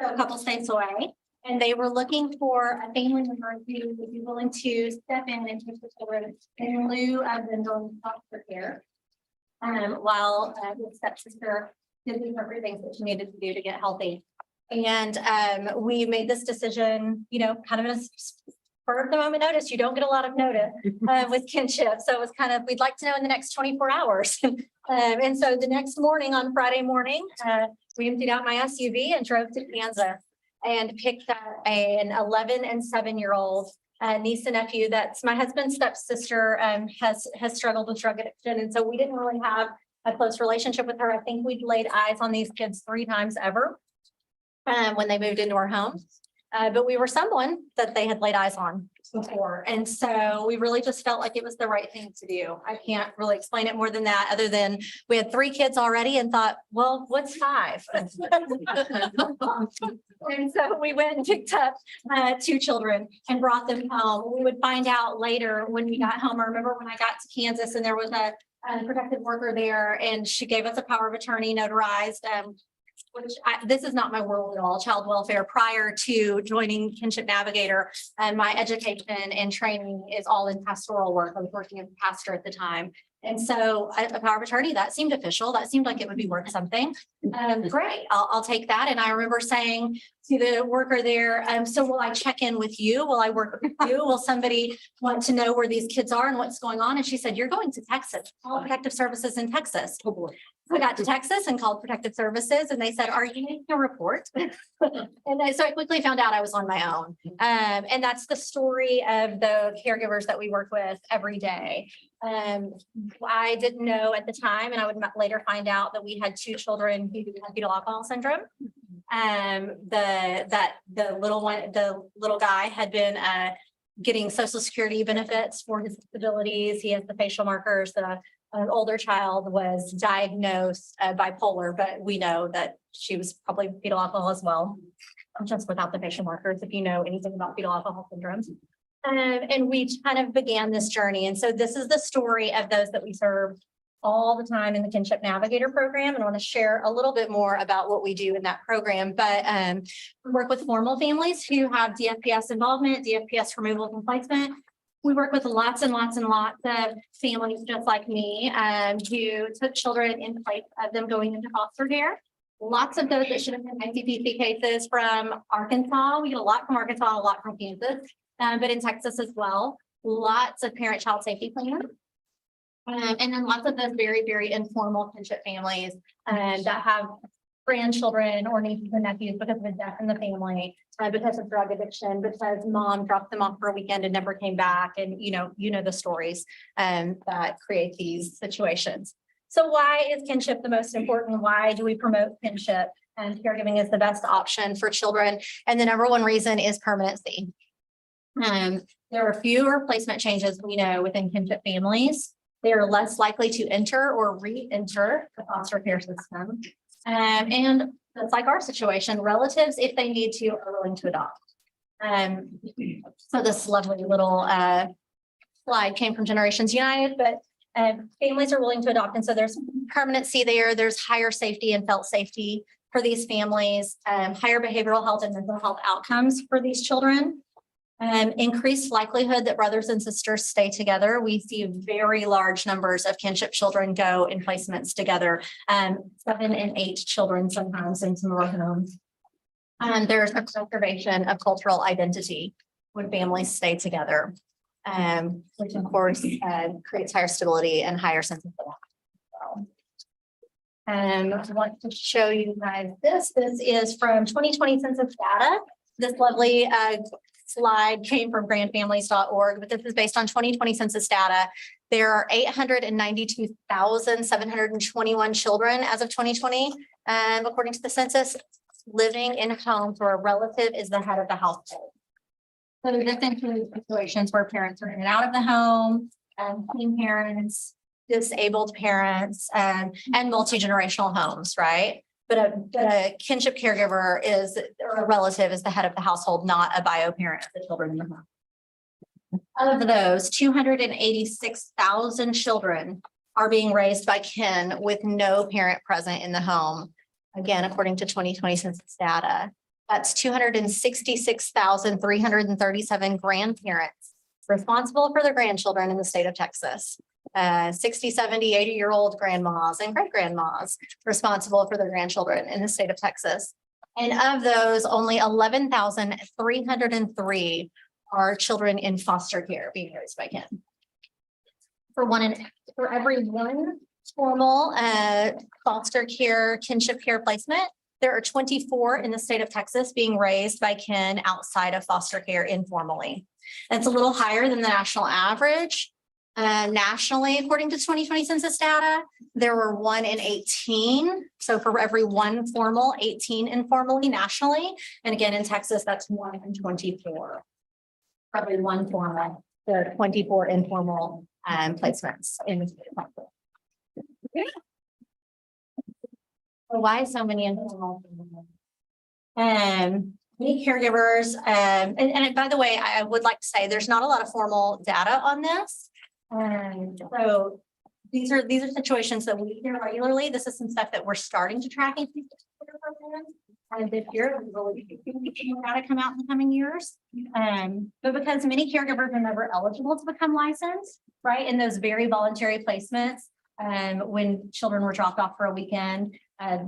so a couple states away. And they were looking for a family member who would be willing to step in and take the children in lieu of them going to foster care. While his stepsister did the appropriate things that she needed to do to get healthy. And we made this decision, kind of a spur of the moment notice. You don't get a lot of notice with kinship. So it was kind of, we'd like to know in the next 24 hours. And so the next morning, on Friday morning, we emptied out my SUV and drove to Kansas and picked up an 11 and 7-year-old niece and nephew. That's my husband's stepsister, has struggled with drug addiction. And so we didn't really have a close relationship with her. I think we'd laid eyes on these kids 3 times ever when they moved into our home. But we were someone that they had laid eyes on before. And so we really just felt like it was the right thing to do. I can't really explain it more than that, other than we had 3 kids already and thought, well, what's 5? And so we went and picked up 2 children and brought them home. We would find out later when we got home. I remember when I got to Kansas and there was a protective worker there and she gave us a power of attorney notarized, this is not my world at all, child welfare. Prior to joining Kinship Navigator, and my education and training is all in pastoral work. I was working as a pastor at the time. And so a power of attorney, that seemed official. That seemed like it would be worth something. Great, I'll take that. And I remember saying to the worker there, so will I check in with you? Will I work with you? Will somebody want to know where these kids are and what's going on? And she said, you're going to Texas, Call Protective Services in Texas. Oh boy. I got to Texas and called Protective Services and they said, are you making a report? So I quickly found out I was on my own. And that's the story of the caregivers that we work with every day. I didn't know at the time, and I would later find out that we had 2 children who had fetal alcohol syndrome. The little guy had been getting Social Security benefits for his disabilities. He has the facial markers. An older child was diagnosed bipolar, but we know that she was probably fetal alcohol as well, just without the facial markers, if you know anything about fetal alcohol syndromes. And we kind of began this journey. And so this is the story of those that we serve all the time in the Kinship Navigator program. And I want to share a little bit more about what we do in that program. But we work with formal families who have DFPS involvement, DFPS removal and placement. We work with lots and lots and lots of families just like me who took children in place of them going into foster care. Lots of those that should have been ICPC cases from Arkansas. We get a lot from Arkansas, a lot from Kansas, but in Texas as well. Lots of parent-child safety plans. And then lots of those very, very informal kinship families that have grandchildren or nieces and nephews because of a death in the family, because of drug addiction, because mom dropped them off for a weekend and never came back. And you know the stories that create these situations. So why is kinship the most important? Why do we promote kinship? And caregiving is the best option for children. And the number one reason is permanency. There are fewer placement changes we know within kinship families. They are less likely to enter or re-enter the foster care system. And it's like our situation, relatives, if they need to, are willing to adopt. So this lovely little slide came from Generations United, but families are willing to adopt. And so there's permanency there. There's higher safety and felt safety for these families, higher behavioral health and mental health outcomes for these children. Increased likelihood that brothers and sisters stay together. We see very large numbers of kinship children go in placements together, 7 and 8 children sometimes in some of our homes. And there's a preservation of cultural identity when families stay together, which of course creates higher stability and higher sense of belonging. And I want to show you guys this. This is from 2020 census data. This lovely slide came from grandfamilies.org, but this is based on 2020 census data. There are 892,721 children as of 2020, according to the census, living in homes where a relative is the head of the household. So this includes situations where parents are in and out of the home, teen parents, disabled parents, and multi-generational homes, right? But a kinship caregiver or a relative is the head of the household, not a bio parent of the children in the home. Of those, 286,000 children are being raised by kin with no parent present in the home. Again, according to 2020 census data, that's 266,337 grandparents responsible for their grandchildren in the state of Texas. 60, 70, 80-year-old grandmas and great grandmas responsible for their grandchildren in the state of Texas. And of those, only 11,303 are children in foster care being raised by kin. For every one formal foster care kinship care placement, there are 24 in the state of Texas being raised by kin outside of foster care informally. That's a little higher than the national average. Nationally, according to 2020 census data, there were 1 in 18. So for every one formal, 18 informally nationally. And again, in Texas, that's 1 in 24. Probably one formal, there are 24 informal placements in the state of Texas. So why so many informal? Many caregivers, and by the way, I would like to say there's not a lot of formal data on this. So these are situations that we hear regularly. This is some stuff that we're starting to track in programs. this year, we really got to come out in the coming years. But because many caregivers are never eligible to become licensed, right, in those very voluntary placements, when children were dropped off for a weekend,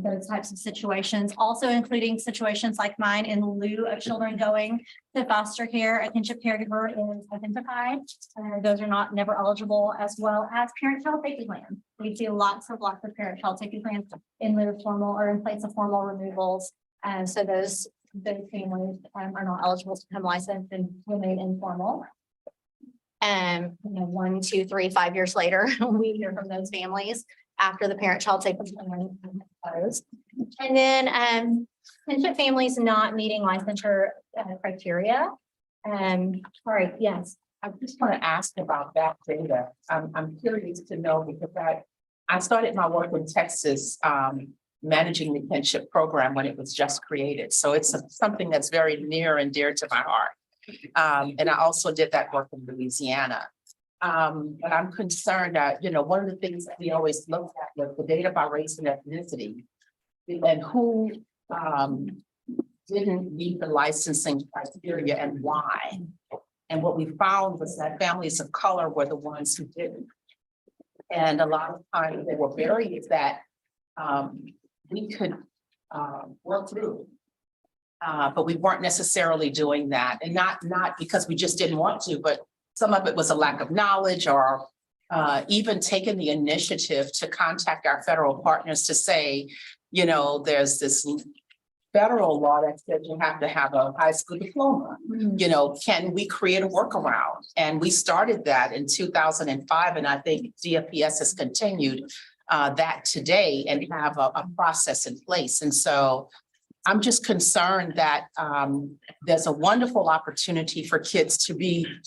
those types of situations, also including situations like mine in lieu of children going to foster care, a kinship caregiver is identified. Those are never eligible, as well as parent-child safety plans. We see lots of parent-child safety plans in lieu of formal or in place of formal removals. And so those families are not eligible to become licensed and remain informal. And 1, 2, 3, 5 years later, we hear from those families after the parent-child safety plan is closed. And then kinship families not meeting licensure criteria. Sorry, yes. I just want to ask about that data. I'm curious to know because I started my work in Texas, managing the kinship program when it was just created. So it's something that's very near and dear to my heart. And I also did that work in Louisiana. But I'm concerned that, one of the things that we always looked at was the data by race and ethnicity and who didn't meet the licensing criteria and why. And what we found was that families of color were the ones who didn't. And a lot of times there were barriers that we could work through. But we weren't necessarily doing that, and not because we just didn't want to, but some of it was a lack of knowledge or even taking the initiative to contact our federal partners to say, there's this federal law that says you have to have a high school diploma. Can we create a workaround? And we started that in 2005, and I think DFPS has continued that today and have a process in place. And so I'm just concerned that there's a wonderful opportunity for kids to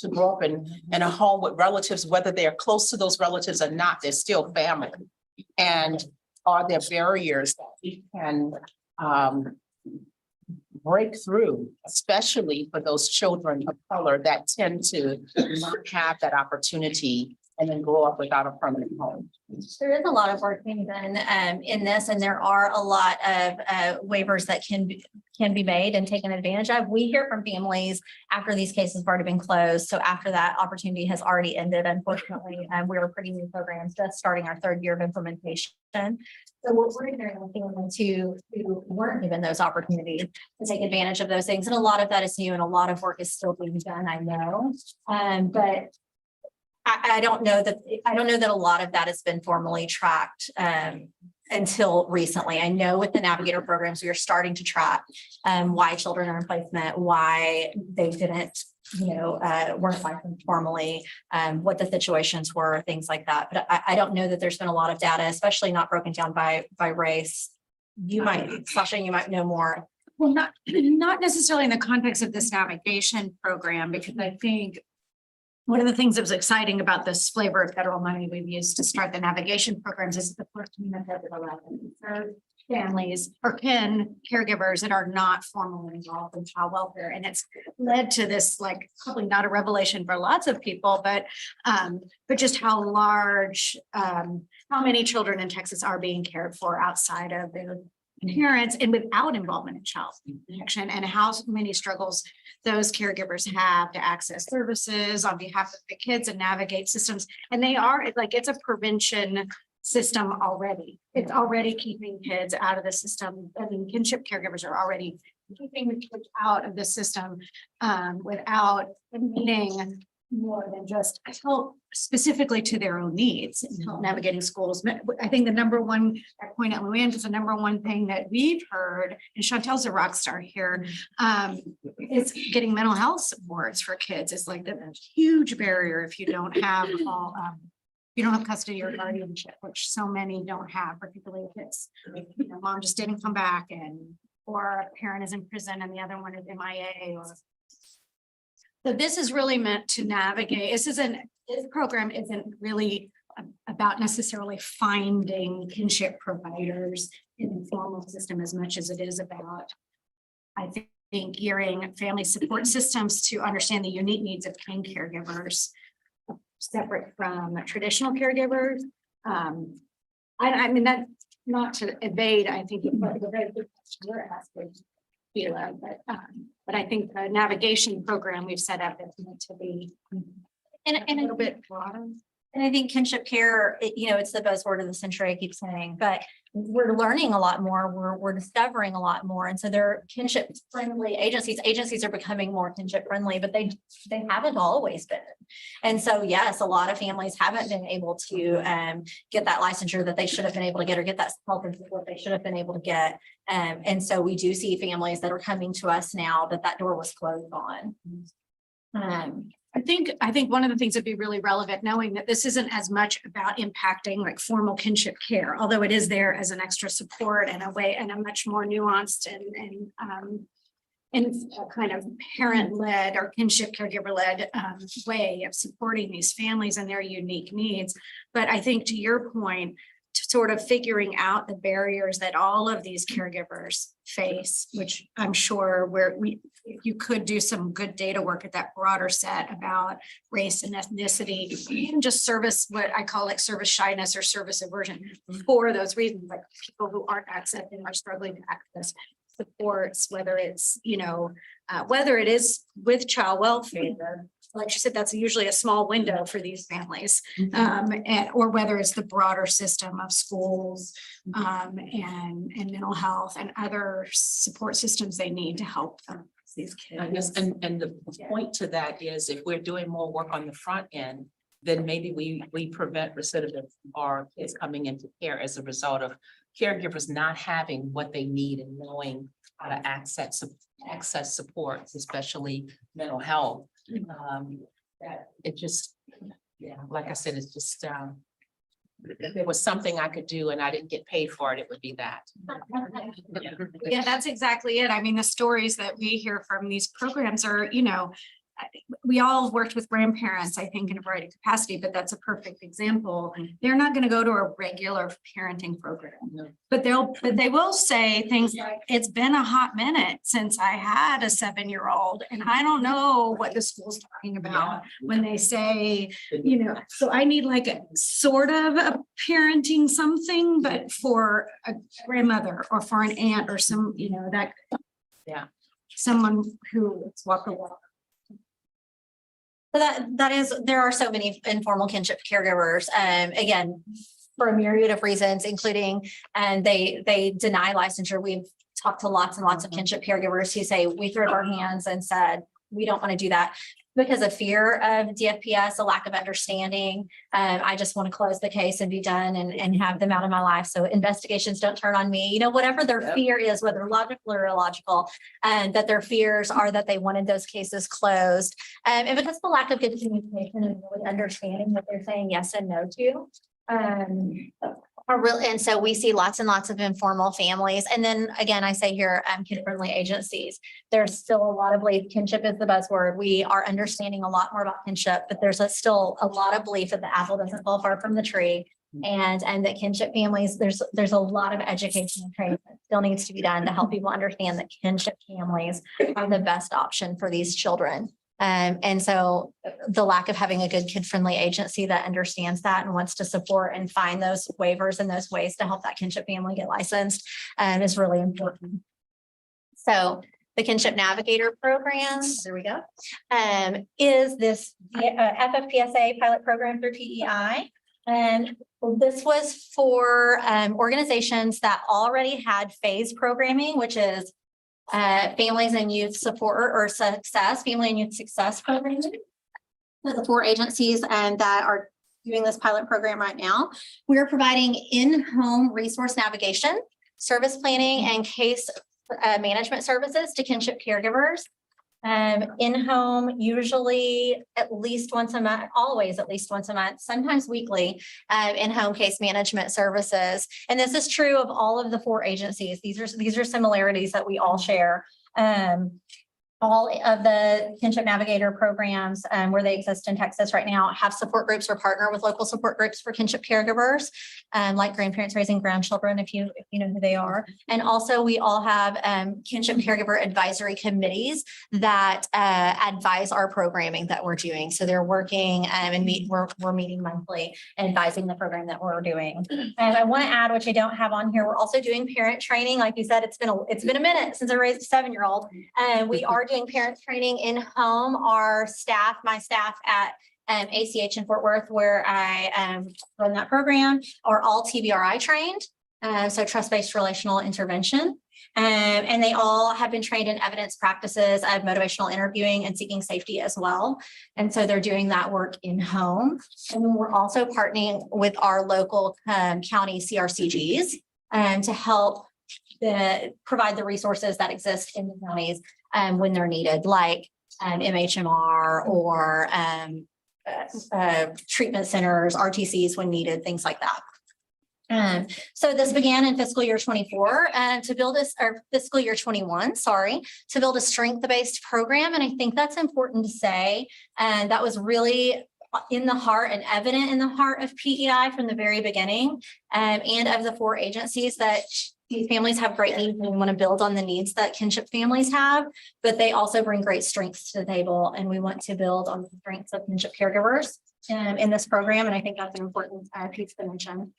grow up in a home with relatives, whether they're close to those relatives or not, they're still family. And are there barriers that we can break through, especially for those children of color that tend to not have that opportunity and then grow up without a permanent home? There is a lot of work being done in this, and there are a lot of waivers that can be made and taken advantage of. We hear from families after these cases have already been closed. So after that opportunity has already ended, unfortunately, we're a pretty new program, just starting our 3rd year of implementation. So what we're hearing from families who weren't given those opportunities to take advantage of those things. And a lot of that is new and a lot of work is still being done, I know. But I don't know that a lot of that has been formally tracked until recently. I know with the Navigator programs, we are starting to track why children are in placement, why they didn't, weren't licensed formally, what the situations were, things like that. But I don't know that there's been a lot of data, especially not broken down by race. You might, Sasha, you might know more. Well, not necessarily in the context of this navigation program, because I think one of the things that was exciting about this flavor of federal money we've used to start the navigation programs is the first method of allowing for families or caregivers that are not formally involved in child welfare. And it's led to this, probably not a revelation for lots of people, but just how large, how many children in Texas are being cared for outside of their parents and without involvement in child protection, and how many struggles those caregivers have to access services on behalf of the kids and navigate systems. And they are it's a prevention system already. It's already keeping kids out of the system. I mean, kinship caregivers are already keeping the kids out of the system without needing more than just help specifically to their own needs and help navigating schools. I think the number one, at Point at Luann is the number one thing that we've heard, and Chantel's a rock star here, is getting mental health supports for kids. It's like the huge barrier if you don't have you don't have custody or guardianship, which so many don't have, particularly if it's, mom just didn't come back or a parent is in prison and the other one is MIA So this is really meant to navigate. This program isn't really about necessarily finding kinship providers in the formal system as much as it is about, I think, gearing family support systems to understand the unique needs of kin caregivers, separate from traditional caregivers. I mean, that not to evade, I think it's a very good question you're asking, Sheila, but I think the navigation program we've set up is meant to be a little bit broader. And I think kinship care, it's the buzzword of the century, I keep saying, but we're learning a lot more. We're discovering a lot more. And so they're kinship friendly agencies. Agencies are becoming more kinship friendly, but they haven't always been. And so, yes, a lot of families haven't been able to get that licensure that they should have been able to get, or get that help and support they should have been able to get. And so we do see families that are coming to us now that door was closed on. I think one of the things that'd be really relevant, knowing that this isn't as much about impacting like formal kinship care, although it is there as an extra support and a way and a much more nuanced and a kind of parent-led or kinship caregiver-led way of supporting these families and their unique needs. But I think to your point, to sort of figuring out the barriers that all of these caregivers face, which I'm sure you could do some good data work at that broader set about race and ethnicity, even just service, what I call like service shyness or service aversion for those reasons, like people who aren't accessing or struggling to access supports, whether it's, whether it is with child welfare, like you said, that's usually a small window for these families, or whether it's the broader system of schools and mental health and other support systems they need to help them. These kids. I guess, and the point to that is if we're doing more work on the front end, then maybe we prevent recidivism or kids coming into care as a result of caregivers not having what they need and knowing how to access supports, especially mental health. That it just, like I said, it's just, if there was something I could do and I didn't get paid for it, it would be that. Yeah, that's exactly it. I mean, the stories that we hear from these programs are, we all worked with grandparents, I think, in a variety of capacity, but that's a perfect example. They're not going to go to a regular parenting program, but they will say things like, it's been a hot minute since I had a 7-year-old, and I don't know what the school's talking about when they say, so I need like a sort of a parenting something, but for a grandmother or for an aunt or some, someone who's walked a walk. So there are so many informal kinship caregivers, again, for a myriad of reasons, including, and they deny licensure. We've talked to lots and lots of kinship caregivers who say, we threw up our hands and said, we don't want to do that because of fear of DFPS, a lack of understanding. I just want to close the case and be done and have them out of my life. So investigations don't turn on me, whatever their fear is, whether logical or illogical, and that their fears are that they wanted those cases closed. And because of the lack of good communication and really understanding what they're saying yes and no to. And so we see lots and lots of informal families. And then again, I say here, kid-friendly agencies. There's still a lot of belief, kinship is the buzzword. We are understanding a lot more about kinship, but there's still a lot of belief that the apple doesn't fall far from the tree. And that kinship families, there's a lot of education and training that still needs to be done to help people understand that kinship families are the best option for these children. And so the lack of having a good kid-friendly agency that understands that and wants to support and find those waivers and those ways to help that kinship family get licensed is really important. So the Kinship Navigator Program, there we go, is this FFPSA pilot program through PEI. And this was for organizations that already had phase programming, which is families and youth support or success, family and youth success programming. So the 4 agencies that are doing this pilot program right now, we are providing in-home resource navigation, service planning, and case management services to kinship caregivers. In-home, usually at least once a month, always at least once a month, sometimes weekly, in-home case management services. And this is true of all of the 4 agencies. These are similarities that we all share. all of the Kinship Navigator programs where they exist in Texas right now have support groups or partner with local support groups for kinship caregivers, like Grandparents Raising Grandchildren, if you know who they are. And also we all have kinship caregiver advisory committees that advise our programming that we're doing. So they're working and we're meeting monthly, advising the program that we're doing. And I want to add, which I don't have on here, we're also doing parent training. Like you said, it's been a minute since I raised a 7-year-old. And we are doing parent training in home. Our staff, my staff at ACH in Fort Worth, where I run that program, are all TBRI trained. So trust-based relational intervention. And they all have been trained in evidence practices of motivational interviewing and seeking safety as well. And so they're doing that work in home. And we're also partnering with our local county CRCGs to help provide the resources that exist in the counties when they're needed, like MHMR or treatment centers, RTCs when needed, things like that. So this began in fiscal year 24 to build this, or fiscal year 21, sorry, to build a strength-based program. And I think that's important to say. And that was really in the heart and evident in the heart of PEI from the very beginning, and of the 4 agencies, that these families have great needs and we want to build on the needs that kinship families have, but they also bring great strengths to the table. And we want to build on the strengths of kinship caregivers in this program. And I think that's an important piece to mention.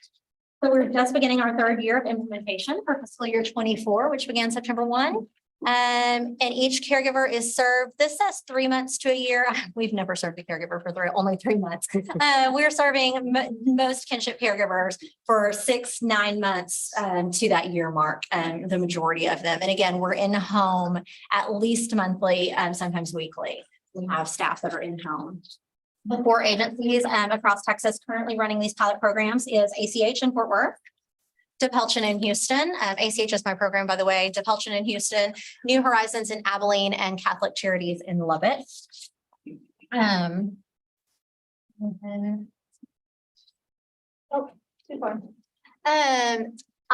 So we're just beginning our 3rd year of implementation for fiscal year 24, which began September 1. And each caregiver is served, this says 3 months to a year. We've never served a caregiver for only 3 months. We're serving most kinship caregivers for 6-9 months to that year mark, the majority of them. And again, we're in home at least monthly, sometimes weekly. We have staff that are in home. The 4 agencies across Texas currently running these pilot programs is ACH in Fort Worth, DePelchin in Houston. ACH is my program, by the way. DePelchin in Houston, New Horizons in Abilene, and Catholic Charities in Lubbock.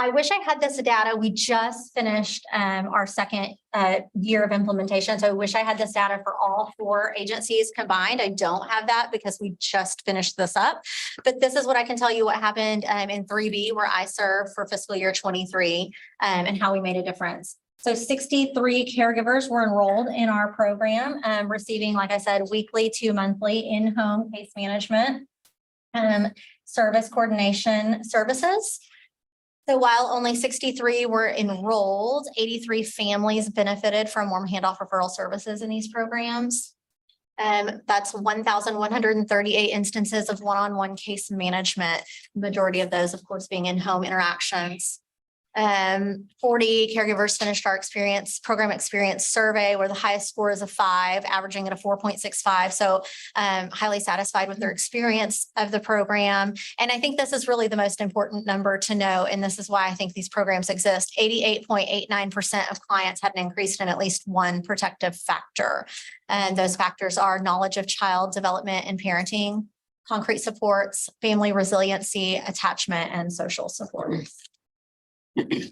I wish I had this data. We just finished our 2nd year of implementation. So I wish I had this data for all 4 agencies combined. I don't have that because we just finished this up. But this is what I can tell you what happened in 3B, where I serve for fiscal year 23, and how we made a difference. So 63 caregivers were enrolled in our program, receiving, like I said, weekly to monthly in-home case management, service coordination services. So while only 63 were enrolled, 83 families benefited from warm handoff referral services in these programs. That's 1,138 instances of one-on-one case management, majority of those, of course, being in-home interactions. 40 caregivers finished our program experience survey, where the highest score is a 5, averaging at a 4.65. So highly satisfied with their experience of the program. And I think this is really the most important number to know. And this is why I think these programs exist. 88.89% of clients had an increase in at least one protective factor. And those factors are knowledge of child development and parenting, concrete supports, family resiliency, attachment, and social support. This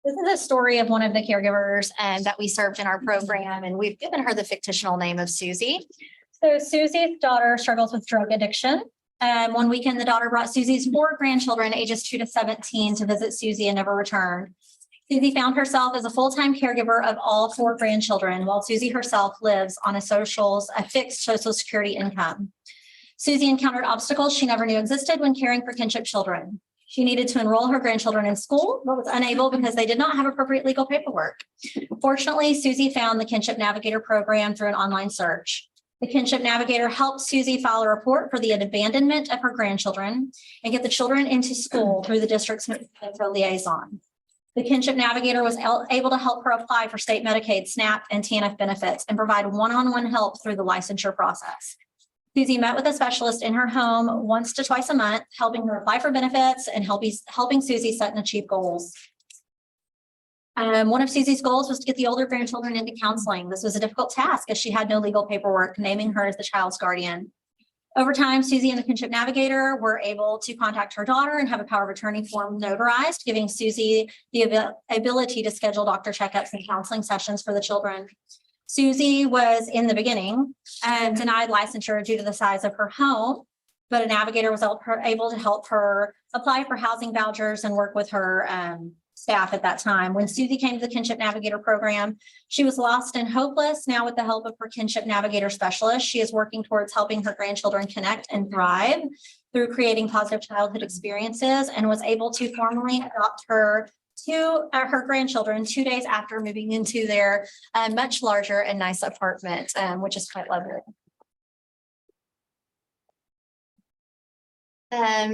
is a story of one of the caregivers that we served in our program, and we've given her the fictional name of Susie. So Susie's daughter struggles with drug addiction. One weekend, the daughter brought Susie's 4 grandchildren, ages 2 to 17, to visit Susie and never returned. Susie found herself as a full-time caregiver of all 4 grandchildren, while Susie herself lives on a fixed Social Security income. Susie encountered obstacles she never knew existed when caring for kinship children. She needed to enroll her grandchildren in school, but was unable because they did not have appropriate legal paperwork. Fortunately, Susie found the Kinship Navigator program through an online search. The Kinship Navigator helped Susie file a report for the abandonment of her grandchildren and get the children into school through the district's liaison. The Kinship Navigator was able to help her apply for state Medicaid, SNAP, and TANF benefits and provide one-on-one help through the licensure process. Susie met with a specialist in her home once to twice a month, helping her apply for benefits and helping Susie set and achieve goals. One of Susie's goals was to get the older grandchildren into counseling. This was a difficult task as she had no legal paperwork naming her as the child's guardian. Over time, Susie and the kinship navigator were able to contact her daughter and have a power of attorney form notarized, giving Susie the ability to schedule doctor checkups and counseling sessions for the children. Susie was in the beginning denied licensure due to the size of her home, but a navigator was able to help her apply for housing vouchers and work with her staff at that time. When Susie came to the Kinship Navigator program, she was lost and hopeless. Now, with the help of her Kinship Navigator specialist, she is working towards helping her grandchildren connect and thrive through creating positive childhood experiences, and was able to formally adopt her grandchildren 2 days after moving into their much larger and nice apartment, which is quite lovely.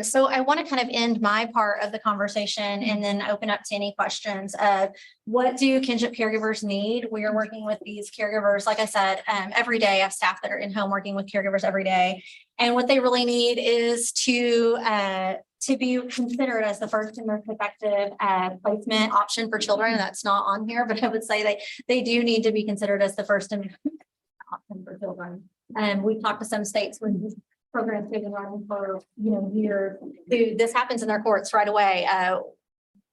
So I want to kind of end my part of the conversation and then open up to any questions of what do kinship caregivers need? We are working with these caregivers, like I said, every day. I have staff that are in home working with caregivers every day. And what they really need is to be considered as the first and most effective placement option for children. That's not on here, but I would say they do need to be considered as the first and option for children. And we've talked to some states with programs they've been running for years. This happens in their courts right away.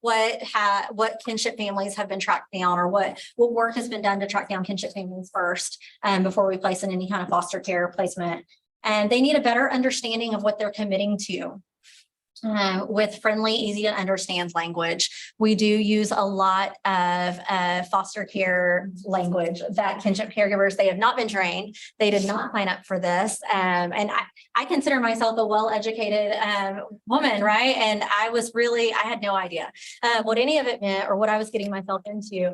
What kinship families have been tracked down, or what work has been done to track down kinship families first before we place in any kind of foster care placement. And they need a better understanding of what they're committing to. With friendly, easy to understand language. We do use a lot of foster care language that kinship caregivers, they have not been trained. They did not sign up for this. And I consider myself a well-educated woman, right? And I had no idea what any of it meant or what I was getting myself into.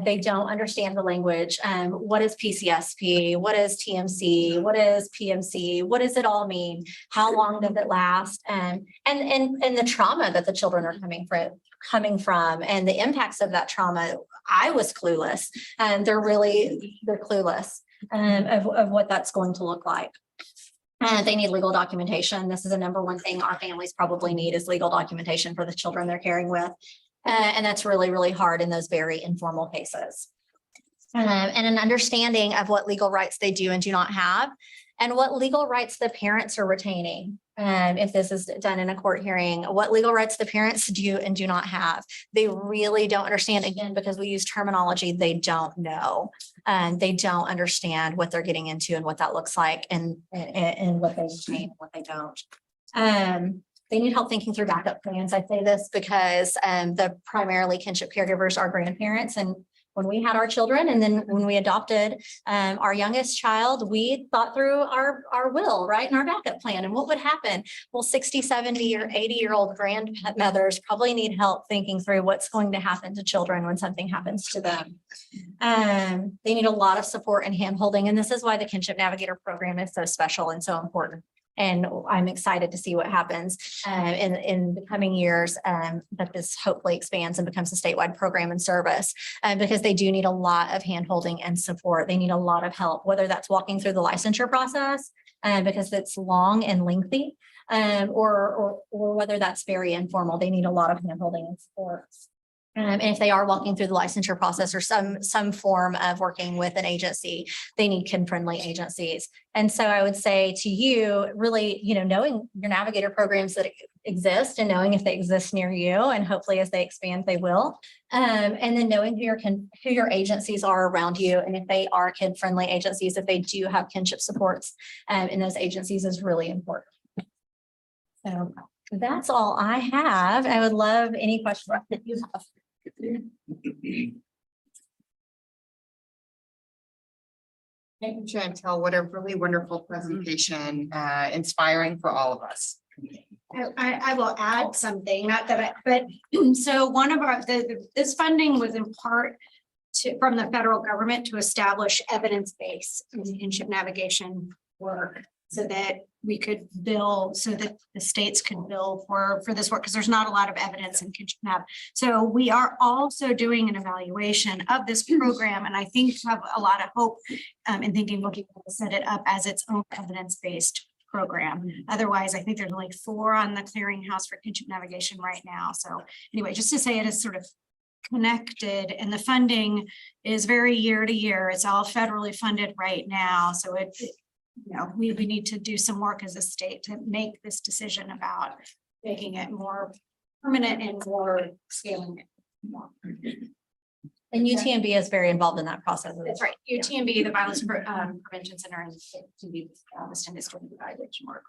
They don't understand the language. What is PCSP? What is TMC? What is PMC? What does it all mean? How long does it last? And the trauma that the children are coming from and the impacts of that trauma. I was clueless, and they're clueless of what that's going to look like. They need legal documentation. This is a number one thing our families probably need, is legal documentation for the children they're caring with. And that's really, really hard in those very informal cases. And an understanding of what legal rights they do and do not have, and what legal rights the parents are retaining. If this is done in a court hearing, what legal rights the parents do and do not have. They really don't understand, again, because we use terminology they don't know. They don't understand what they're getting into and what that looks like, and what they retain and what they don't. They need help thinking through backup plans. I say this because the primarily kinship caregivers are grandparents. And when we had our children, and then when we adopted our youngest child, we thought through our will, right? And our backup plan and what would happen. Well, 60, 70 or 80-year-old grandmothers probably need help thinking through what's going to happen to children when something happens to them. They need a lot of support and handholding. And this is why the Kinship Navigator program is so special and so important. And I'm excited to see what happens in the coming years, that this hopefully expands and becomes a statewide program and service, because they do need a lot of handholding and support. They need a lot of help, whether that's walking through the licensure process because it's long and lengthy, or whether that's very informal. They need a lot of handholding and support. And if they are walking through the licensure process or some form of working with an agency, they need kid-friendly agencies. And so I would say to you, really, knowing your navigator programs that exist and knowing if they exist near you, and hopefully as they expand, they will. And then knowing who your agencies are around you, and if they are kid-friendly agencies, if they do have kinship supports in those agencies, is really important. So that's all I have. I would love any questions that you have. Thank you, Chantel. What a really wonderful presentation, inspiring for all of us. I will add something, not that but so one of this funding was in part from the federal government to establish evidence base in kinship navigation work, so that we could bill, so that the states could bill for this work, because there's not a lot of evidence in kinship nav. So we are also doing an evaluation of this program, and I think have a lot of hope in thinking we'll be able to set it up as its own evidence-based program. Otherwise, I think there's only 4 on the clearinghouse for kinship navigation right now. So anyway, just to say it is sort of connected, and the funding is very year to year. It's all federally funded right now. So we need to do some work as a state to make this decision about making it more permanent and more scaling it more. And UTMB is very involved in that process. That's right. UTMB, the Violence Prevention Center, and UTMB, Galveston is doing the evaluation work.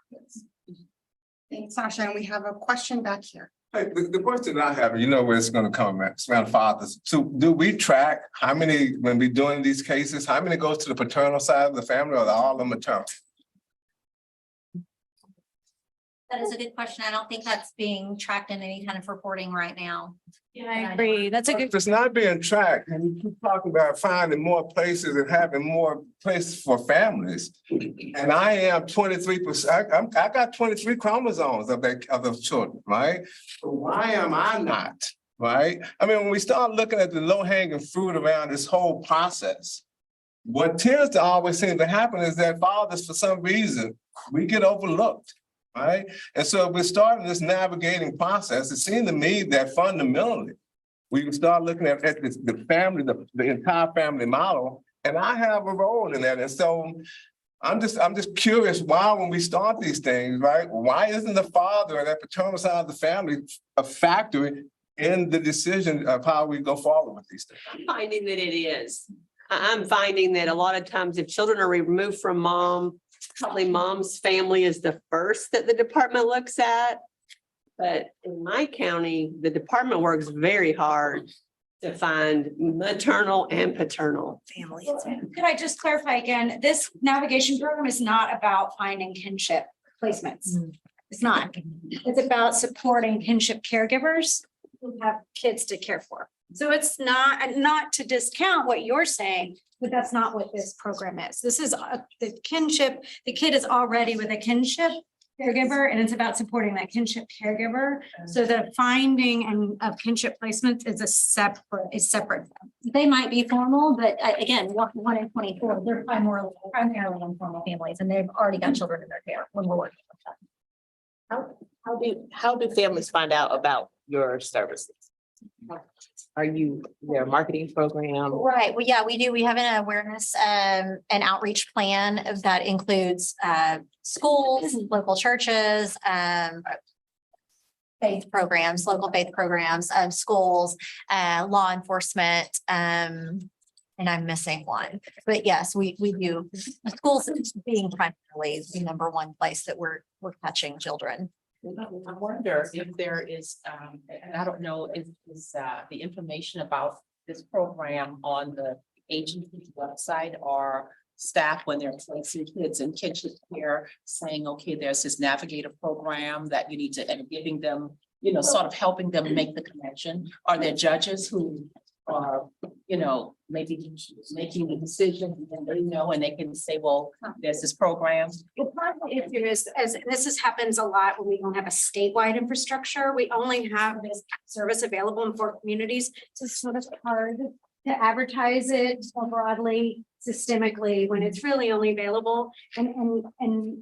Thanks, Sasha. And we have a question back here. Hey, the question I have, you know where it's gonna come at, it's around fathers. So do we track how many, when we doing these cases, how many goes to the paternal side of the family or all the maternal? That is a good question. I don't think that's being tracked in any kind of reporting right now. Yeah, I agree. That's a good. If it's not being tracked, and we keep talking about finding more places and having more places for families. And I am 23%, I got 23 chromosomes of those children, right? So why am I not, right? I mean, when we start looking at the low hanging fruit around this whole process, what tends to always seem to happen is that fathers, for some reason, we get overlooked. Right? And so we're starting this navigating process. It seemed to me that fundamentally, we can start looking at the family, the entire family model, and I have a role in that. And so I'm just curious why when we start these things, right? Why isn't the father and that paternal side of the family a factor in the decision of how we go forward with these things? I'm finding that it is. I'm finding that a lot of times if children are removed from mom, probably mom's family is the first that the department looks at. But in my county, the department works very hard to find maternal and paternal families. Could I just clarify again? This navigation program is not about finding kinship placements. It's not. It's about supporting kinship caregivers who have kids to care for. So it's not to discount what you're saying, but that's not what this program is. This is the kinship. The kid is already with a kinship caregiver, and it's about supporting that kinship caregiver. So the finding of kinship placements is separate. They might be formal, but again, 1 in 24, they're primarily informal families, and they've already got children in their care when we're working with them. How do families find out about your services? Are you their marketing program? Right. Well, yeah, we do. We have an awareness and outreach plan that includes schools, local churches, faith programs, local faith programs, schools, law enforcement, and I'm missing one. But yes, we do. Schools being primarily the number one place that we're catching children. I wonder if there is, and I don't know, is the information about this program on the agency's website or staff when they're placing kids in kinship care, saying, okay, there's this navigator program that you need to, and giving them, sort of helping them make the connection. Are there judges who are, maybe making the decision and they know, and they can say, well, there's this program. Well, part of the issue is, as this happens a lot when we don't have a statewide infrastructure, we only have this service available in 4 communities. So it's sort of hard to advertise it more broadly, systemically, when it's really only available, and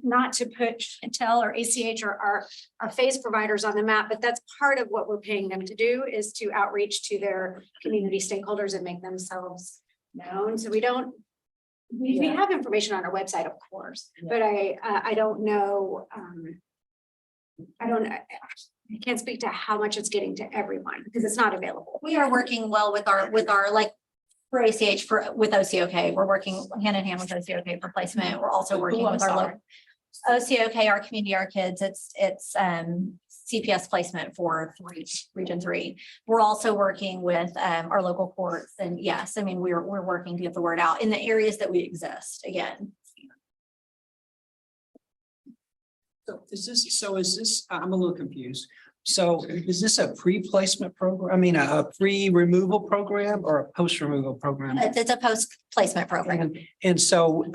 not to put Intel or ACH or our phase providers on the map, but that's part of what we're paying them to do, is to outreach to their community stakeholders and make themselves known. So we have information on our website, of course, but I don't know. I can't speak to how much it's getting to everyone because it's not available. We are working well with our like for ACH with OCOK. We're working hand in hand with OCOK for placement. We're also working with our local OCOK, our community, our kids. It's CPS placement for region 3. We're also working with our local courts, and yes, I mean, we're working to get the word out in the areas that we exist again. So is this, I'm a little confused. So is this a pre-placement program? I mean, a pre-removal program or a post-removal program? It's a post-placement program. And so, It's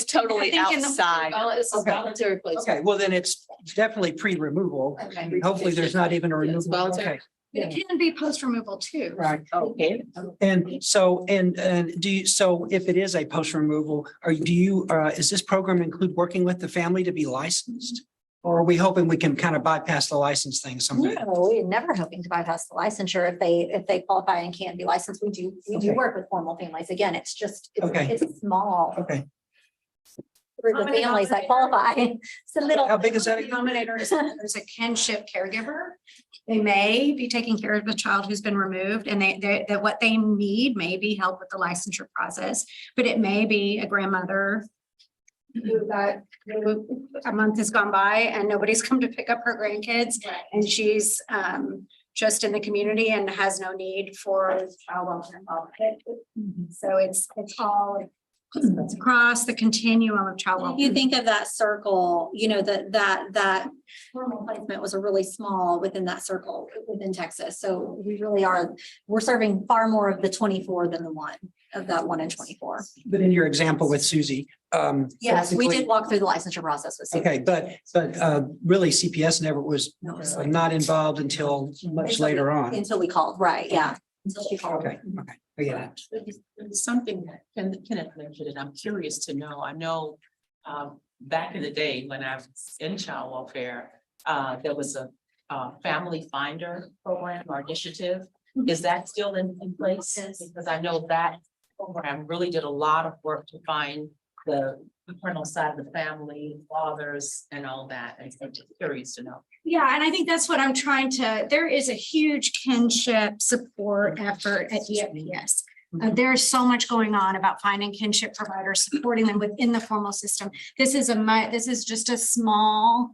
totally outside. It's a voluntary placement. okay, well, then it's definitely pre-removal. Hopefully there's not even a removal. voluntary. Okay. It can be post-removal too. Right. Okay. And so, so if it is a post-removal, is this program include working with the family to be licensed? Or are we hoping we can kind of bypass the license thing someday? No, we're never hoping to bypass the licensure if they qualify and can be licensed. We do Okay. work with formal families. Again, it's just, Okay. it's small. Okay. Group of families that qualify. It's a little. How big is that again? Denominator is there's a kinship caregiver. They may be taking care of a child who's been removed and that what they need may be help with the licensure process, but it may be a grandmother who a month has gone by and nobody's come to pick up her grandkids and she's just in the community and has no need for child welfare involvement. So it's all, it's across the continuum of child If welfare. you think of that circle, you know, that formal placement was a really small within that circle within Texas. So we really are, we're serving far more of the 24 than the one of that 1 in 24. But in your example with Susie. Yes, we basically- did walk through the licensure process with Susan. Okay, but really CPS never was not involved until much later on. Until we called, right, yeah. Until she called. Okay, okay, I get it. There's something that Kenneth mentioned, and I'm curious to know. I know back in the day when I was in child welfare, there was a family finder program or initiative. Is that still in place? Because I know that program really did a lot of work to find the paternal side of the family, fathers and all that. And so I'm just curious to know. Yeah, and I think that's what I'm trying to, there is a huge kinship support effort at EFPS. There's so much going on about finding kinship providers, supporting them within the formal system. This is just a small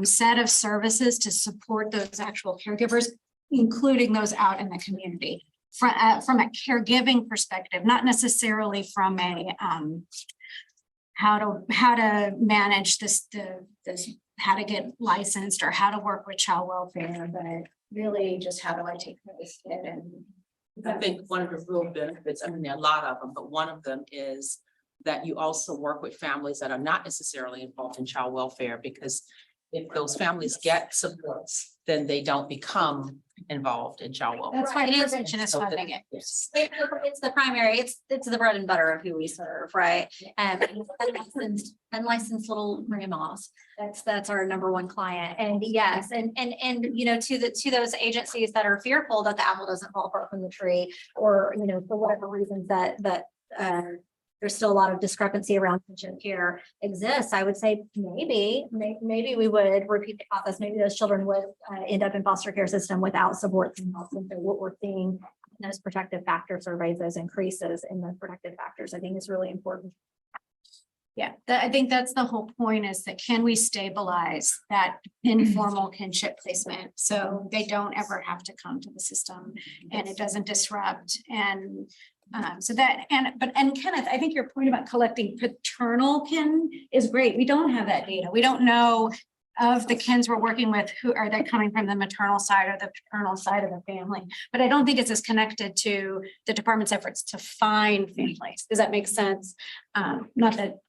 set of services to support those actual caregivers, including those out in the community. From a caregiving perspective, not necessarily from a how to manage this how to get licensed or how to work with child welfare, but really just how do I take care of this kid and. I think one of the real benefits, I mean, there are a lot of them, but one of them is that you also work with families that are not necessarily involved in child welfare, because if those families get supports, then they don't become involved in child welfare. That's why Right, it is- prevention is So that- funding it. Yes. It's the primary, it's the bread and butter of who we serve, right? Unlicensed little grandmas. That's our number one client. And yes, and you know, to those agencies that are fearful that the apple doesn't fall far from the tree, or, you know, for whatever reasons that there's still a lot of discrepancy around kinship care exists, I would say maybe we would repeat the process. Maybe those children would end up in foster care system without support. And so what we're seeing in those protective factor surveys, those increases in the protective factors, I think is really important. Yeah, I think that's the whole point, is that can we stabilize that informal kinship placement so they don't ever have to come to the system and it doesn't disrupt and so that, and Kenneth, I think your point about collecting paternal kin is great. We don't have that data. We don't know of the kins we're working with, who are they coming from, the maternal side or the paternal side of the family. But I don't think it's as connected to the department's efforts to find families. Does that make sense? Not that,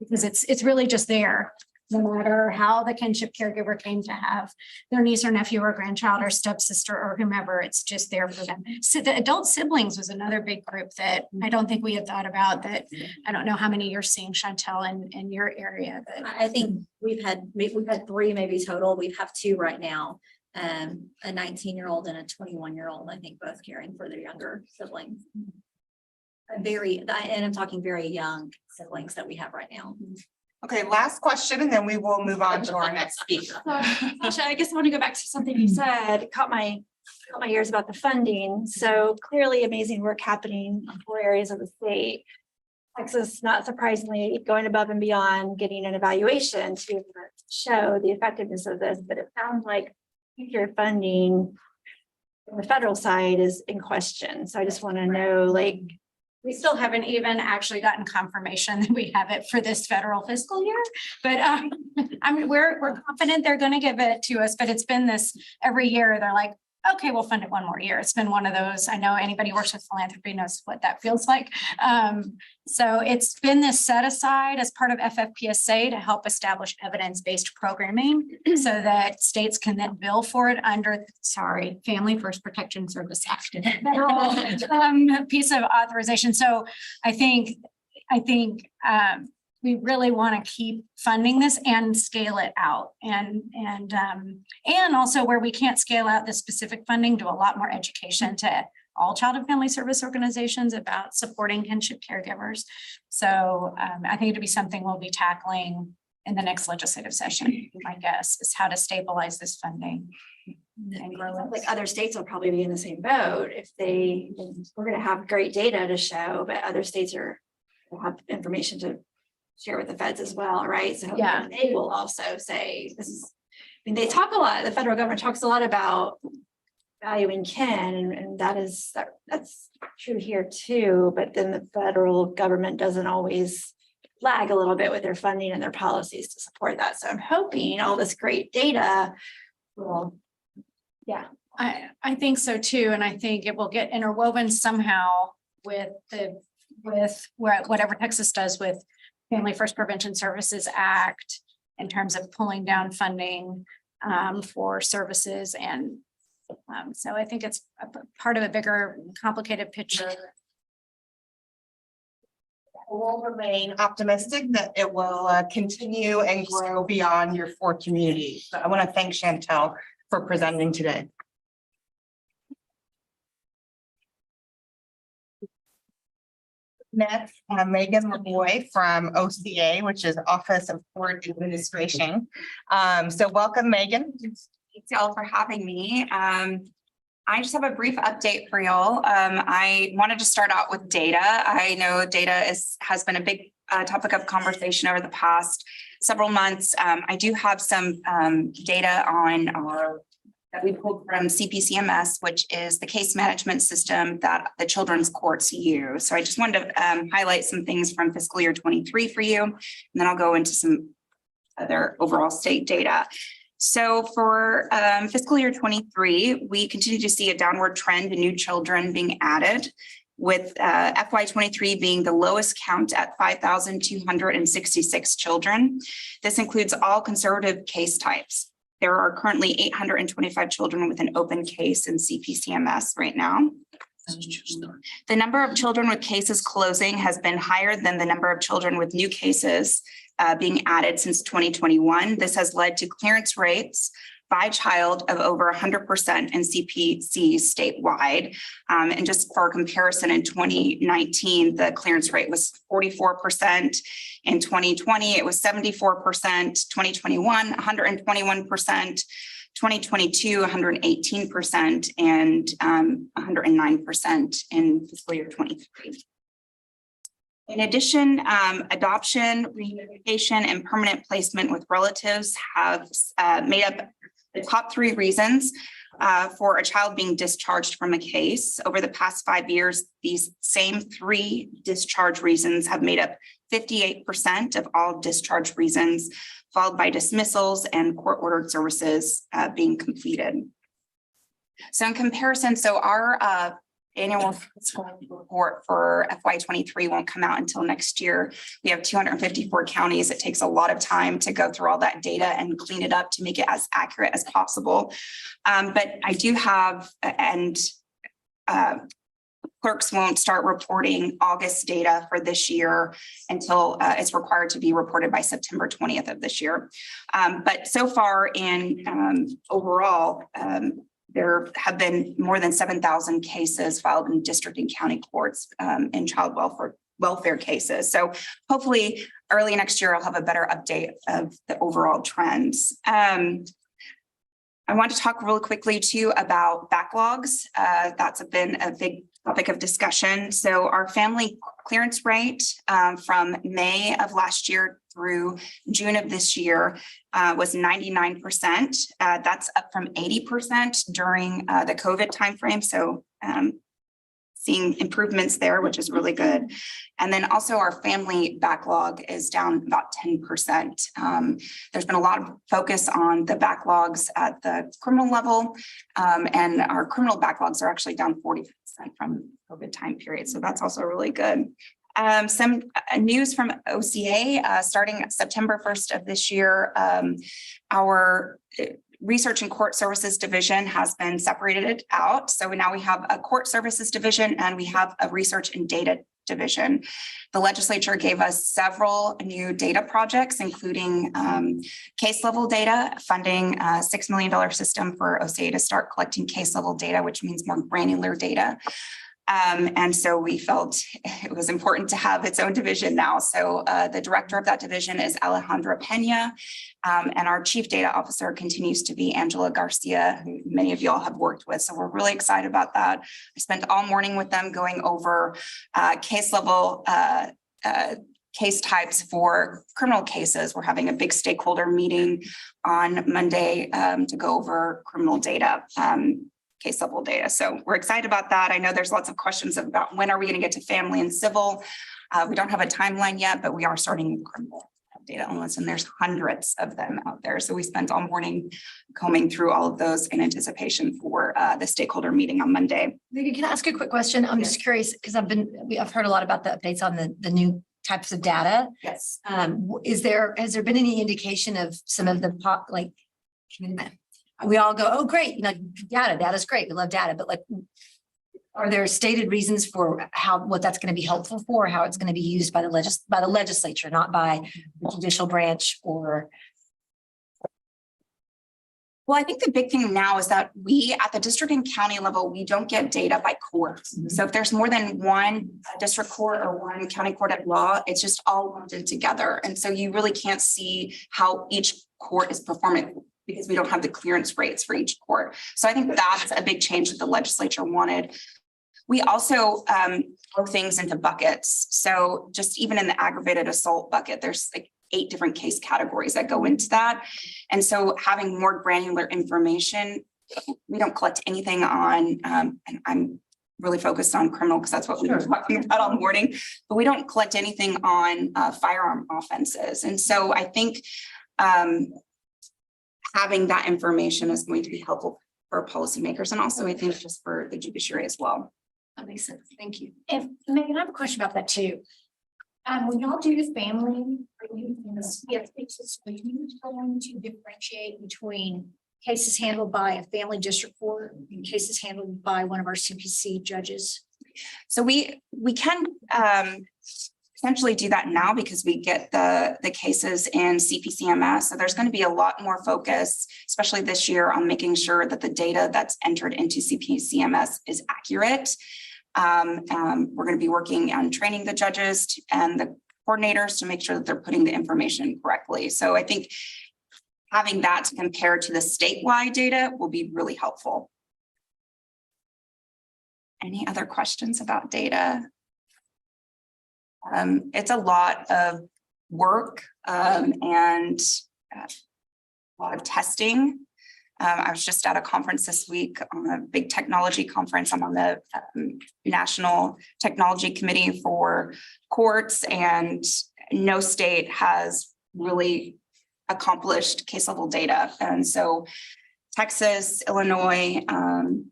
because it's really just there. No matter how the kinship caregiver came to have their niece or nephew or grandchild or stepsister or whomever, it's just there for them. So the adult siblings was another big group that I don't think we had thought about, that I don't know how many you're seeing, Chantel, in your area, but. I think we've had 3 maybe total. We have 2 right now. A 19-year-old and a 21-year-old, I think, both caring for their younger siblings. And I'm talking very young siblings that we have right now. Okay, last question, and then we will move on to our next speaker. Actually, I guess I want to go back to something you said, caught my ears about the funding. So clearly amazing work happening in 4 areas of the state. Texas, not surprisingly, going above and beyond, getting an evaluation to show the effectiveness of this, but it sounds like your funding on the federal side is in question. So I just want to know, like, We still haven't even actually gotten confirmation that we have it for this federal fiscal year, but I mean, we're confident they're going to give it to us, but it's been this every year. They're like, okay, we'll fund it 1 more year. It's been one of those. I know anybody who works with philanthropy knows what that feels like. So it's been this set aside as part of FFPSA to help establish evidence-based programming so that states can then bill for it under, Family First Protection Service Act, federal piece of authorization. So I think we really want to keep funding this and scale it out and also where we can't scale out the specific funding, do a lot more education to all child and family service organizations about supporting kinship caregivers. So I think it'll be something we'll be tackling in the next legislative session. My guess is how to stabilize this funding and grow it. Like other states will probably be in the same boat if we're gonna have great data to show, but other states will have information to share with the feds as well, right? So Yeah. they will also say, they talk a lot, the federal government talks a lot about valuing kin, and that's true here too, but then the federal government doesn't always lag a little bit with their funding and their policies to support that. So I'm hoping all this great data will, I think so too, and I think it will get interwoven somehow with whatever Texas does with Family First Prevention Services Act in terms of pulling down funding for services. And so I think it's a part of a bigger, complicated picture. We'll remain optimistic that it will continue and grow beyond your 4 communities. So I want to thank Chantel for presenting today. Next, Megan LaVoy from OCA, which is Office of Court Administration. So welcome, Megan. Thanks y'all for having me. I just have a brief update for y'all. I wanted to start out with data. I know data has been a big topic of conversation over the past several months. I do have some data on that we pulled from CPCMS, which is the case management system that the children's courts use. So I just wanted to highlight some things from fiscal year 23 for you, and then I'll go into some other overall state data. So for fiscal year 23, we continue to see a downward trend in new children being added, with FY 23 being the lowest count at 5,266 children. This includes all conservative case types. There are currently 825 children with an open case in CPCMS right now. The number of children with cases closing has been higher than the number of children with new cases being added since 2021. This has led to clearance rates by child of over 100% in CPC statewide. And just for comparison, in 2019, the clearance rate was 44%. In 2020, it was 74%, 2021, 121%, 2022, 118%, and 109% in fiscal year 23. In addition, adoption, reunification, and permanent placement with relatives have made up the top 3 reasons for a child being discharged from a case. Over the past 5 years, these same 3 discharge reasons have made up 58% of all discharge reasons, followed by dismissals and court-ordered services being completed. So in comparison, our annual fiscal report for FY 23 won't come out until next year. We have 254 counties. It takes a lot of time to go through all that data and clean it up to make it as accurate as possible. But I do have, clerks won't start reporting August data for this year until it's required to be reported by September 20th of this year. But so far in overall, there have been more than 7,000 cases filed in district and county courts in child welfare cases. So hopefully early next year, I'll have a better update of the overall trends. I want to talk really quickly too about backlogs. That's been a big topic of discussion. So our family clearance rate from May of last year through June of this year was 99%. That's up from 80% during the COVID timeframe. So seeing improvements there, which is really good. And then also our family backlog is down about 10%. There's been a lot of focus on the backlogs at the criminal level, and our criminal backlogs are actually down 40% from COVID time period. So that's also really good. Some news from OCA, starting September 1st of this year, our Research and Court Services Division has been separated out. So now we have a Court Services Division and we have a Research and Data division. The legislature gave us several new data projects, including case level data, funding a $6 million system for OCA to start collecting case level data, which means more granular data. And so we felt it was important to have its own division now. So the director of that division is Alejandra Pena, and our chief data officer continues to be Angela Garcia, who many of y'all have worked with. So we're really excited about that. I spent all morning with them going over case level case types for criminal cases. We're having a big stakeholder meeting on Monday to go over criminal data. Case level data. So we're excited about that. I know there's lots of questions about when are we going to get to family and civil. We don't have a timeline yet, but we are starting criminal data elements, and there's hundreds of them out there. So we spent all morning combing through all of those in anticipation for the stakeholder meeting on Monday. Vicky, can I ask a quick question? I'm just curious because I've heard a lot about the updates on the new types of data. Yes. Has there been any indication of some of the we all go, oh, great, data's great. We love data, but like, are there stated reasons for what that's going to be helpful for, how it's going to be used by the legislature, not by the judicial branch or? Well, I think the big thing now is that we at the district and county level, we don't get data by court. So if there's more than one district court or one county court at law, it's just all lumped in together. And so you really can't see how each court is performing because we don't have the clearance rates for each court. So I think that's a big change that the legislature wanted. We also broke things into buckets. So just even in the aggravated assault bucket, there's like 8 different case categories that go into that. And so having more granular information, we don't collect anything on, and I'm really focused on criminal because that's what we were talking about all morning, but we don't collect anything on firearm offenses. And so I think having that information is going to be helpful for policymakers and also I think just for the judiciary as well. That makes sense. Thank you. If Megan, I have a question about that too. When y'all do the family, are you in the cases, are you going to differentiate between cases handled by a family district court and cases handled by one of our CPC judges? So we can essentially do that now because we get the cases in CPCMS. So there's going to be a lot more focus, especially this year, on making sure that the data that's entered into CPCMS is accurate. We're going to be working on training the judges and the coordinators to make sure that they're putting the information correctly. So I think having that to compare to the statewide data will be really helpful. Any other questions about data? It's a lot of work and a lot of testing. I was just at a conference this week on a big technology conference. I'm on the National Technology Committee for Courts, and no state has really accomplished case level data. And so Texas, Illinois, and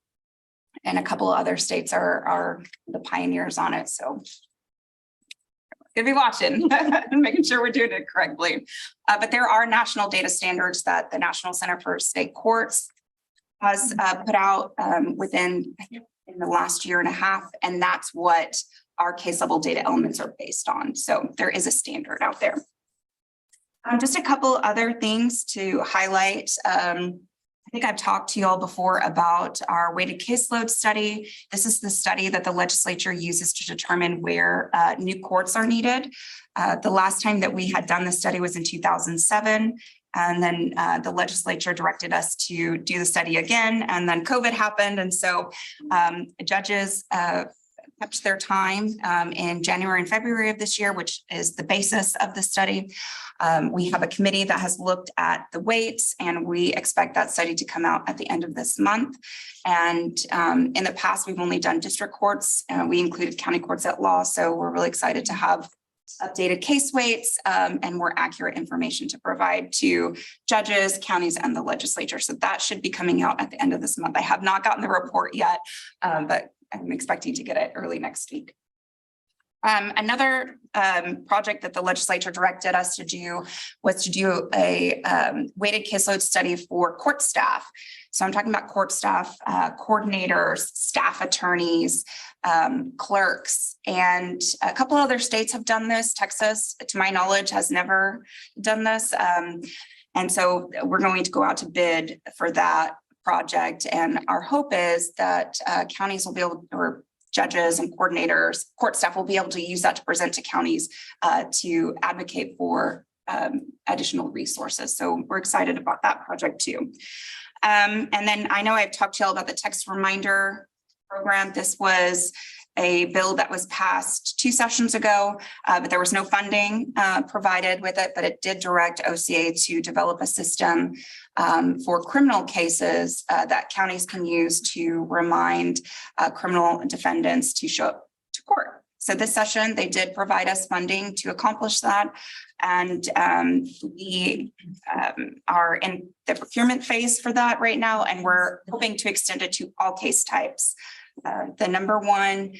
a couple of other states are the pioneers on it. So gonna be watching and making sure we're doing it correctly. But there are national data standards that the National Center for State Courts has put out in the last year and a half, and that's what our case level data elements are based on. So there is a standard out there. Just a couple other things to highlight. I think I've talked to you all before about our weighted caseload study. This is the study that the legislature uses to determine where new courts are needed. The last time that we had done this study was in 2007. And then the legislature directed us to do the study again, and then COVID happened. And so judges kept their time in January and February of this year, which is the basis of the study. We have a committee that has looked at the weights, and we expect that study to come out at the end of this month. And in the past, we've only done district courts. We included county courts at law. So we're really excited to have updated case weights and more accurate information to provide to judges, counties, and the legislature. So that should be coming out at the end of this month. I have not gotten the report yet, but I'm expecting to get it early next week. Another project that the legislature directed us to do was to do a weighted caseload study for court staff. So I'm talking about court staff, coordinators, staff attorneys, clerks, and a couple other states have done this. Texas, to my knowledge, has never done this. And so we're going to go out to bid for that project. And our hope is that counties will be able, or judges and coordinators, court staff will be able to use that to present to counties to advocate for additional resources. So we're excited about that project too. And then I know I've talked to you all about the text reminder program. This was a bill that was passed 2 sessions ago, but there was no funding provided with it, but it did direct OCA to develop a system for criminal cases that counties can use to remind criminal defendants to show up to court. So this session, they did provide us funding to accomplish that. And we are in the procurement phase for that right now, and we're hoping to extend it to all case types. The number one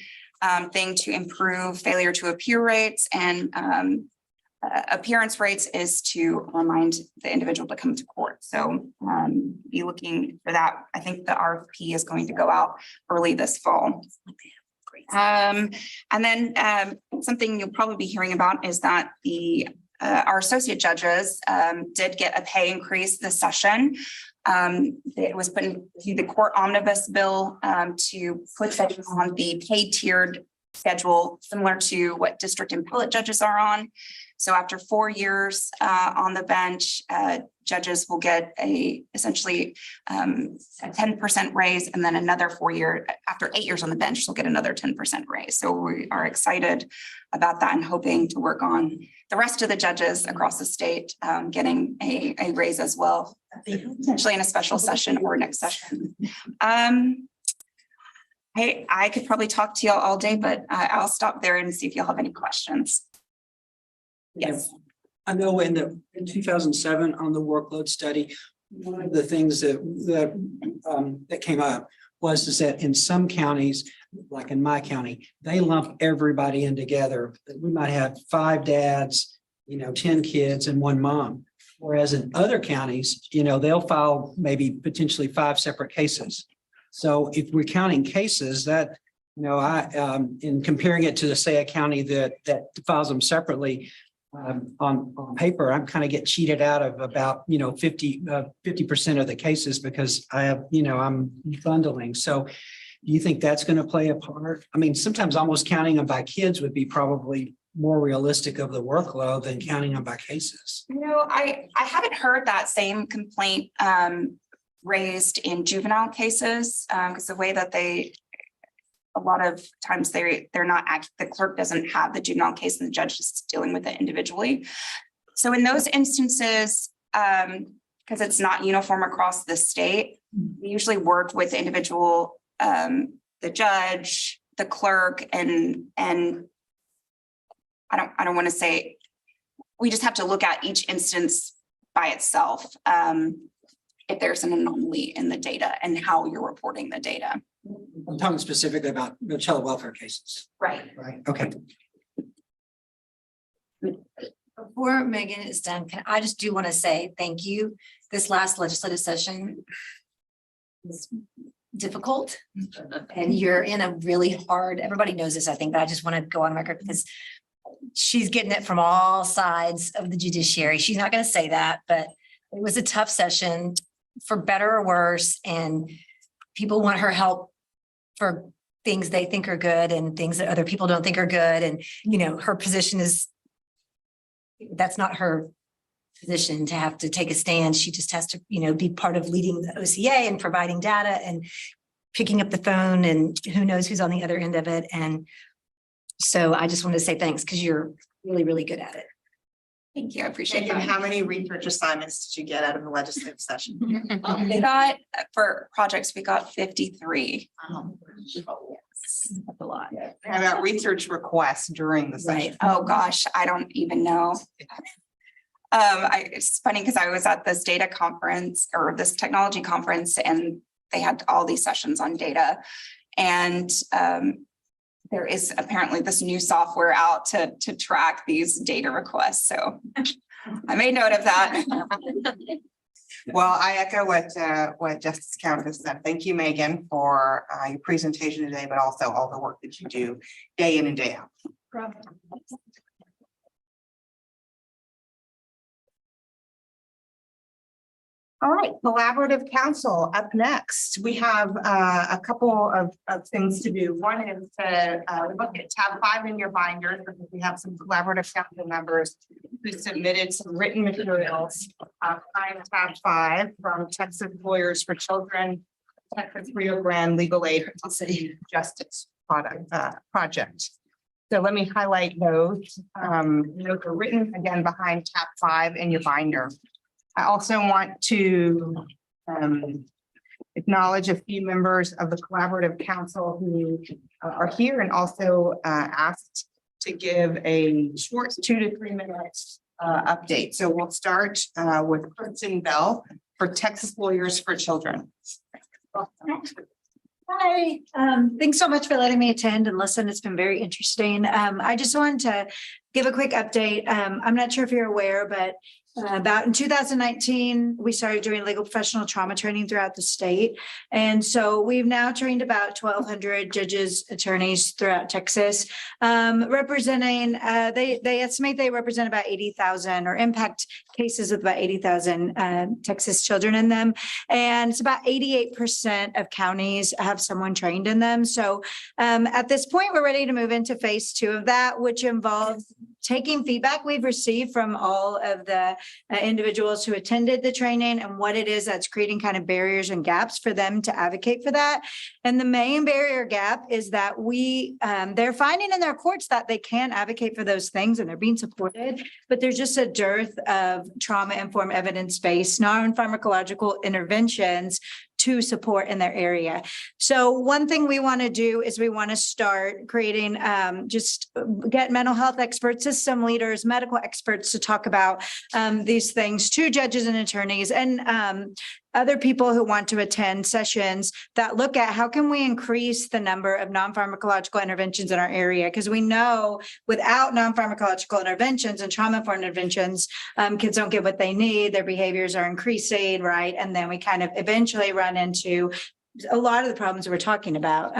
thing to improve failure to appear rates and appearance rates is to remind the individual to come to court. So be looking for that. I think the RFP is going to go out early this fall. And then something you'll probably be hearing about is that our associate judges did get a pay increase this session. It was put into the court omnibus bill to put that on the paid tiered schedule, similar to what district and appellate judges are on. So after 4 years on the bench, judges will get essentially a 10% raise, and then another 4 year, after 8 years on the bench, they'll get another 10% raise. So we are excited about that and hoping to work on the rest of the judges across the state getting a raise as well, potentially in a special session or next session. Hey, I could probably talk to y'all all day, but I'll stop there and see if y'all have any questions. Yes. I know in 2007 on the workload study, one of the things that came up was that in some counties, like in my county, they lump everybody in together. We might have 5 dads, 10 kids and 1 mom. Whereas in other counties, they'll file maybe potentially 5 separate cases. So if we're counting cases that, in comparing it to say a county that files them separately, on paper, I'm kind of get cheated out of about, 50% of the cases because I have, I'm bundling. So do you think that's going to play a part? I mean, sometimes almost counting them by kids would be probably more realistic of the workload than counting them by cases. I haven't heard that same complaint raised in juvenile cases because the way that a lot of times they're not the clerk doesn't have the juvenile case and the judge is dealing with it individually. So in those instances, because it's not uniform across the state, we usually work with the individual, the judge, the clerk, and I don't want to say, we just have to look at each instance by itself. If there's an anomaly in the data and how you're reporting the data. I'm talking specifically about the child welfare cases. Right. Right. Okay. Before Megan is done, I just do want to say thank you. This last legislative session was difficult and you're in a really hard, everybody knows this, I think, but I just want to go on record because she's getting it from all sides of the judiciary. She's not going to say that, but it was a tough session for better or worse. And people want her help for things they think are good and things that other people don't think are good. And, her position that's not her position to have to take a stand. She just has to, be part of leading the OCA and providing data and picking up the phone and who knows who's on the other end of it. And so I just want to say thanks because you're really, really good at it. Thank you. I appreciate And that. how many research assignments did you get out of the legislative session? We got, for projects, we got 53. That's a lot. How about research requests during the session? Oh, gosh, I don't even know. It's funny because I was at this data conference or this technology conference and they had all these sessions on data. And there is apparently this new software out to track these data requests. So I made note of that. Well, I echo what Justice Countess said. Thank you, Megan, for your presentation today, but also all the work that you do day in and day out. All right, Collaborative Council up next. We have a couple of things to do. One is to look at tab 5 in your binders, because we have some Collaborative Council members who submitted some written materials. I'm tab 5 from Texas Lawyers for Children, Texas Rio Grande Legal Aid for City Justice project. So let me highlight those. Those are written again behind tab 5 in your binder. I also want to acknowledge a few members of the Collaborative Council who are here and also asked to give a short 2 to 3 minutes update. So we'll start with Kristen Bell for Texas Lawyers for Children. Hi, thanks so much for letting me attend and listen. It's been very interesting. I just wanted to give a quick update. I'm not sure if you're aware, but about in 2019, we started doing legal professional trauma training throughout the state. And so we've now trained about 1,200 judges, attorneys throughout Texas, representing, they estimate they represent about 80,000 or impact cases with about 80,000 Texas children in them. And it's about 88% of counties have someone trained in them. So at this point, we're ready to move into phase 2 of that, which involves taking feedback we've received from all of the individuals who attended the training and what it is that's creating kind of barriers and gaps for them to advocate for that. And the main barrier gap is that they're finding in their courts that they can advocate for those things and they're being supported, but there's just a dearth of trauma-informed evidence-based non-pharmacological interventions to support in their area. So one thing we want to do is we want to start creating, just get mental health experts, system leaders, medical experts to talk about these things to judges and attorneys and other people who want to attend sessions that look at how can we increase the number of non-pharmacological interventions in our area? Because we know without non-pharmacological interventions and trauma-informed interventions, kids don't get what they need, their behaviors are increasing, right? And then we kind of eventually run into a lot of the problems we're talking about.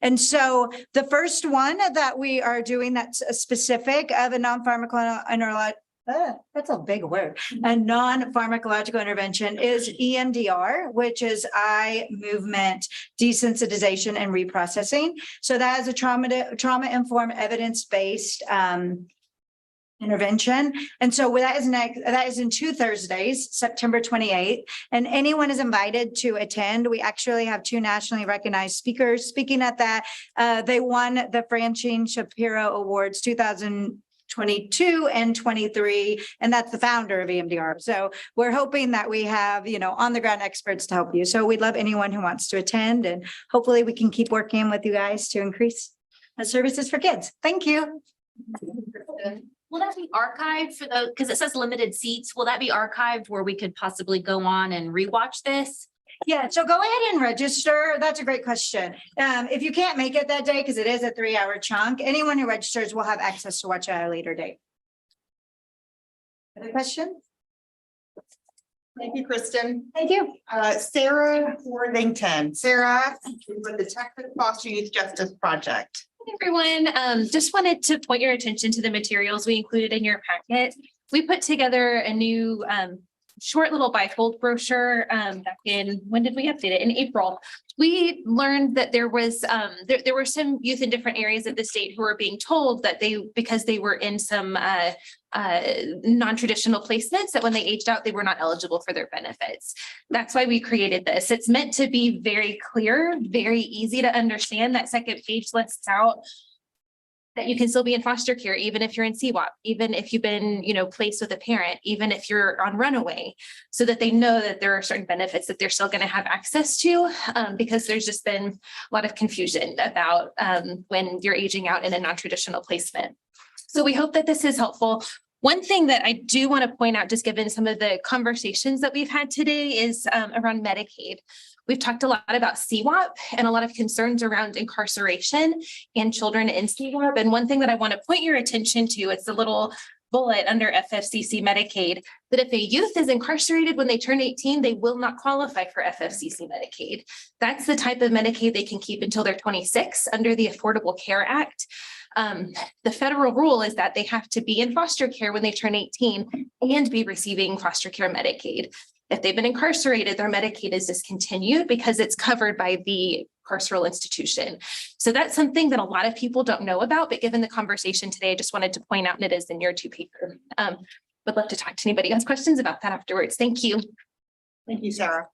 And so the first one that we are doing that's specific of a non-pharmacological that's a big word. A non-pharmacological intervention is EMDR, which is eye movement desensitization and reprocessing. So that is a trauma-informed evidence-based intervention. And so that is in 2 Thursdays, September 28th, and anyone is invited to attend. We actually have 2 nationally recognized speakers speaking at that. They won the Francine Shapiro Awards 2022 and 23, and that's the founder of EMDR. So we're hoping that we have, on the ground experts to help you. So we'd love anyone who wants to attend, and hopefully we can keep working with you guys to increase the services for kids. Thank you. Will that be archived for because it says limited seats, will that be archived where we could possibly go on and rewatch this? Yeah, so go ahead and register. That's a great question. If you can't make it that day, because it is a 3-hour chunk, anyone who registers will have access to watch at a later date. Other questions? Thank you, Kristen. Thank you. Sarah Worthington. Sarah, with the Texas Foster Youth Justice Project. Everyone, just wanted to point your attention to the materials we included in your packet. We put together a new short little bifold brochure back in, when did we update it? In April. We learned that there was there were some youth in different areas of the state who were being told that because they were in some non-traditional placements, that when they aged out, they were not eligible for their benefits. That's why we created this. It's meant to be very clear, very easy to understand. That second page lists out that you can still be in foster care, even if you're in CWAP, even if you've been, placed with a parent, even if you're on runaway, so that they know that there are certain benefits that they're still going to have access to, because there's just been a lot of confusion about when you're aging out in a non-traditional placement. So we hope that this is helpful. One thing that I do want to point out, just given some of the conversations that we've had today, is around Medicaid. We've talked a lot about CWAP and a lot of concerns around incarceration and children in CWAP. And one thing that I want to point your attention to, it's a little bullet under FFCC Medicaid, that if a youth is incarcerated when they turn 18, they will not qualify for FFCC Medicaid. That's the type of Medicaid they can keep until they're 26 under the Affordable Care Act. The federal rule is that they have to be in foster care when they turn 18 and be receiving foster care Medicaid. If they've been incarcerated, their Medicaid is discontinued because it's covered by the carceral institution. So that's something that a lot of people don't know about, but given the conversation today, I just wanted to point out, and it is in your 2-pager. Would love to talk to anybody who has questions about that afterwards. Thank you. Thank you, Sarah.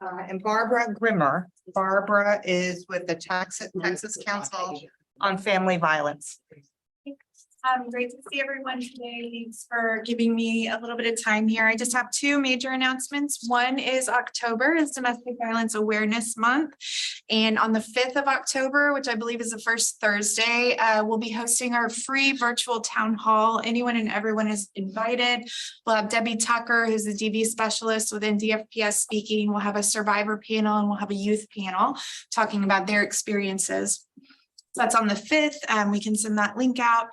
And Barbara Grimmer. Barbara is with the Texas Council on Family Violence. Great to see everyone today. Thanks for giving me a little bit of time here. I just have 2 major announcements. One is October is Domestic Violence Awareness Month. And on the 5th of October, which I believe is the first Thursday, we'll be hosting our free virtual town hall. Anyone and everyone is invited. We'll have Debbie Tucker, who's the DV specialist within DFPS speaking. We'll have a survivor panel and we'll have a youth panel talking about their experiences. That's on the 5th. We can send that link out.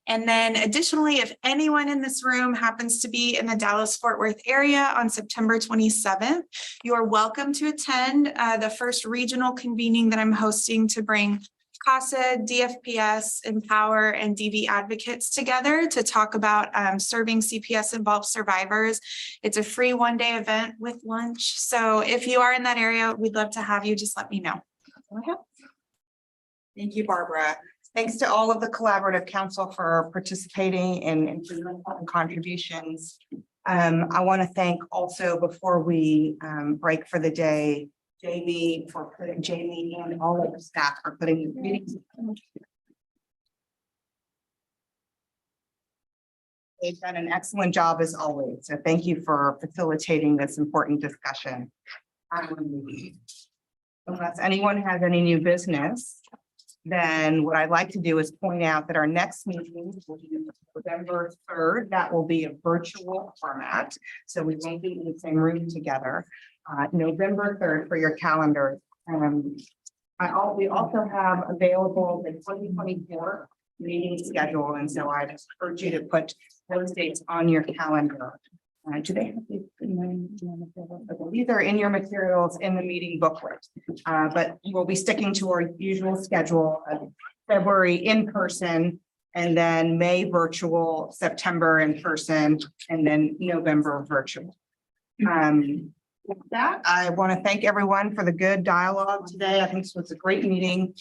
And then additionally, if anyone in this room happens to be in the Dallas-Fort Worth area on September 27th, you are welcome to attend the first regional convening that I'm hosting to bring CASA, DFPS, Empower, and DV advocates together to talk about serving CPS-involved survivors. It's a free one-day event with lunch. So if you are in that area, we'd love to have you. Just let me know. Thank you, Barbara. Thanks to all of the Collaborative Council for participating and contributions. I want to thank also, before we break for the day, Jamie and all of the staff for putting the meetings. They've done an excellent job as always. So thank you for facilitating this important discussion. Unless anyone has any new business, then what I'd like to do is point out that our next meeting will be November 3rd. That will be a virtual format, so we won't be in the same room together. November 3rd for your calendar. We also have available the 2024 meeting schedule, and so I urge you to put those dates on your calendar. Do they have these? These are in your materials in the meeting booklet, but we'll be sticking to our usual schedule of February in person, and then May virtual, September in person, and then November virtual. With that, I want to thank everyone for the good dialogue today. I think this was a great meeting.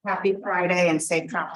Happy Friday and safe travel.